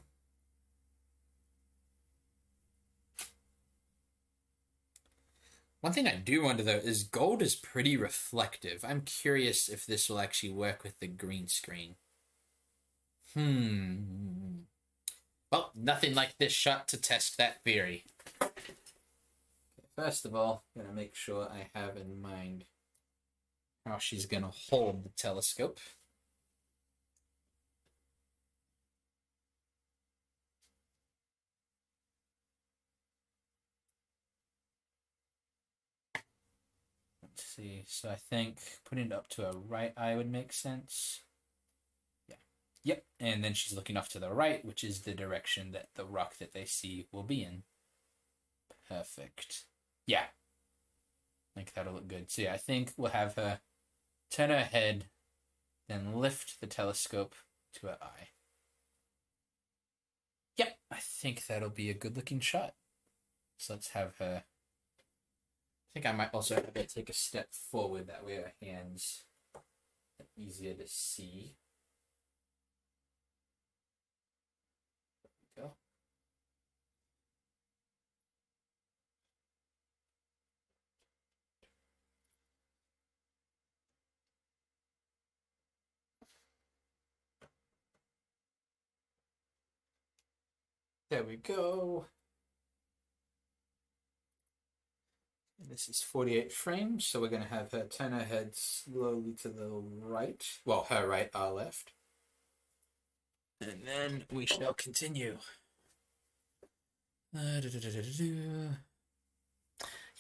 One thing I do wonder, though, is gold is pretty reflective. I'm curious if this will actually work with the green screen. Well, nothing like this shot to test that theory. Okay, first of all, I'm going to make sure I have in mind how she's going to hold the telescope. Let's see. So I think putting it up to her right eye would make sense. Yeah. Yep. And then she's looking off to the right, which is the direction that the rock that they see will be in. Perfect. Yeah. I think that'll look good. So yeah, I think we'll have her turn her head, then lift the telescope to her eye. Yep. I think that'll be a good looking shot. So let's have her... I think I might also have to take a step forward, that way our hands are easier to see. There we go. There we go. This is 48 frames, so we're going to have her turn her head slowly to the right. Well, her right, our left. And then we shall continue. Yeah,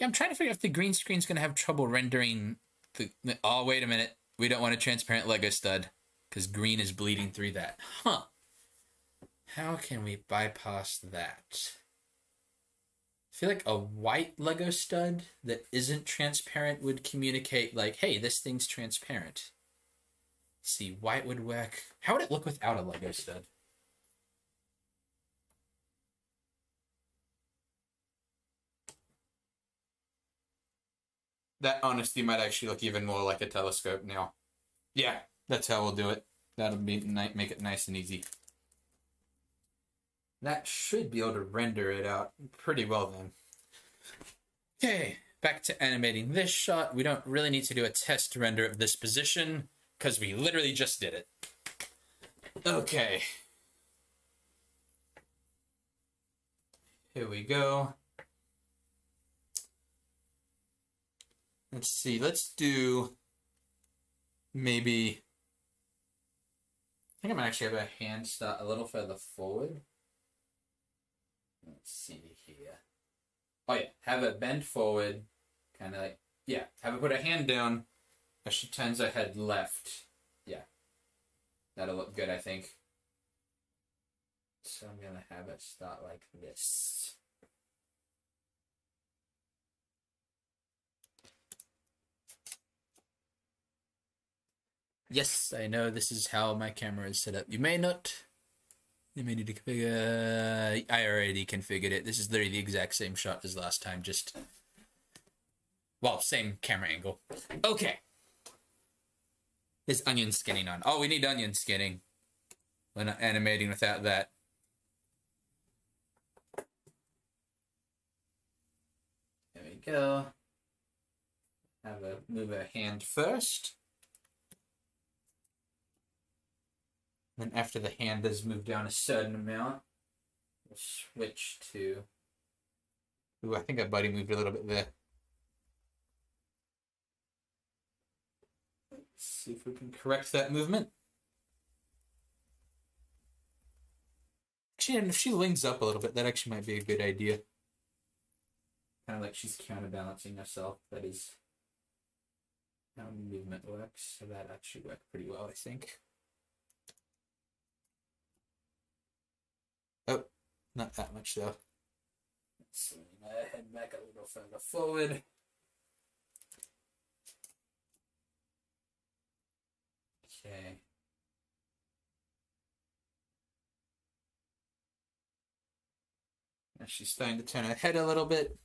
I'm trying to figure out if the green screen's going to have trouble rendering the... Oh, wait a minute. We don't want a transparent Lego stud, because green is bleeding through that. Huh. How can we bypass that? I feel like a white Lego stud that isn't transparent would communicate like, hey, this thing's transparent. Let's see, white would work. How would it look without a Lego stud? That honestly might actually look even more like a telescope now. Yeah, that's how we'll do it. That'll be make it nice and easy. That should be able to render it out pretty well then. Okay, back to animating this shot. We don't really need to do a test render of this position because we literally just did it. Okay. Here we go. Let's see. Let's do maybe. I think I'm gonna actually have a hand start a little further forward. Let's see here. Oh yeah, have it bend forward, kind of like yeah. Have her put her hand down as she turns her head left. Yeah, that'll look good, I think. So I'm gonna have it start like this. Yes, I know this is how my camera is set up. You may not. You may need to configure. I already configured it. This is literally the exact same shot as last time, just. Well, same camera angle. Okay. Is onion skinning on? Oh, we need onion skinning. We're not animating without that. There we go. Have a move a hand first. Then after the hand has moved down a certain amount, we'll switch to... Ooh, I think our buddy moved a little bit there. Let's see if we can correct that movement. Actually, if she leans up a little bit, that actually might be a good idea. Kind of like she's counterbalancing herself. That is how movement works. So that actually worked pretty well, I think. Oh, not that much though. Let's lean my head back a little further forward. Okay. Now she's starting to turn her head a little bit.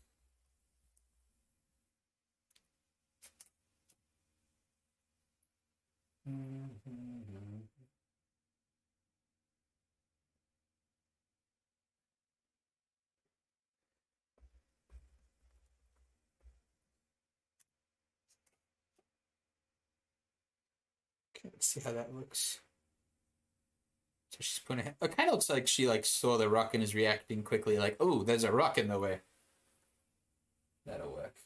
Okay, let's see how that looks. So she's putting it kind of looks like she like saw the rock and is reacting quickly, like, oh, there's a rock in the way. That'll work.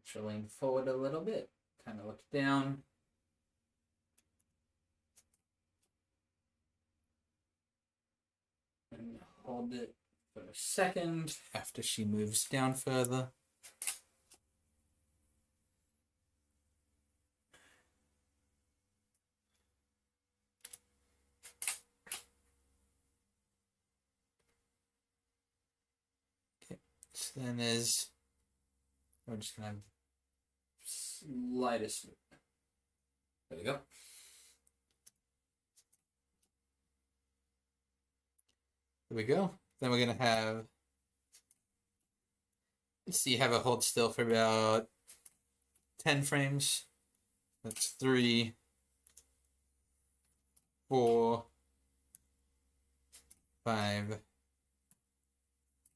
She'll lean forward a little bit, kind of look down. And hold it for a second after she moves down further. Okay, so then there's, we're just gonna slightest. There we go. There we go. Then we're gonna have, let's see, have it hold still for about 10 frames. That's 3, 4, 5,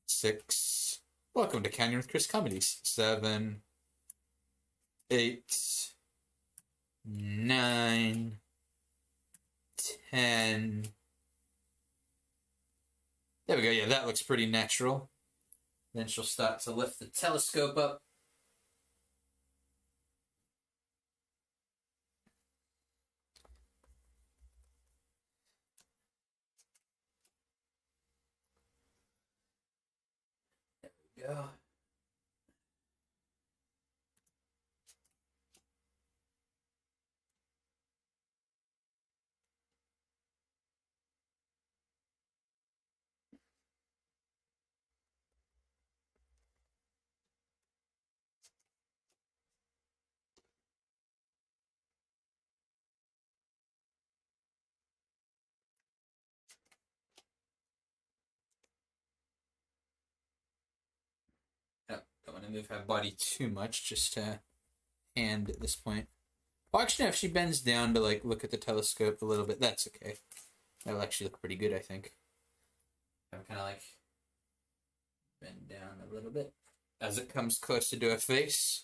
6. Welcome to Canyon with Kris Komedies. 7, 8, 9, 10. There we go. Yeah, that looks pretty natural. Then she'll start to lift the telescope up. There we go. to move her body too much, just to hand at this point. Well, actually, no, if she bends down to like look at the telescope a little bit, that's okay. That'll actually look pretty good, I think. I'm kind of like bend down a little bit as it comes closer to her face.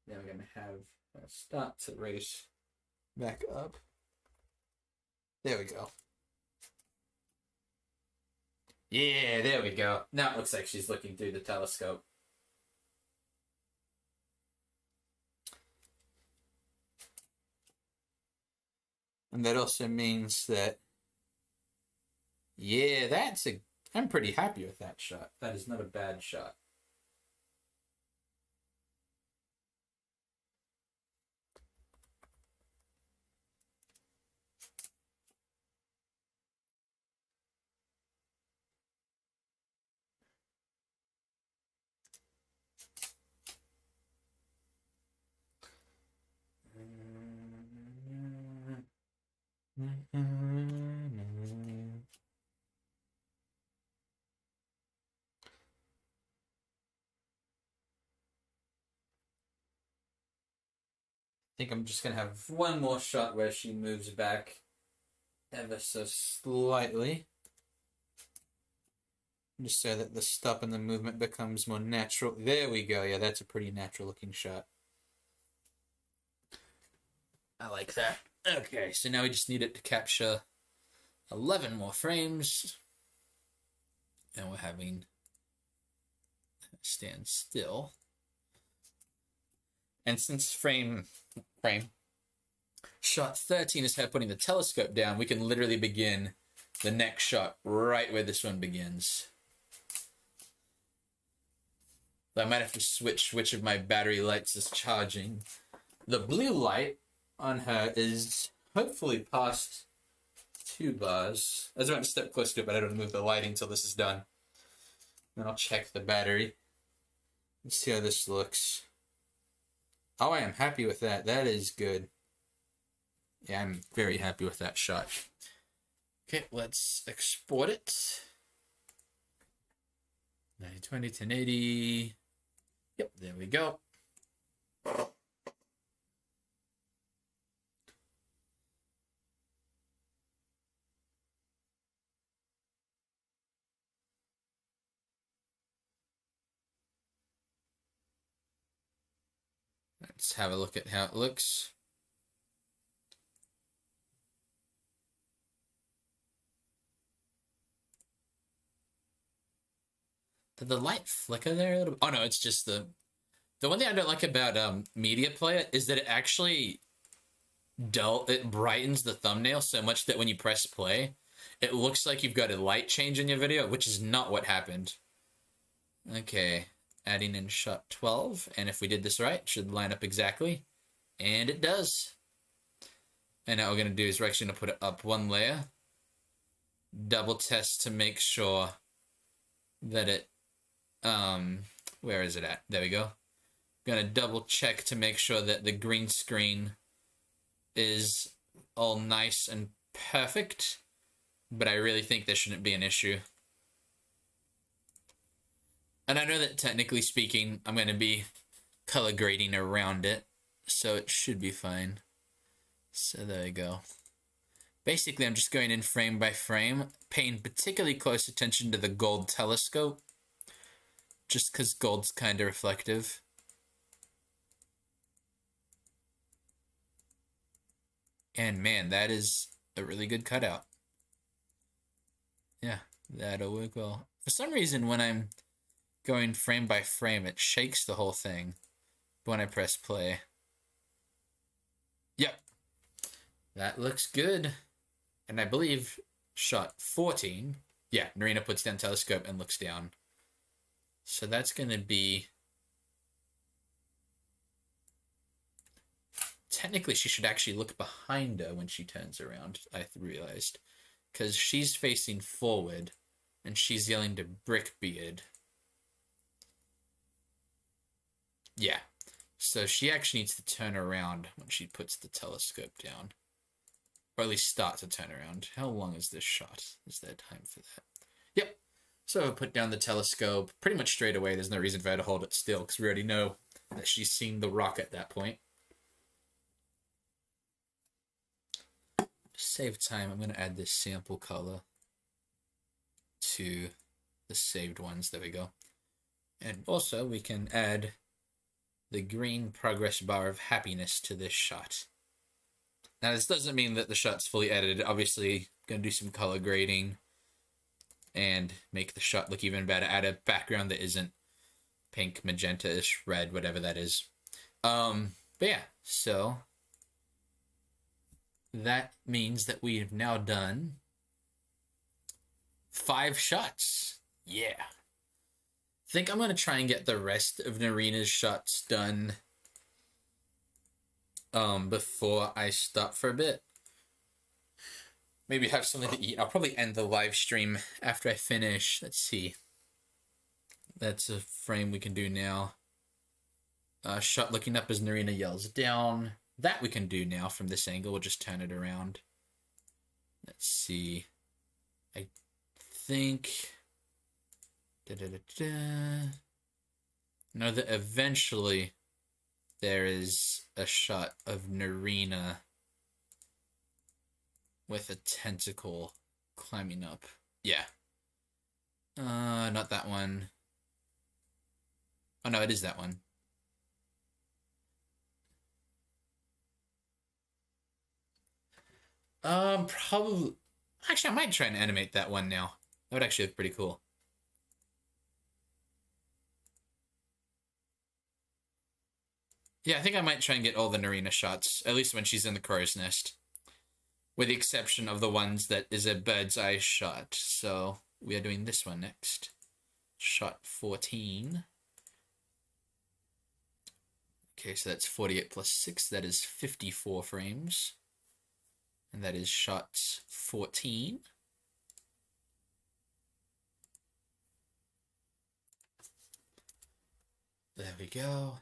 Now we're going to have start to race back up. There we go. Yeah, there we go. Now it looks like she's looking through the telescope. And that also means that, yeah, I'm pretty happy with that shot. That is not a bad shot. I think I'm just going to have one more shot where she moves back ever so slightly. Just so that the stop and the movement becomes more natural. There we go. Yeah, that's a pretty natural looking shot. I like that. Okay, so now we just need it to capture 11 more frames. And we're having stand still. And since frame shot 13 is her putting the telescope down, we can literally begin the next shot right where this one begins. I might have to switch which of my battery lights is charging. The blue light on her is hopefully past 2 bars. I was about to step close to it, but I don't move the lighting until this is done. Then I'll check the battery. Let's see how this looks. Oh, I am happy with that. That is good. Yeah, I'm very happy with that shot. Okay, let's export it. 920, 1080. Yep, there we go. Let's have a look at how it looks. Did the light flicker there a little bit? Oh no, it's just the one thing I don't like about Media Player is that it actually it brightens the thumbnail so much that when you press play, it looks like you've got a light change in your video, which is not what happened. Okay, adding in shot 12, and if we did this right, it should line up exactly, and it does. And now what we're going to do is we're actually going to put it up one layer, double test to make sure that it, where is it at? There we go. Gonna double check to make sure that the green screen is all nice and perfect, but I really think there shouldn't be an issue. And I know that technically speaking, I'm gonna be color grading around it, so it should be fine. So there we go. Basically, I'm just going in frame by frame, paying particularly close attention to the gold telescope, just because gold's kind of reflective. And man, that is a really good cutout. Yeah, that'll work well. For some reason, when I'm going frame by frame, it shakes the whole thing when I press play. Yep, that looks good. And I believe shot 14. Yeah, Narina puts down telescope and looks down. So that's going to be... Technically, she should actually look behind her when she turns around, I realized. Because she's facing forward, and she's yelling to Brickbeard. Yeah. So she actually needs to turn around when she puts the telescope down. Or at least start to turn around. How long is this shot? Is there time for that? Yep. So I put down the telescope pretty much straight away. There's no reason for her to hold it still, because we already know that she's seen the rock at that point. To save time, I'm going to add this sample color to the saved ones. There we go. And also, we can add the green progress bar of happiness to this shot. Now, this doesn't mean that the shot's fully edited. Obviously, going to do some color grading and make the shot look even better. Add a background that isn't pink, magenta-ish, red, whatever that is. But yeah, so that means that we have now done 5 shots. Yeah. I think I'm going to try and get the rest of Narina's shots done before I stop for a bit. Maybe have something to eat. I'll probably end the live stream after I finish. Let's see. That's a frame we can do now. Shot looking up as Narina yells down. That we can do now from this angle. We'll just turn it around. Let's see. I think... know that eventually there is a shot of Narina with a tentacle climbing up. Yeah. Not that one. Oh no, it is that one. Probably... Actually, I might try and animate that one now. That would actually look pretty cool. Yeah, I think I might try and get all the Narina shots, at least when she's in the crow's nest. With the exception of the ones that is a bird's eye shot. So, we are doing this one next. Shot 14. Okay, so that's 48 plus 6. That is 54 frames. And that is shot 14. There we go.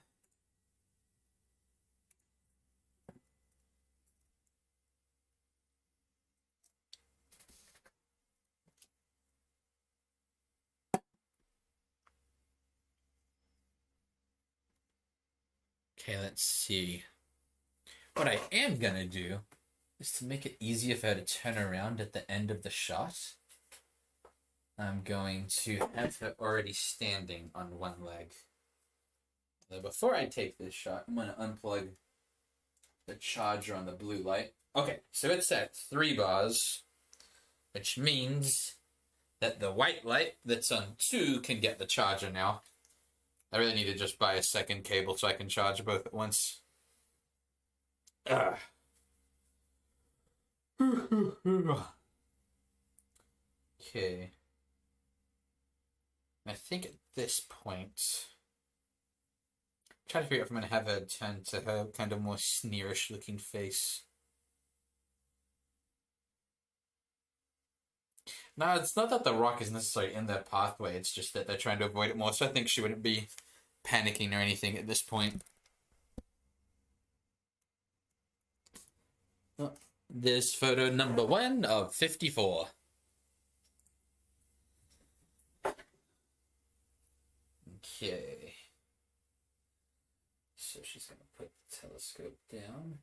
Okay, let's see. What I am gonna do is to make it easier for her to turn around at the end of the shot. I'm going to have her already standing on one leg. Now, before I take this shot, I'm going to unplug the charger on the blue light. Okay, so it's at 3 bars, which means that the white light that's on 2 can get the charger now. I really need to just buy a second cable so I can charge both at once. Okay. I think at this point, try to figure out if I'm going to have her turn to her kind of more sneerish looking face. No, it's not that the rock is necessarily in their pathway, it's just that they're trying to avoid it more, so I think she wouldn't be panicking or anything at this point. Oh, there's photo number 1 of 54. Okay. So she's going to put the telescope down.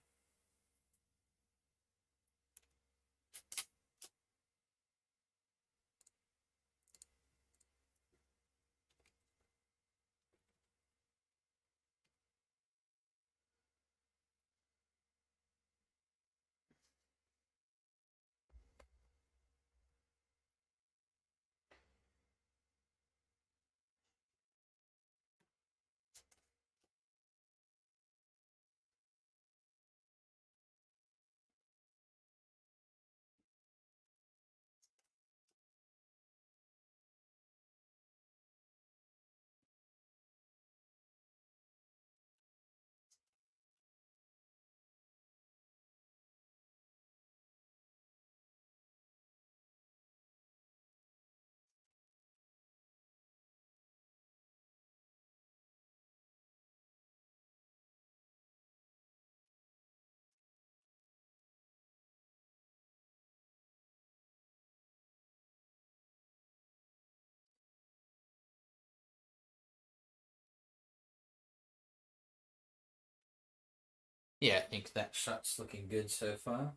Yeah, I think that shot's looking good so far.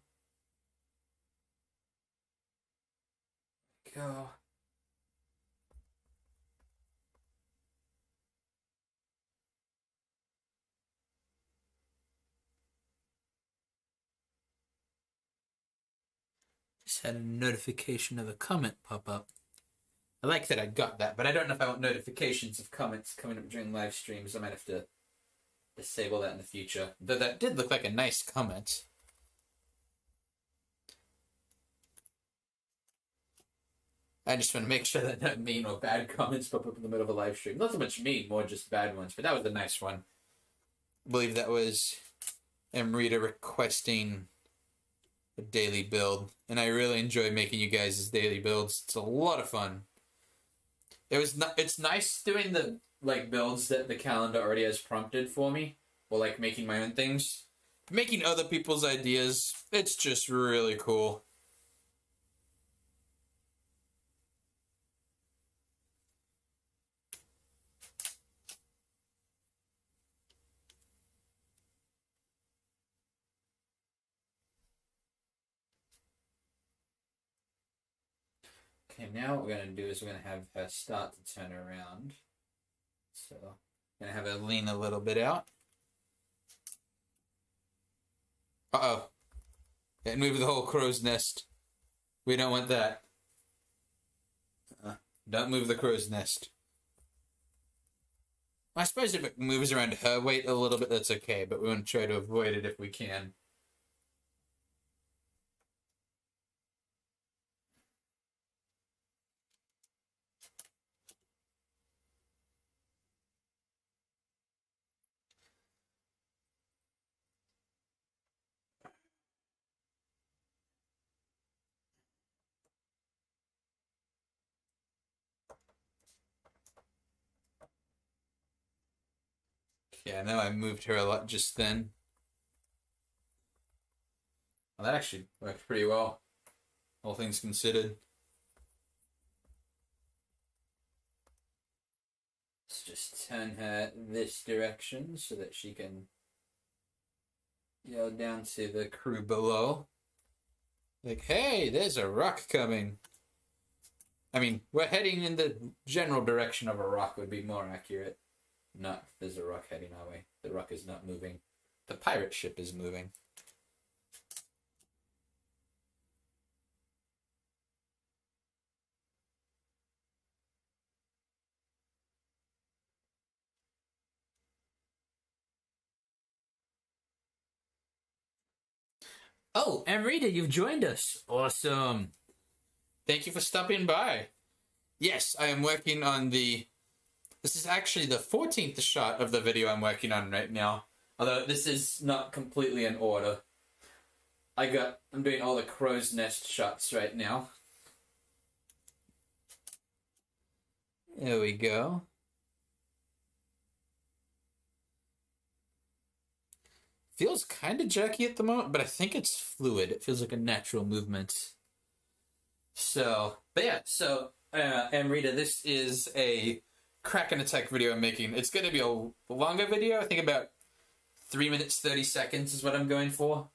Go. Just had a notification of a comment pop up. I like that I got that, but I don't know if I want notifications of comments coming up during live streams. I might have to disable that in the future. Though that did look like a nice comment. I just want to make sure that no mean or bad comments pop up in the middle of a live stream. Not so much mean, more just bad ones. But that was a nice one. I believe that was Amrita requesting a daily build, and I really enjoy making you guys' daily builds. It's a lot of fun. It's nice doing the like builds that the calendar already has prompted for me, or like making my own things. Making other people's ideas, it's just really cool. Okay, now what we're going to do is we're going to have her start to turn around. So, I'm going to have her lean a little bit out. Uh-oh. It moved the whole crow's nest. We don't want that. Don't move the crow's nest. I suppose if it moves around her weight a little bit, that's okay, but we want to try to avoid it if we can. Yeah, I know I moved her a lot just then. Well, that actually worked pretty well, all things considered. Let's just turn her this direction so that she can yell down to the crew below. Like, hey, there's a rock coming. I mean, we're heading in the general direction of a rock would be more accurate. Not there's a rock heading our way. The rock is not moving. The pirate ship is moving. Oh, Amrita, you've joined us. Awesome. Thank you for stopping by. Yes, I am working on the... This is actually the 14th shot of the video I'm working on right now. Although this is not completely in order. I'm doing all the crow's nest shots right now. There we go. Feels kind of jerky at the moment, but I think it's fluid. It feels like a natural movement. So, but yeah, so, Amrita, this is a Kraken attack video I'm making. It's going to be a longer video. I think about 3 minutes, 30 seconds is what I'm going for.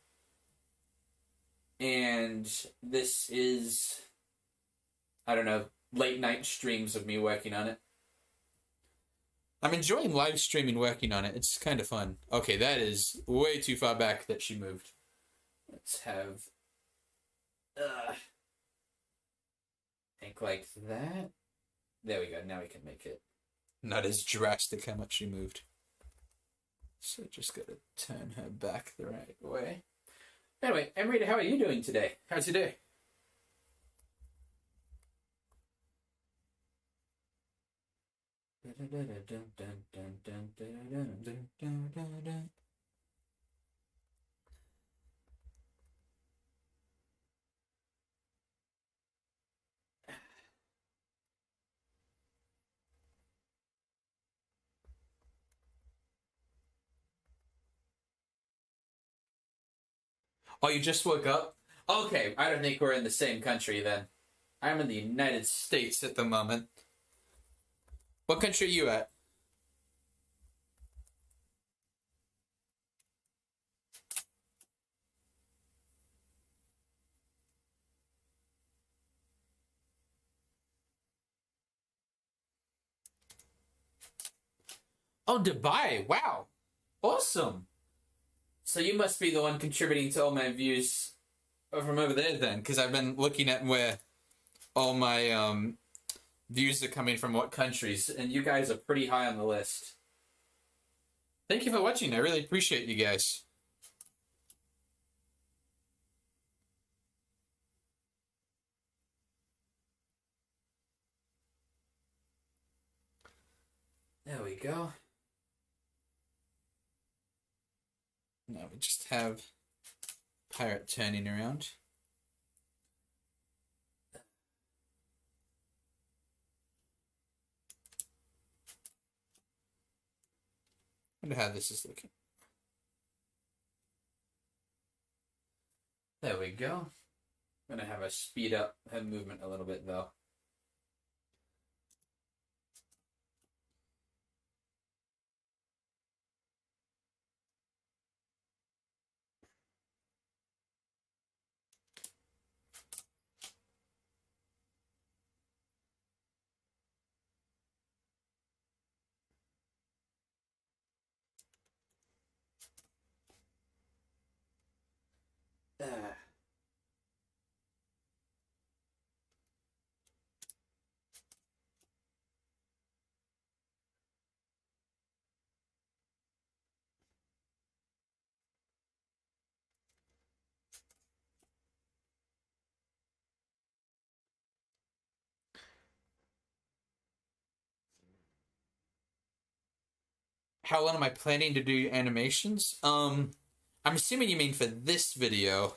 And this is, I don't know, late night streams of me working on it. I'm enjoying live streaming working on it. It's kind of fun. Okay, that is way too far back that she moved. Let's have... think like that. There we go. Now we can make it not as drastic how much she moved. So just gotta turn her back the right way. Anyway, Amrita, how are you doing today? How's your day? Oh, you just woke up? Okay, I don't think we're in the same country then. I'm in the United States at the moment. What country are you at? Oh, Dubai. Wow. Awesome. So you must be the one contributing to all my views from over there then, because I've been looking at where all my views are coming from, what countries, and you guys are pretty high on the list. Thank you for watching. I really appreciate you guys. There we go. Now we just have pirate turning around. I wonder how this is looking. There we go. I'm gonna have a speed up her movement a little bit though. Uh, how long am I planning to do animations? I'm assuming you mean for this video.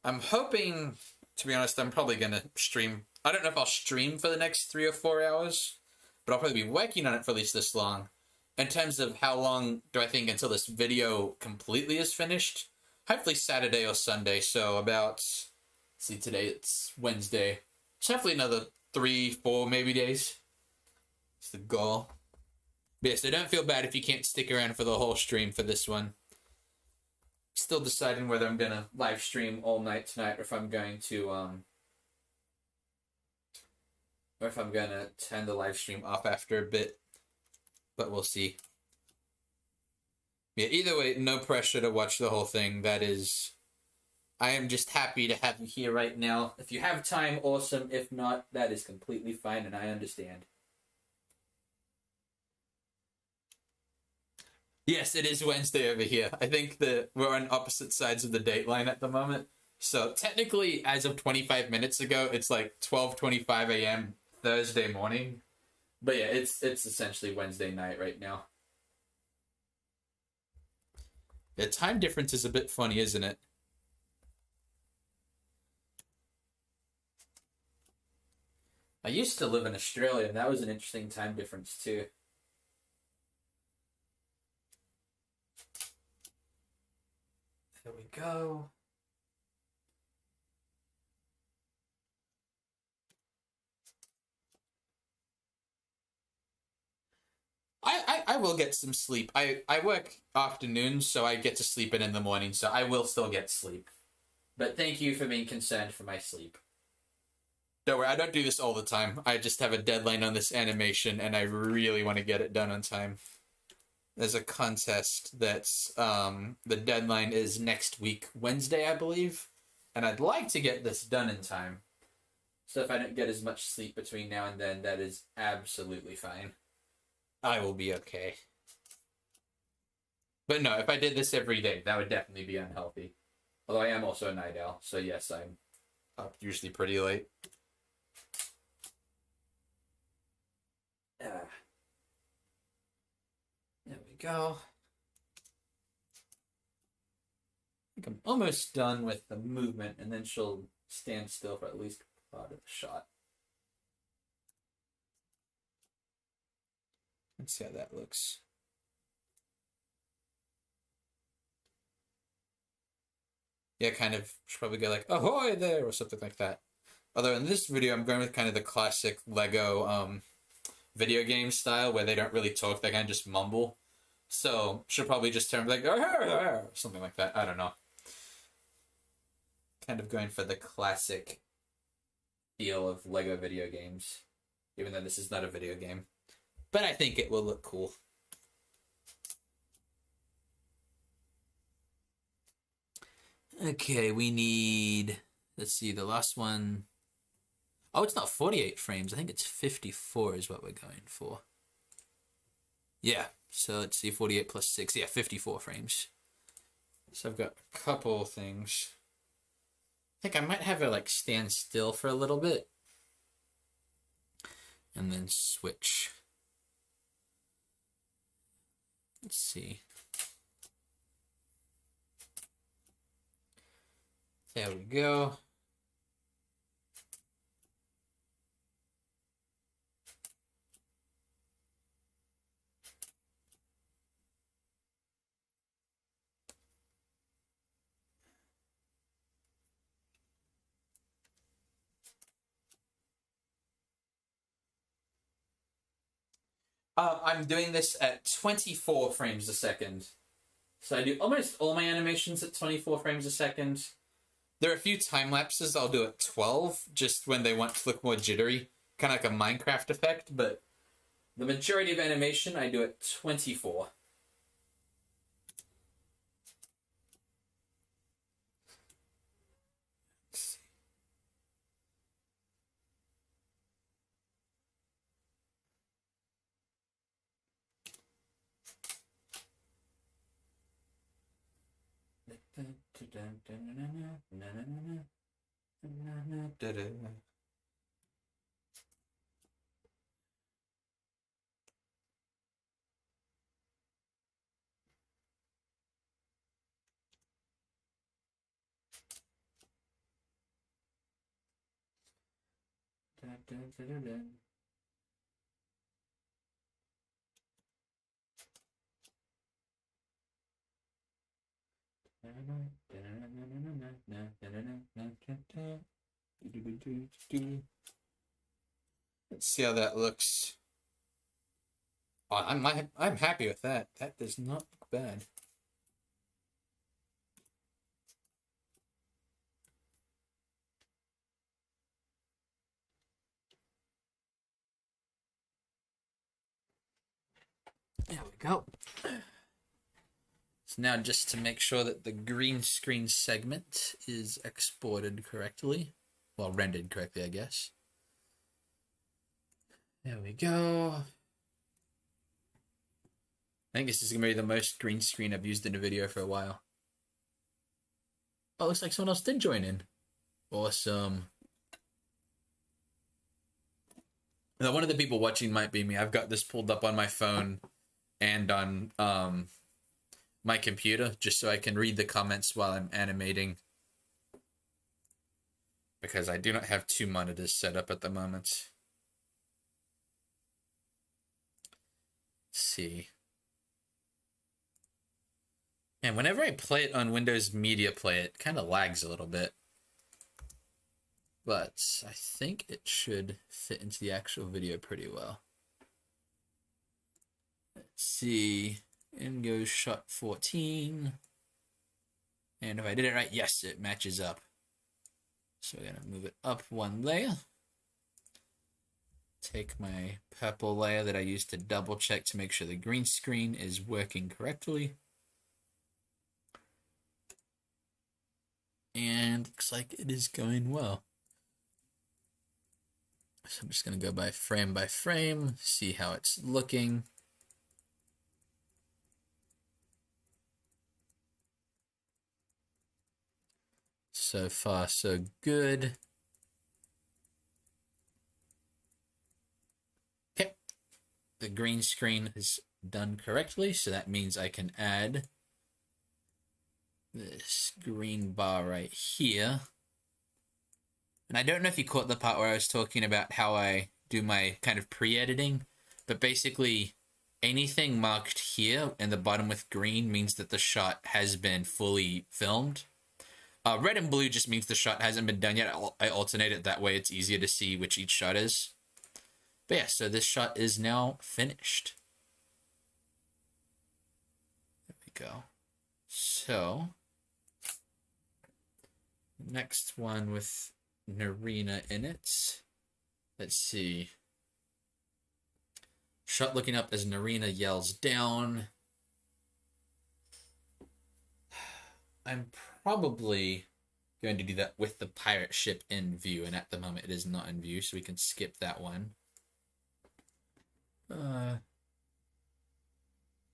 I'm hoping, to be honest, I'm probably gonna stream. I don't know if I'll stream for the next 3 or 4 hours, but I'll probably be working on it for at least this long. In terms of how long do I think until this video completely is finished? Hopefully Saturday or Sunday, so about, see, today it's Wednesday. So hopefully another 3, 4 maybe days. It's the goal. But yeah, so don't feel bad if you can't stick around for the whole stream for this one. Still deciding whether I'm gonna live stream all night tonight, or if I'm going to turn the live stream off after a bit. But we'll see. Yeah, either way, no pressure to watch the whole thing. That is, I am just happy to have you here right now. If you have time, awesome. If not, that is completely fine, and I understand. Yes, it is Wednesday over here. I think that we're on opposite sides of the date line at the moment. So technically, as of 25 minutes ago, it's like 12:25 a.m. Thursday morning. But yeah, it's essentially Wednesday night right now. The time difference is a bit funny, isn't it? I used to live in Australia, and that was an interesting time difference too. There we go. I will get some sleep. I work afternoons, so I get to sleep in the morning, so I will still get sleep. But thank you for being concerned for my sleep. Don't worry, I don't do this all the time. I just have a deadline on this animation, and I really want to get it done on time. There's a contest that's, the deadline is next week, Wednesday, I believe. And I'd like to get this done in time. So if I don't get as much sleep between now and then, that is absolutely fine. I will be okay. But no, if I did this every day, that would definitely be unhealthy. Although I am also a night owl, so yes, I'm up usually pretty late. There we go. I think I'm almost done with the movement, and then she'll stand still for at least part of the shot. Let's see how that looks. Yeah, kind of, should probably go like, ahoy there, or something like that. Although in this video, I'm going with kind of the classic Lego video game style, where they don't really talk, they kind of just mumble. So, she'll probably just turn like, or something like that, I don't know. Kind of going for the classic feel of Lego video games, even though this is not a video game. But I think it will look cool. Okay, we need, let's see, the last one. Oh, it's not 48 frames. I think it's 54 is what we're going for. Yeah, so let's see, 48 plus 6. Yeah, 54 frames. So I've got a couple things. I think I might have it like stand still for a little bit and then switch. Let's see. There we go. I'm doing this at 24 frames a second. So I do almost all my animations at 24 frames a second. There are a few time lapses I'll do at 12, just when they want to look more jittery. Kind of like a Minecraft effect, but the majority of animation I do at 24. Let's see how that looks. Oh, I'm happy with that. That does not look bad. There we go. So now just to make sure that the green screen segment is exported correctly. Well, rendered correctly, I guess. There we go. I think this is going to be the most green screen I've used in a video for a while. Oh, looks like someone else did join in. Awesome. Now, one of the people watching might be me. I've got this pulled up on my phone and on my computer just so I can read the comments while I'm animating. Because I do not have two monitors set up at the moment. Let's see. And whenever I play it on Windows Media Player, it kind of lags a little bit. But I think it should fit into the actual video pretty well. Let's see. In goes shot 14. And if I did it right, yes, it matches up. So we're going to move it up one layer. Take my purple layer that I used to double check to make sure the green screen is working correctly. And looks like it is going well. So I'm just going to go by frame, see how it's looking. So far, so good. Okay, the green screen is done correctly, so that means I can add this green bar right here. And I don't know if you caught the part where I was talking about how I do my kind of pre-editing, but basically anything marked here in the bottom with green means that the shot has been fully filmed. Red and blue just means the shot hasn't been done yet. I alternate it that way. It's easier to see which each shot is. But yeah, so this shot is now finished. There we go. So, next one with Narina in it. Let's see. Shot looking up as Narina yells down. I'm probably going to do that with the pirate ship in view, and at the moment it is not in view, so we can skip that one.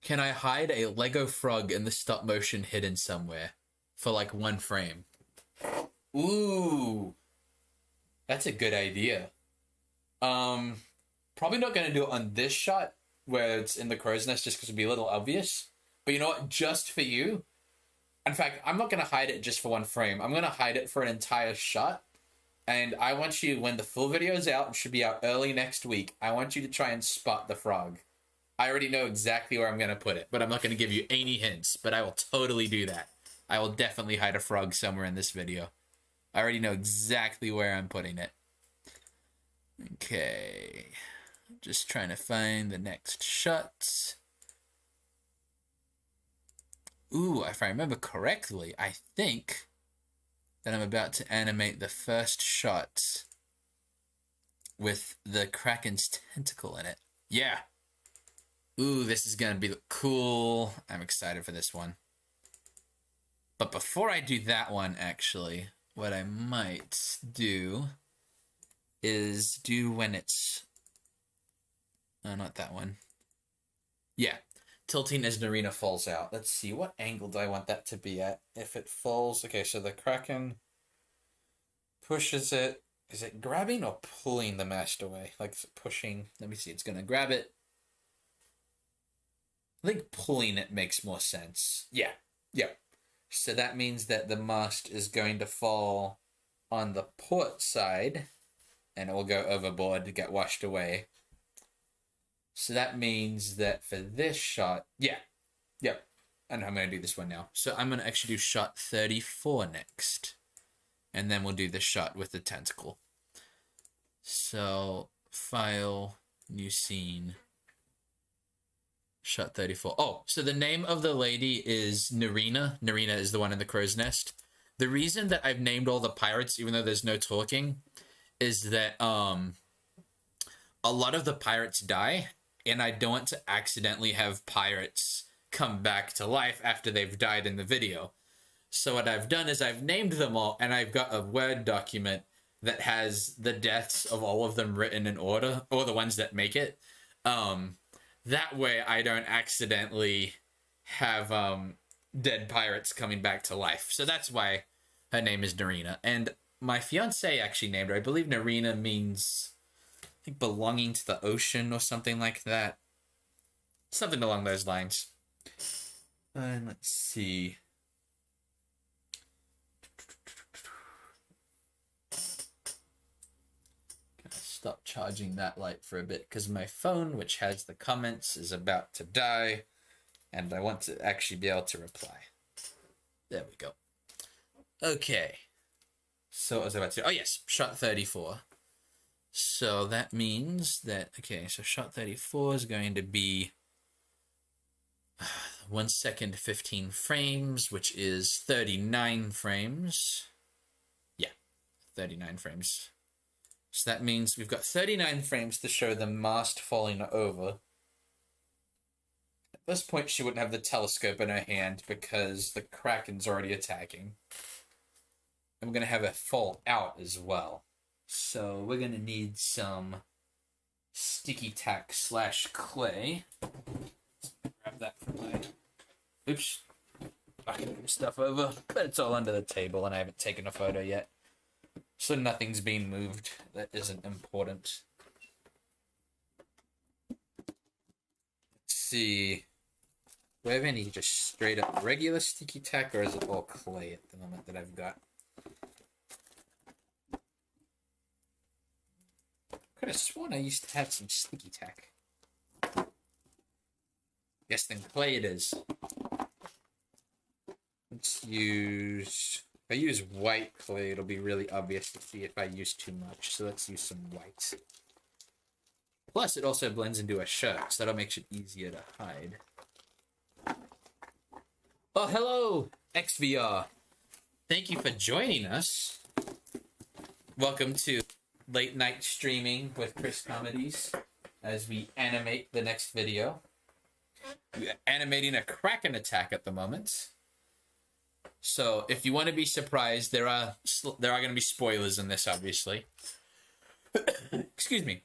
Can I hide a Lego frog in the stop motion hidden somewhere for like 1 frame? Ooh, that's a good idea. Probably not going to do it on this shot where it's in the crow's nest just because it'd be a little obvious. But you know what? Just for you. In fact, I'm not going to hide it just for 1 frame. I'm going to hide it for an entire shot. And I want you, when the full video is out, it should be out early next week, I want you to try and spot the frog. I already know exactly where I'm going to put it, but I'm not going to give you any hints, but I will totally do that. I will definitely hide a frog somewhere in this video. I already know exactly where I'm putting it. Okay. Just trying to find the next shot. Ooh, if I remember correctly, I think that I'm about to animate the first shot with the Kraken's tentacle in it. Yeah. Ooh, this is going to be cool. I'm excited for this one. But before I do that one, actually, what I might do is do when it's... No, not that one. Yeah. Tilting as Narina falls out. Let's see, what angle do I want that to be at? If it falls... Okay, so the Kraken pushes it. Is it grabbing or pulling the mast away? Like, is it pushing? Let me see, it's going to grab it. I think pulling it makes more sense. Yeah. So that means that the mast is going to fall on the port side, and it will go overboard to get washed away. So that means that for this shot, yeah. I know I'm going to do this one now. So I'm going to actually do shot 34 next. And then we'll do the shot with the tentacle. So, file, new scene. Shot 34. Oh, so the name of the lady is Narina. Narina is the one in the crow's nest. The reason that I've named all the pirates, even though there's no talking, is that a lot of the pirates die, and I don't want to accidentally have pirates come back to life after they've died in the video. So what I've done is I've named them all, and I've got a Word document that has the deaths of all of them written in order, or the ones that make it. That way I don't accidentally have dead pirates coming back to life. So that's why her name is Narina. And my fiance actually named her. I believe Narina means, I think, belonging to the ocean or something like that. Something along those lines. And let's see. Stop charging that light for a bit because my phone, which has the comments, is about to die, and I want to actually be able to reply. There we go. Okay. So what was I about to do? Oh yes, shot 34. So that means that, okay, so shot 34 is going to be 1 second 15 frames, which is 39 frames. Yeah, 39 frames. So that means we've got 39 frames to show the mast falling over. At this point, she wouldn't have the telescope in her hand because the Kraken's already attacking. And we're going to have it fall out as well. So we're going to need some sticky tack / clay. Grab that from my... Oops. Knocking stuff over. But it's all under the table and I haven't taken a photo yet. So nothing's being moved that isn't important. Let's see. Do I have any just straight up regular sticky tack, or is it all clay at the moment that I've got? Could have sworn I used to have some sticky tack. Yes, then clay it is. Let's use... If I use white clay, it'll be really obvious to see if I use too much. So let's use some white. Plus, it also blends into a shirt, so that'll make it easier to hide. Oh, hello, XVR. Thank you for joining us. Welcome to late night streaming with Kris Komedies as we animate the next video. We're animating a Kraken attack at the moment. So if you want to be surprised, there are going to be spoilers in this, obviously. Excuse me.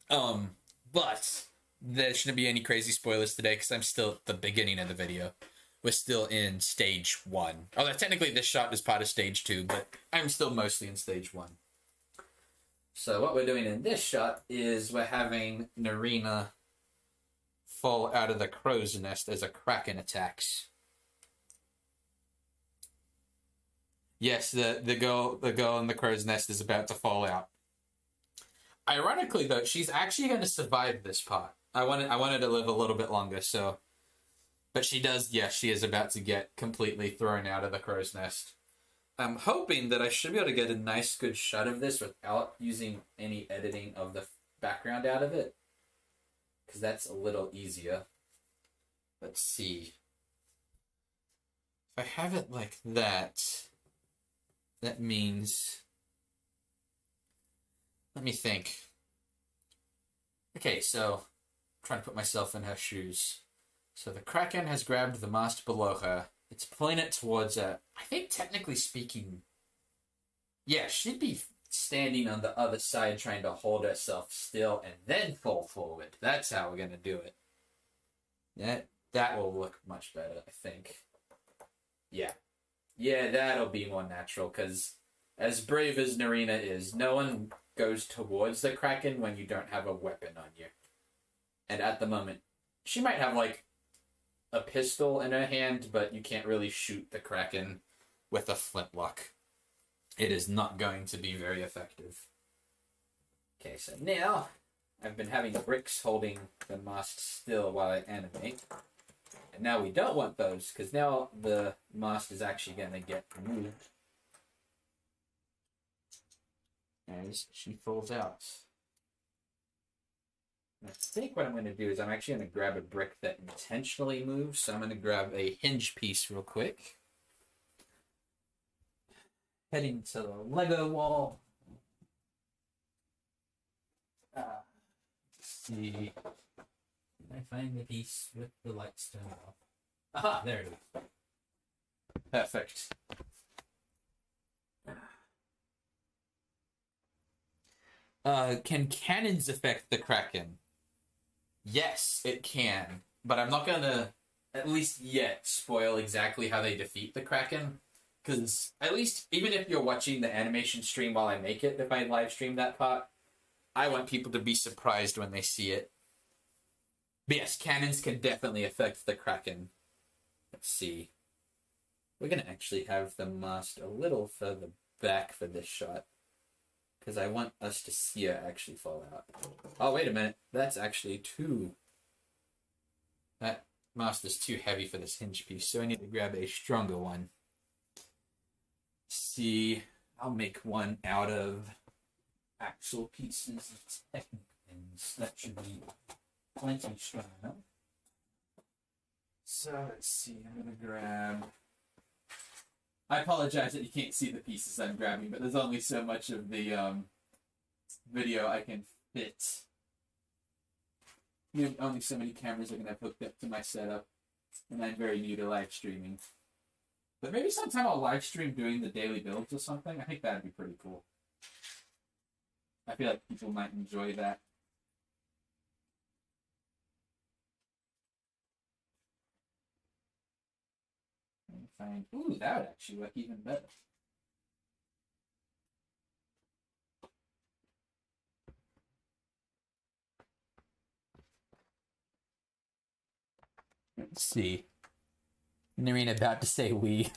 But there shouldn't be any crazy spoilers today because I'm still at the beginning of the video. We're still in stage 1. Although technically this shot is part of stage 2, but I'm still mostly in stage 1. So what we're doing in this shot is we're having Narina fall out of the crow's nest as a Kraken attacks. Yes, the girl in the crow's nest is about to fall out. Ironically, though, she's actually going to survive this part. I wanted to live a little bit longer, so... But she does, yes, she is about to get completely thrown out of the crow's nest. I'm hoping that I should be able to get a nice, good shot of this without using any editing of the background out of it. Because that's a little easier. Let's see. If I have it like that, that means... Let me think. Okay, so... I'm trying to put myself in her shoes. So the Kraken has grabbed the mast below her. It's pulling it towards her. I think technically speaking... Yeah, she'd be standing on the other side trying to hold herself still and then fall forward. That's how we're going to do it. That will look much better, I think. Yeah. Yeah, that'll be more natural, because as brave as Narina is, no one goes towards the Kraken when you don't have a weapon on you. And at the moment, she might have, like, a pistol in her hand, but you can't really shoot the Kraken with a flintlock. It is not going to be very effective. Okay, so now I've been having bricks holding the mast still while I animate. And now we don't want those, because now the mast is actually going to get moved as she falls out. I think what I'm going to do is I'm actually going to grab a brick that intentionally moves. So I'm going to grab a hinge piece real quick. Heading to the Lego wall. Let's see. Can I find the piece with the lights turned off? Aha, there it is. Perfect. Can cannons affect the Kraken? Yes, it can. But I'm not gonna, at least yet, spoil exactly how they defeat the Kraken. Because, at least, even if you're watching the animation stream while I make it, if I live stream that part, I want people to be surprised when they see it. But yes, cannons can definitely affect the Kraken. Let's see. We're going to actually have the mast a little further back for this shot. Because I want us to see her actually fall out. Oh, wait a minute. That's actually too... That mast is too heavy for this hinge piece, so I need to grab a stronger one. See, I'll make one out of axle pieces. And that should be plenty strong enough. So let's see, I'm gonna grab... I apologize that you can't see the pieces I'm grabbing, but there's only so much of the video I can fit. Only so many cameras I can have hooked up to my setup, and I'm very new to live streaming. But maybe sometime I'll live stream doing the daily builds or something. I think that'd be pretty cool. I feel like people might enjoy that. Find, ooh, that would actually work even better. Let's see. Narina about to say we.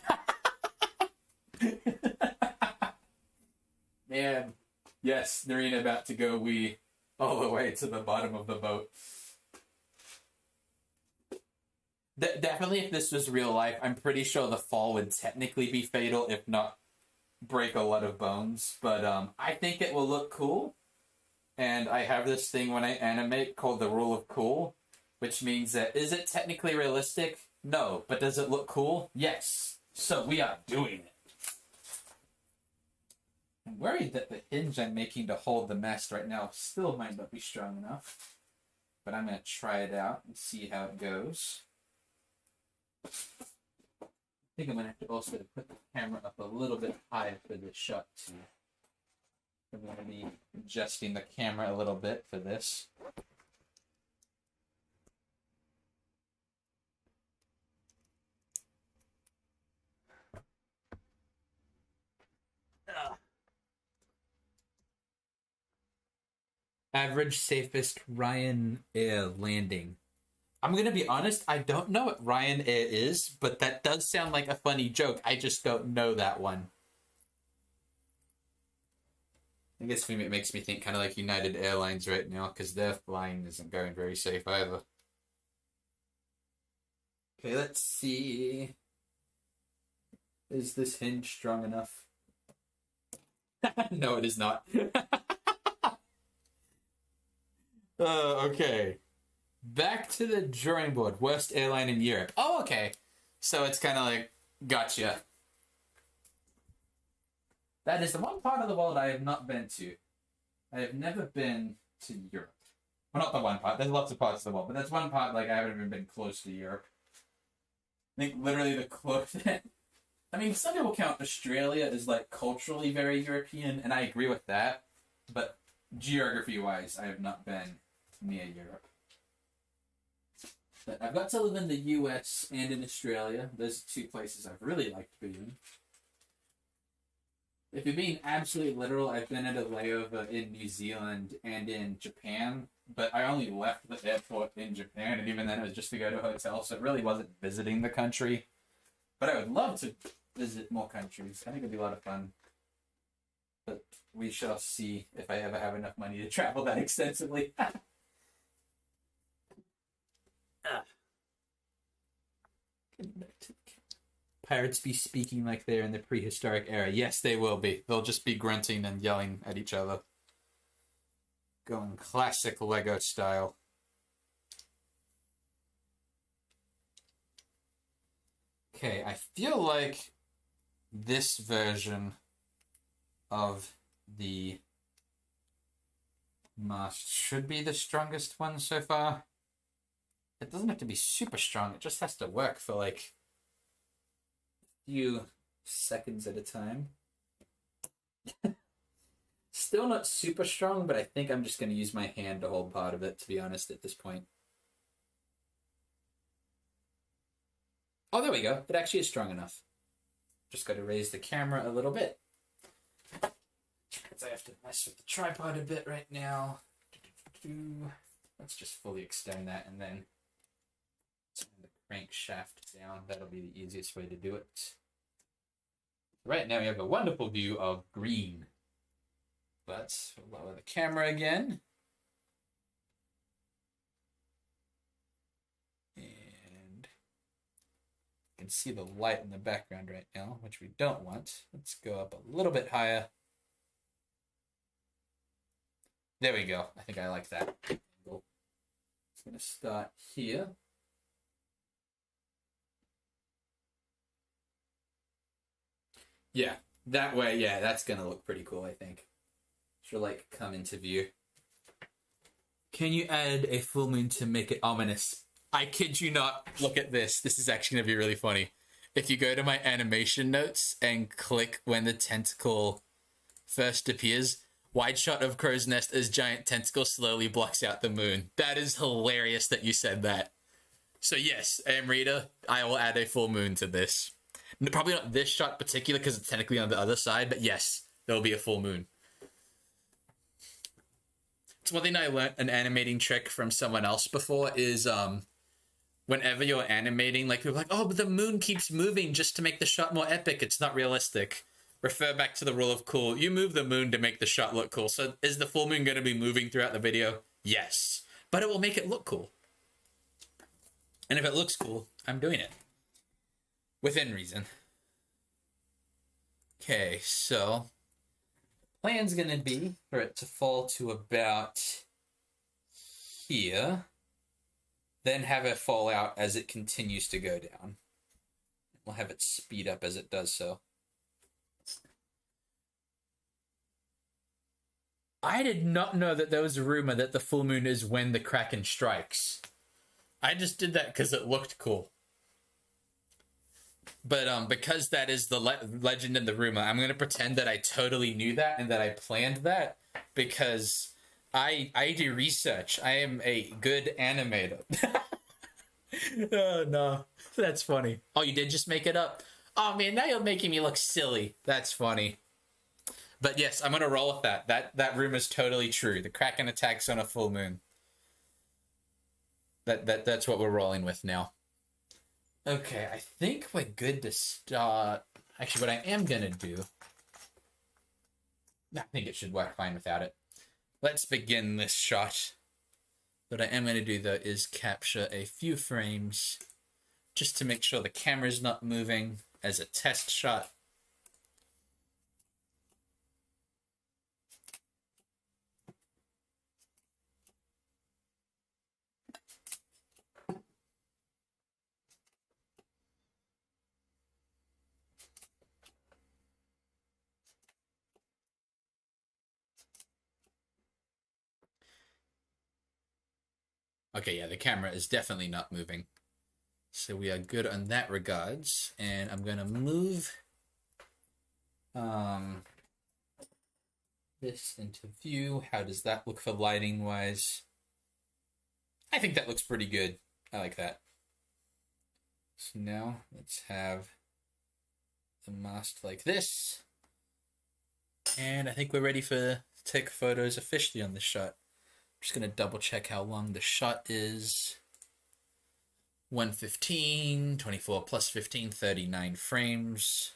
Man, yes, Narina about to go we all the way to the bottom of the boat. Definitely, if this was real life, I'm pretty sure the fall would technically be fatal, if not break a lot of bones. But I think it will look cool. And I have this thing when I animate called the rule of cool, which means that, is it technically realistic? No. But does it look cool? Yes. So we are doing it. I'm worried that the hinge I'm making to hold the mast right now still might not be strong enough. But I'm going to try it out and see how it goes. I think I'm gonna have to also put the camera up a little bit higher for this shot too. I'm gonna be adjusting the camera a little bit for this. Average safest Ryanair landing. I'm gonna be honest, I don't know what Ryanair is, but that does sound like a funny joke. I just don't know that one. I guess for me, it makes me think kind of like United Airlines right now, because their flying isn't going very safe either. Okay, let's see. Is this hinge strong enough? No, it is not. Okay. Back to the drawing board. Worst airline in Europe. Oh, okay. So it's kind of like, gotcha. That is the one part of the world I have not been to. I have never been to Europe. Well, not the one part. There's lots of parts of the world, but that's one part, like, I haven't even been close to Europe. I think literally the closest... I mean, some people count Australia as, like, culturally very European, and I agree with that. But geography-wise, I have not been near Europe. But I've got to live in the US and in Australia. Those are two places I've really liked being. If you're being absolutely literal, I've been at a layover in New Zealand and in Japan, but I only left the airport in Japan, and even then it was just to go to a hotel, so it really wasn't visiting the country. But I would love to visit more countries. I think it'd be a lot of fun. But we shall see if I ever have enough money to travel that extensively. Pirates be speaking like they're in the prehistoric era. Yes, they will be. They'll just be grunting and yelling at each other. Going classic Lego style. Okay, I feel like this version of the mast should be the strongest one so far. It doesn't have to be super strong, it just has to work for like a few seconds at a time. Still not super strong, but I think I'm just going to use my hand to hold part of it, to be honest, at this point. Oh, there we go. It actually is strong enough. Just got to raise the camera a little bit. I have to mess with the tripod a bit right now. Let's just fully extend that and then turn the crankshaft down. That'll be the easiest way to do it. Right now we have a wonderful view of green. But we'll lower the camera again. And you can see the light in the background right now, which we don't want. Let's go up a little bit higher. There we go. I think I like that angle. It's going to start here. Yeah, that way, yeah, that's going to look pretty cool, I think. Should like come into view. Can you add a full moon to make it ominous? I kid you not. Look at this. This is actually going to be really funny. If you go to my animation notes and click when the tentacle first appears, wide shot of crow's nest as giant tentacle slowly blocks out the moon. That is hilarious that you said that. So yes, Amrita, I will add a full moon to this. Probably not this shot particular because it's technically on the other side, but yes, there will be a full moon. It's one thing I learned an animating trick from someone else before is whenever you're animating, like people are like, oh, but the moon keeps moving just to make the shot more epic. It's not realistic. Refer back to the rule of cool. You move the moon to make the shot look cool. So is the full moon going to be moving throughout the video? Yes. But it will make it look cool. And if it looks cool, I'm doing it. Within reason. Okay, so plan's going to be for it to fall to about here, then have it fall out as it continues to go down. We'll have it speed up as it does so. I did not know that there was a rumor that the full moon is when the Kraken strikes. I just did that because it looked cool. But because that is the legend in the room, I'm gonna pretend that I totally knew that and that I planned that because I do research. I am a good animator. Oh no, that's funny. Oh, you did just make it up. Oh man, now you're making me look silly. That's funny. But yes, I'm gonna roll with that. That rumor is totally true. The Kraken attacks on a full moon. That's what we're rolling with now. Okay, I think we're good to start. Actually, what I am gonna do, I think it should work fine without it. Let's begin this shot. What I am gonna do though is capture a few frames just to make sure the camera's not moving as a test shot. Okay, yeah, the camera is definitely not moving. So we are good on that regards. And I'm gonna move this into view. How does that look for lighting wise? I think that looks pretty good. I like that. So now let's have the mast like this. And I think we're ready to take photos officially on this shot. I'm just gonna double check how long the shot is. 115, 24 plus 15, 39 frames.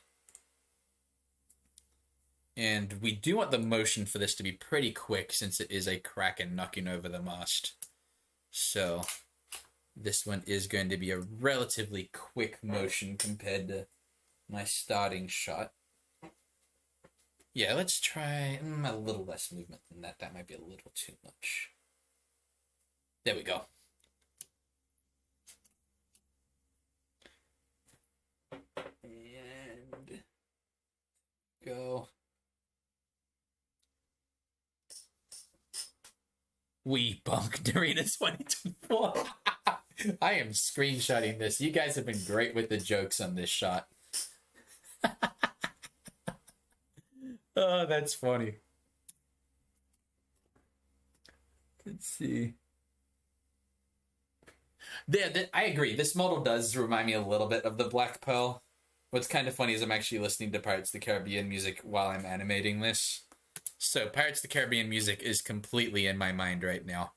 And we do want the motion for this to be pretty quick since it is a Kraken knocking over the mast. So this one is going to be a relatively quick motion compared to my starting shot. Yeah, let's try a little less movement than that. That might be a little too much. There we go. And go. We bunked Arena 2024. I am screenshotting this. You guys have been great with the jokes on this shot. Oh, that's funny. Let's see. I agree. This model does remind me a little bit of the Black Pearl. What's kind of funny is I'm actually listening to Pirates of the Caribbean music while I'm animating this. So Pirates of the Caribbean music is completely in my mind right now.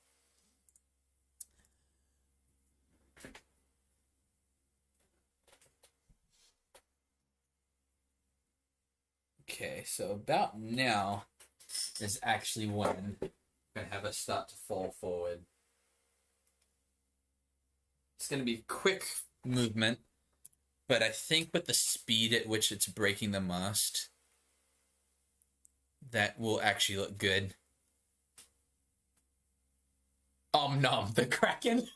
Okay, so about now is actually when I'm going to have us start to fall forward. It's going to be quick movement, but I think with the speed at which it's breaking the mast, that will actually look good. Nom, the Kraken.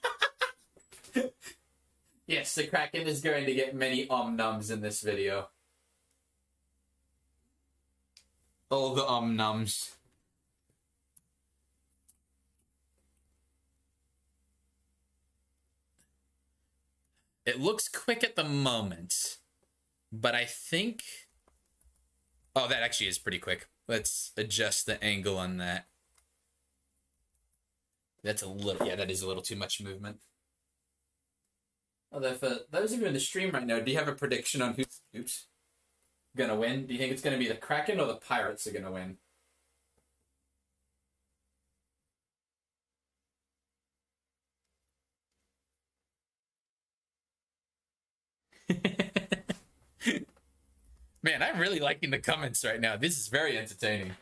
Yes, the Kraken is going to get many noms in this video. All the noms. It looks quick at the moment, but I think... Oh, that actually is pretty quick. Let's adjust the angle on that. That's a little... Yeah, that is a little too much movement. Although for those of you in the stream right now, do you have a prediction on who's gonna win? Do you think it's gonna be the Kraken or the Pirates are gonna win? Man, I'm really liking the comments right now. This is very entertaining.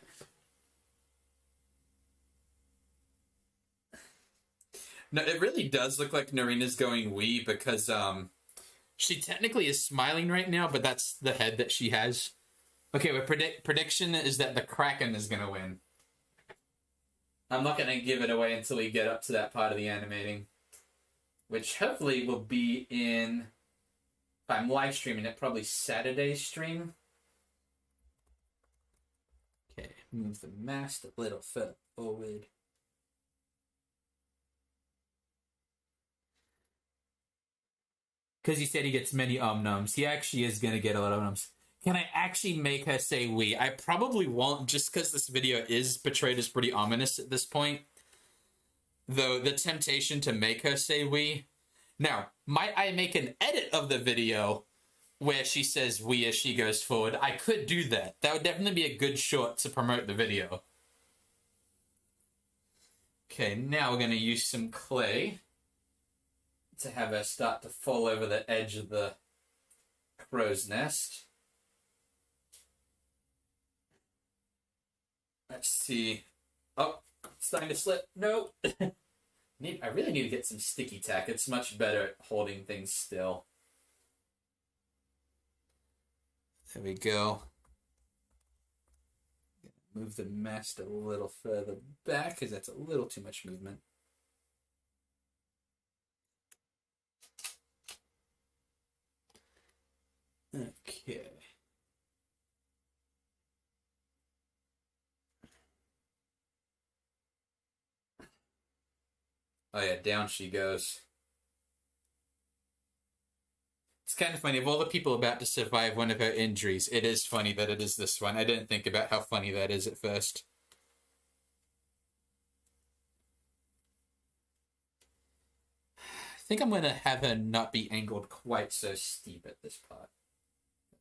No, it really does look like Narina's going wee because she technically is smiling right now, but that's the head that she has. Okay, my prediction is that the Kraken is going to win. I'm not going to give it away until we get up to that part of the animating, which hopefully will be in... If I'm live streaming it, probably Saturday's stream. Okay, move the mast a little further forward. Because he said he gets many nums. He actually is going to get a lot of nums. Can I actually make her say we? I probably won't, just because this video is portrayed as pretty ominous at this point. Though the temptation to make her say we. Now, might I make an edit of the video where she says we as she goes forward? I could do that. That would definitely be a good short to promote the video. Okay, now we're going to use some clay to have her start to fall over the edge of the crow's nest. Let's see. Oh, it's starting to slip. No. I really need to get some sticky tack. It's much better at holding things still. There we go. Move the mast a little further back because that's a little too much movement. Okay. Oh yeah, down she goes. It's kind of funny. Of all the people about to survive one of her injuries, it is funny that it is this one. I didn't think about how funny that is at first. I think I'm going to have her not be angled quite so steep at this part.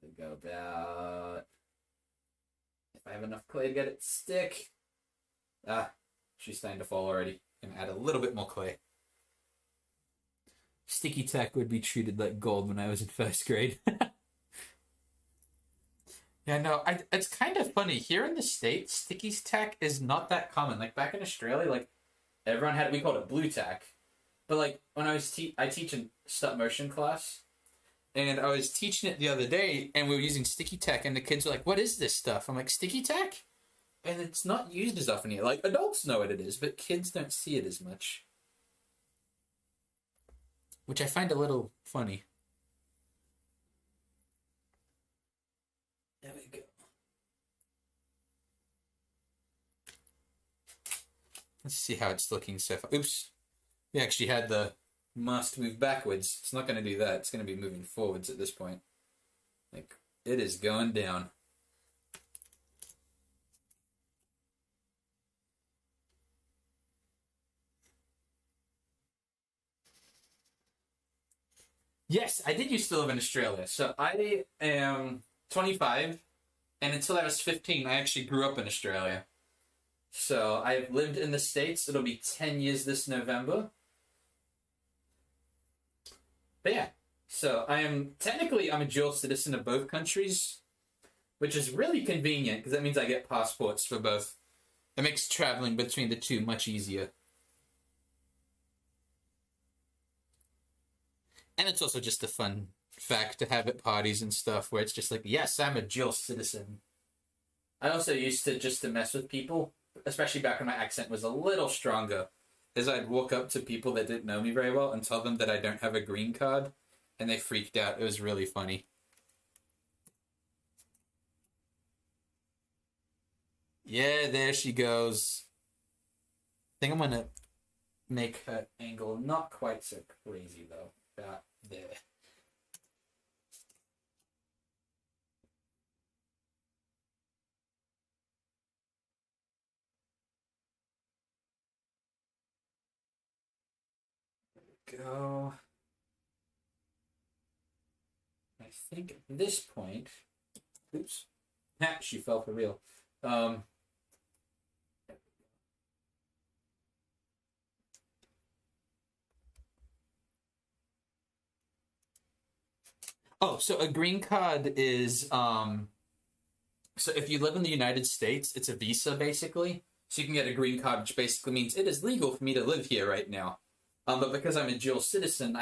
There we go, about... If I have enough clay to get it to stick. Ah, she's starting to fall already. And add a little bit more clay. Sticky tack would be treated like gold when I was in first grade. Yeah, no, it's kind of funny. Here in the States, sticky tack is not that common. Like, back in Australia, like, everyone had, we called it blue tack. But, like, when I was I teach in stop motion class, and I was teaching it the other day, and we were using sticky tack, and the kids were like, what is this stuff? I'm like, sticky tack? And it's not used as often here. Like, adults know what it is, but kids don't see it as much. Which I find a little funny. There we go. Let's see how it's looking so far. Oops. We actually had the mast move backwards. It's not going to do that. It's going to be moving forwards at this point. Like, it is going down. Yes, I did used to live in Australia. So I am 25, and until I was 15, I actually grew up in Australia. So I've lived in the States. It'll be 10 years this November. But yeah, so I'm a dual citizen of both countries, which is really convenient because that means I get passports for both. It makes traveling between the two much easier. And it's also just a fun fact to have at parties and stuff where it's just like, yes, I'm a dual citizen. I also used to just to mess with people, especially back when my accent was a little stronger, is I'd walk up to people that didn't know me very well and tell them that I don't have a green card, and they freaked out. It was really funny. Yeah, there she goes. I think I'm going to make her angle not quite so crazy, though. About there. There we go. I think at this point, oops, she fell for real. Oh, so a green card is, so if you live in the United States, it's a visa, basically. So you can get a green card, which basically means it is legal for me to live here right now. But because I'm a dual citizen,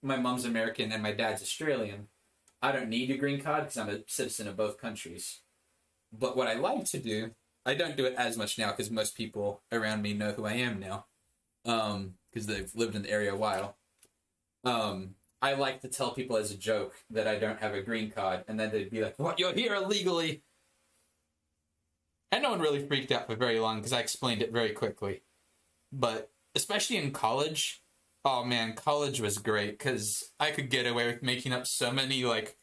my mom's American and my dad's Australian, I don't need a green card because I'm a citizen of both countries. But what I like to do, I don't do it as much now because most people around me know who I am now, because they've lived in the area a while. I like to tell people as a joke that I don't have a green card, and then they'd be like, what, you're here illegally? And no one really freaked out for very long because I explained it very quickly. But especially in college, Oh man, college was great because I could get away with making up so many like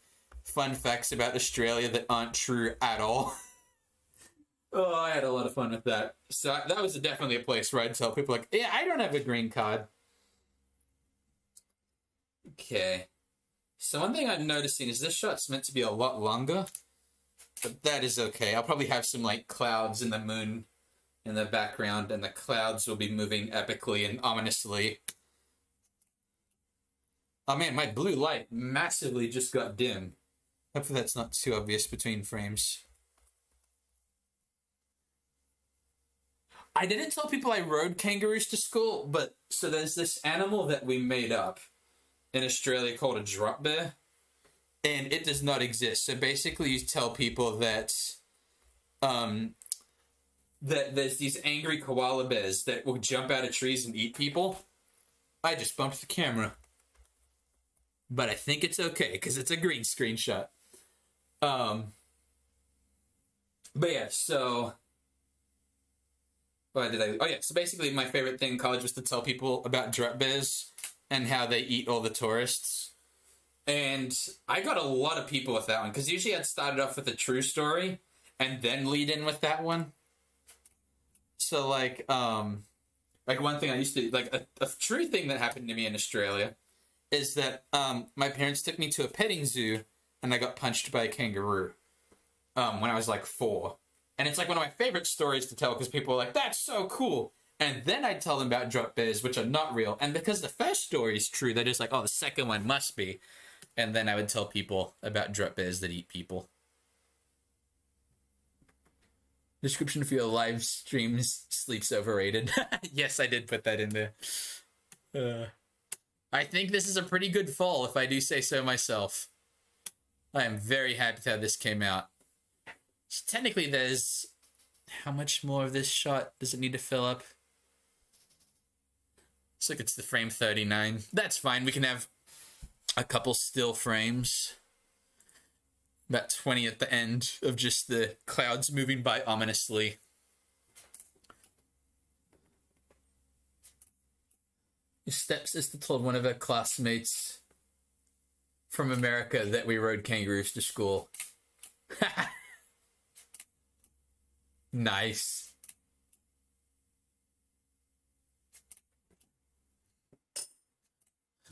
fun facts about Australia that aren't true at all. Oh, I had a lot of fun with that. So that was definitely a place where I'd tell people like, yeah, I don't have a green card. Okay. So one thing I'm noticing is this shot's meant to be a lot longer, but that is okay. I'll probably have some like clouds and the moon in the background, and the clouds will be moving epically and ominously. Oh man, my blue light massively just got dim. Hopefully that's not too obvious between frames. I didn't tell people I rode kangaroos to school, but so there's this animal that we made up in Australia called a drop bear, and it does not exist. So basically you tell people that that there's these angry koala bears that will jump out of trees and eat people. I just bumped the camera. But I think it's okay because it's a green screen shot. But yeah, so what did I? Oh yeah, so basically my favorite thing in college was to tell people about drop bears and how they eat all the tourists. And I got a lot of people with that one because usually I'd started off with a true story and then lead in with that one. So like one thing I used to like a true thing that happened to me in Australia is that my parents took me to a petting zoo and I got punched by a kangaroo when I was like 4. And it's like one of my favorite stories to tell because people are like, that's so cool. And then I'd tell them about drop bears, which are not real. And because the first story is true, they're just like, oh, the second one must be. And then I would tell people about drop bears that eat people. Description for your live streams, sleep's overrated. Yes, I did put that in there. I think this is a pretty good fall, if I do say so myself. I am very happy with how this came out. So technically there's... How much more of this shot does it need to fill up? Looks like it's the frame 39. That's fine, we can have a couple still frames. About 20 at the end of just the clouds moving by ominously. His stepsister told one of her classmates from America that we rode kangaroos to school. Nice.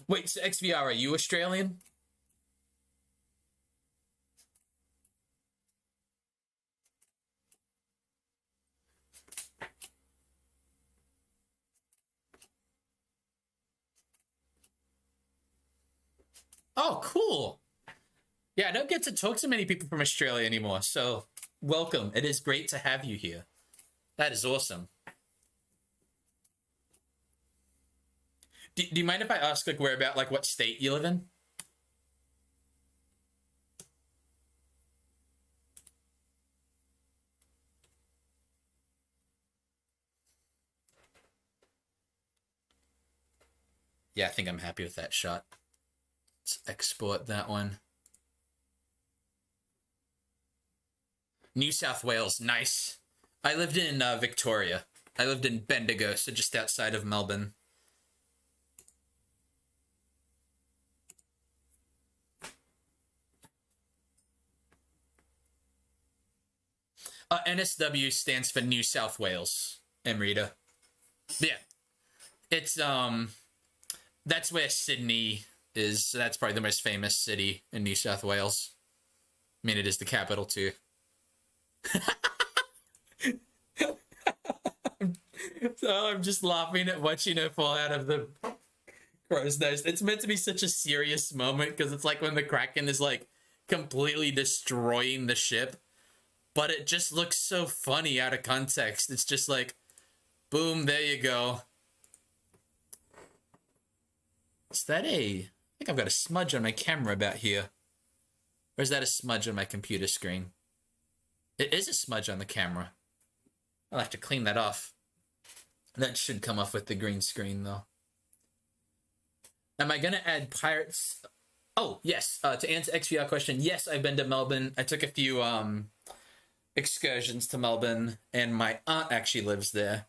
Wait, so XVR, are you Australian? Oh, cool. Yeah, I don't get to talk to many people from Australia anymore, so welcome. It is great to have you here. That is awesome. Do you mind if I ask, like, what state you live in? Yeah, I think I'm happy with that shot. Let's export that one. New South Wales, nice. I lived in Victoria. I lived in Bendigo, so just outside of Melbourne. NSW stands for New South Wales, Amrita. Yeah. It's, that's where Sydney is. So that's probably the most famous city in New South Wales. I mean, it is the capital, too. So I'm just laughing at watching it fall out of the crow's nest. It's meant to be such a serious moment because it's like when the Kraken is like completely destroying the ship, but it just looks so funny out of context. It's just like, boom, there you go. Is that I think I've got a smudge on my camera about here. Or is that a smudge on my computer screen? It is a smudge on the camera. I'll have to clean that off. That should come off with the green screen, though. Am I going to add pirates? Oh, yes. To answer XVR question, yes, I've been to Melbourne. I took a few excursions to Melbourne, and my aunt actually lives there.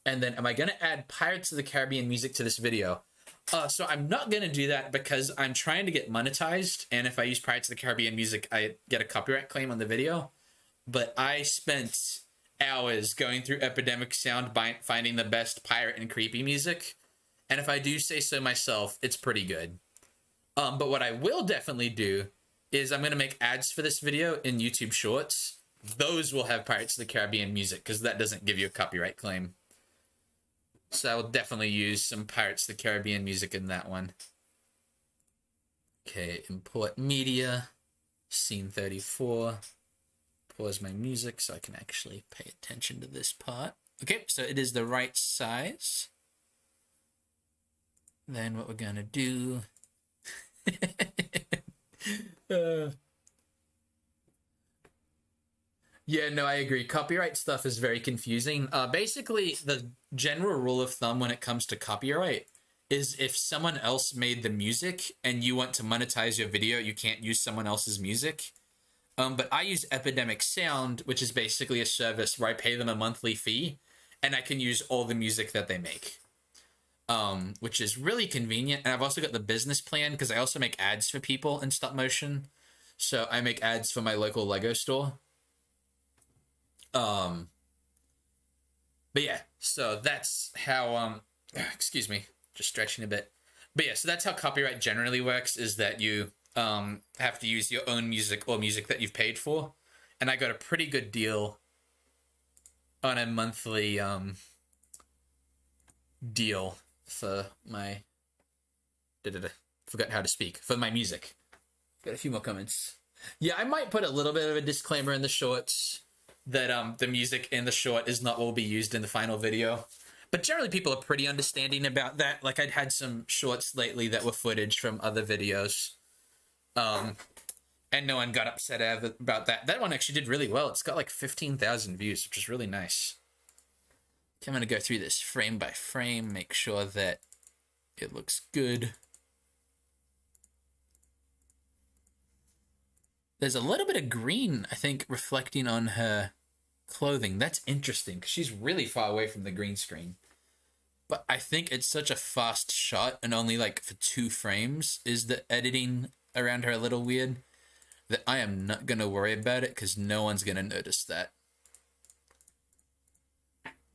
And then, am I going to add Pirates of the Caribbean music to this video? So I'm not gonna do that because I'm trying to get monetized, and if I use Pirates of the Caribbean music, I get a copyright claim on the video. But I spent hours going through Epidemic Sound by finding the best pirate and creepy music, and if I do say so myself, it's pretty good. But what I will definitely do is I'm gonna make ads for this video in YouTube Shorts. Those will have Pirates of the Caribbean music because that doesn't give you a copyright claim. So I will definitely use some Pirates of the Caribbean music in that one. Okay, import media, scene 34. Pause my music so I can actually pay attention to this part. Okay, so it is the right size. Then what we're gonna do... Yeah, no, I agree. Copyright stuff is very confusing. Basically, the general rule of thumb when it comes to copyright is if someone else made the music and you want to monetize your video, you can't use someone else's music. But I use Epidemic Sound, which is basically a service where I pay them a monthly fee, and I can use all the music that they make, which is really convenient. And I've also got the business plan because I also make ads for people in stop motion. So I make ads for my local Lego store. But yeah, so that's how, excuse me, just stretching a bit. But yeah, so that's how copyright generally works, is that you, have to use your own music or music that you've paid for. And I got a pretty good deal on a monthly, deal for my, forgot how to speak, for my music. Got a few more comments. Yeah, I might put a little bit of a disclaimer in the shorts that the music in the short is not what will be used in the final video. But generally people are pretty understanding about that. Like I'd had some shorts lately that were footage from other videos. And no one got upset about that. That one actually did really well. It's got like 15,000 views, which is really nice. Okay, I'm going to go through this frame by frame, make sure that it looks good. There's a little bit of green, I think, reflecting on her clothing. That's interesting, because she's really far away from the green screen. But I think it's such a fast shot, and only like for 2 frames is the editing around her a little weird, that I am not going to worry about it, because no one's going to notice that.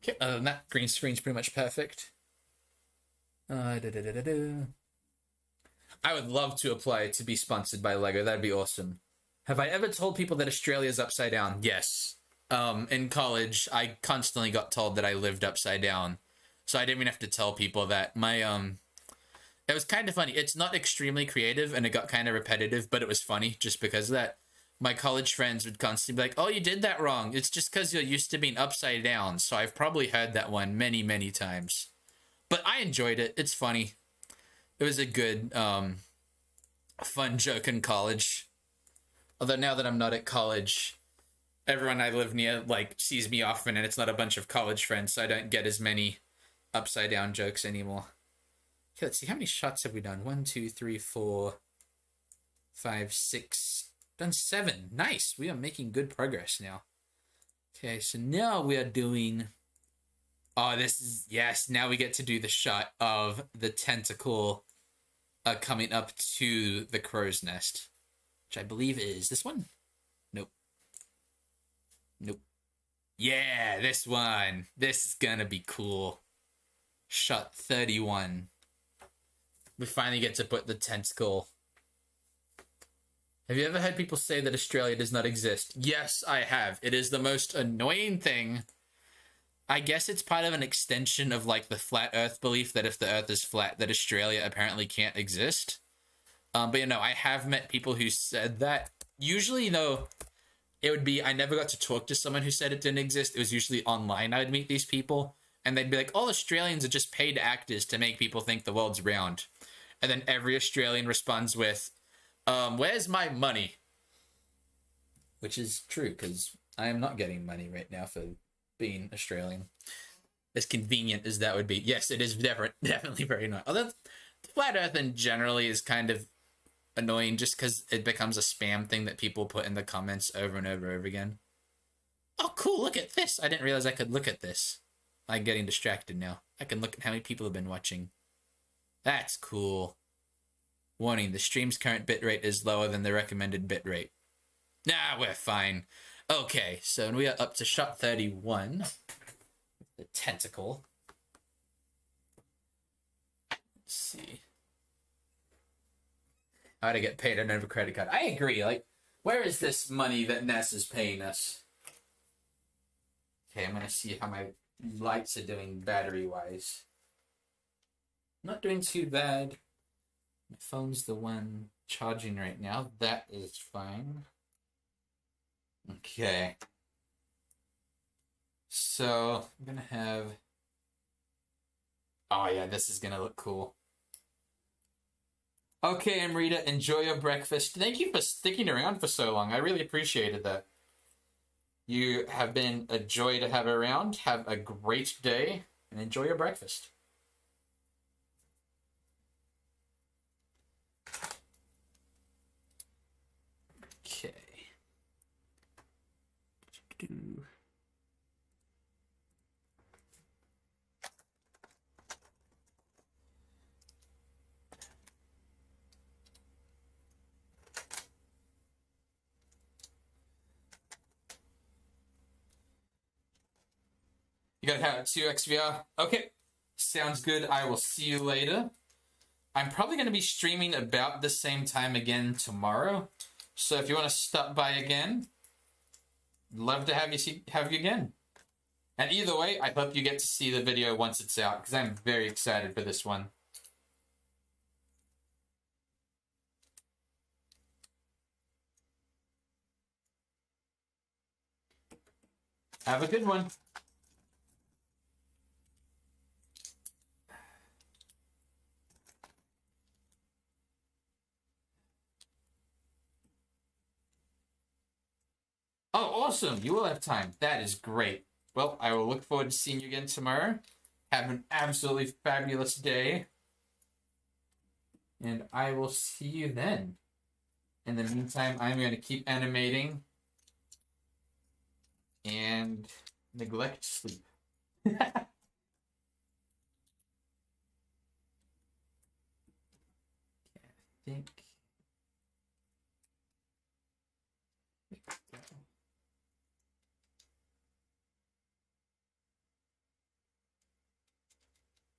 Okay, other than that, green screen's pretty much perfect. I would love to apply to be sponsored by Lego. That'd be awesome. Have I ever told people that Australia's upside down? Yes. In college, I constantly got told that I lived upside down. So I didn't even have to tell people that. It was kind of funny. It's not extremely creative, and it got kind of repetitive, but it was funny just because of that. My college friends would constantly be like, oh, you did that wrong. It's just because you're used to being upside down. So I've probably heard that one many, many times. But I enjoyed it. It's funny. It was a good, fun joke in college. Although now that I'm not at college, everyone I live near, like, sees me often, and it's not a bunch of college friends, so I don't get as many upside-down jokes anymore. Okay, let's see. How many shots have we done? 1, 2, 3, 4, 5, 6. Done 7. Nice. We are making good progress now. Okay, so now we are doing... Oh, this is... Yes, now we get to do the shot of the tentacle coming up to the crow's nest. Which I believe is this one? Nope. Nope. Yeah, this one. This is gonna be cool. Shot 31. We finally get to put the tentacle. Have you ever heard people say that Australia does not exist? Yes, I have. It is the most annoying thing. I guess it's part of an extension of, like, the flat earth belief that if the earth is flat, that Australia apparently can't exist. But, you know, I have met people who said that. Usually, though, it would be, I never got to talk to someone who said it didn't exist. It was usually online I'd meet these people. And they'd be like, all Australians are just paid actors to make people think the world's round. And then every Australian responds with, where's my money? Which is true, because I am not getting money right now for being Australian. As convenient as that would be. Yes, it is definitely very annoying. Although, flat earth in generally is kind of annoying just because it becomes a spam thing that people put in the comments over and over and over again. Oh, cool, look at this. I didn't realize I could look at this. I'm getting distracted now. I can look at how many people have been watching. That's cool. Warning, the stream's current bitrate is lower than the recommended bitrate. Nah, we're fine. Okay, so we are up to shot 31. The tentacle. Let's see. How to get paid on a credit card. I agree. Like, where is this money that Ness is paying us? Okay, I'm gonna see how my lights are doing battery-wise. Not doing too bad. My phone's the one charging right now. That is fine. Okay. So, I'm gonna have... Oh yeah, this is gonna look cool. Okay, Amrita, enjoy your breakfast. Thank you for sticking around for so long. I really appreciated that. You have been a joy to have around. Have a great day, and enjoy your breakfast. Okay. You gotta have 2x VR. Okay, sounds good. I will see you later. I'm probably going to be streaming about the same time again tomorrow. So if you want to stop by again, love to have you again. And either way, I hope you get to see the video once it's out, because I'm very excited for this one. Have a good one. Oh, awesome. You will have time. That is great. Well, I will look forward to seeing you again tomorrow. Have an absolutely fabulous day. And I will see you then. In the meantime, I'm going to keep animating and neglect sleep. I think...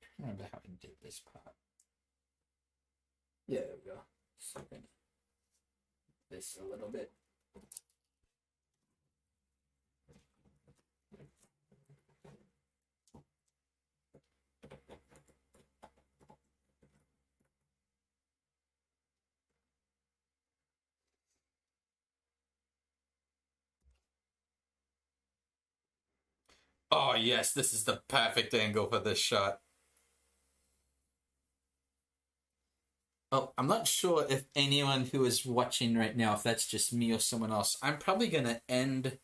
I don't remember how I did this part. Yeah, there we go. So I'm gonna this a little bit. Oh yes, this is the perfect angle for this shot. Oh, I'm not sure if anyone who is watching right now, if that's just me or someone else. I'm probably going to end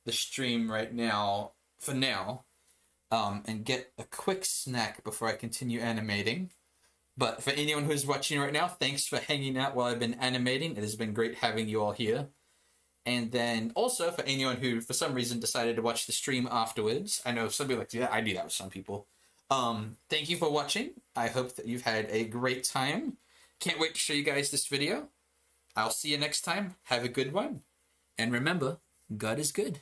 the stream right now, for now, and get a quick snack before I continue animating. But for anyone who's watching right now, thanks for hanging out while I've been animating. It has been great having you all here. And then also for anyone who, for some reason, decided to watch the stream afterwards. I know some people like to do that. I do that with some people. Thank you for watching. I hope that you've had a great time. Can't wait to show you guys this video. I'll see you next time. Have a good one. And remember, God is good.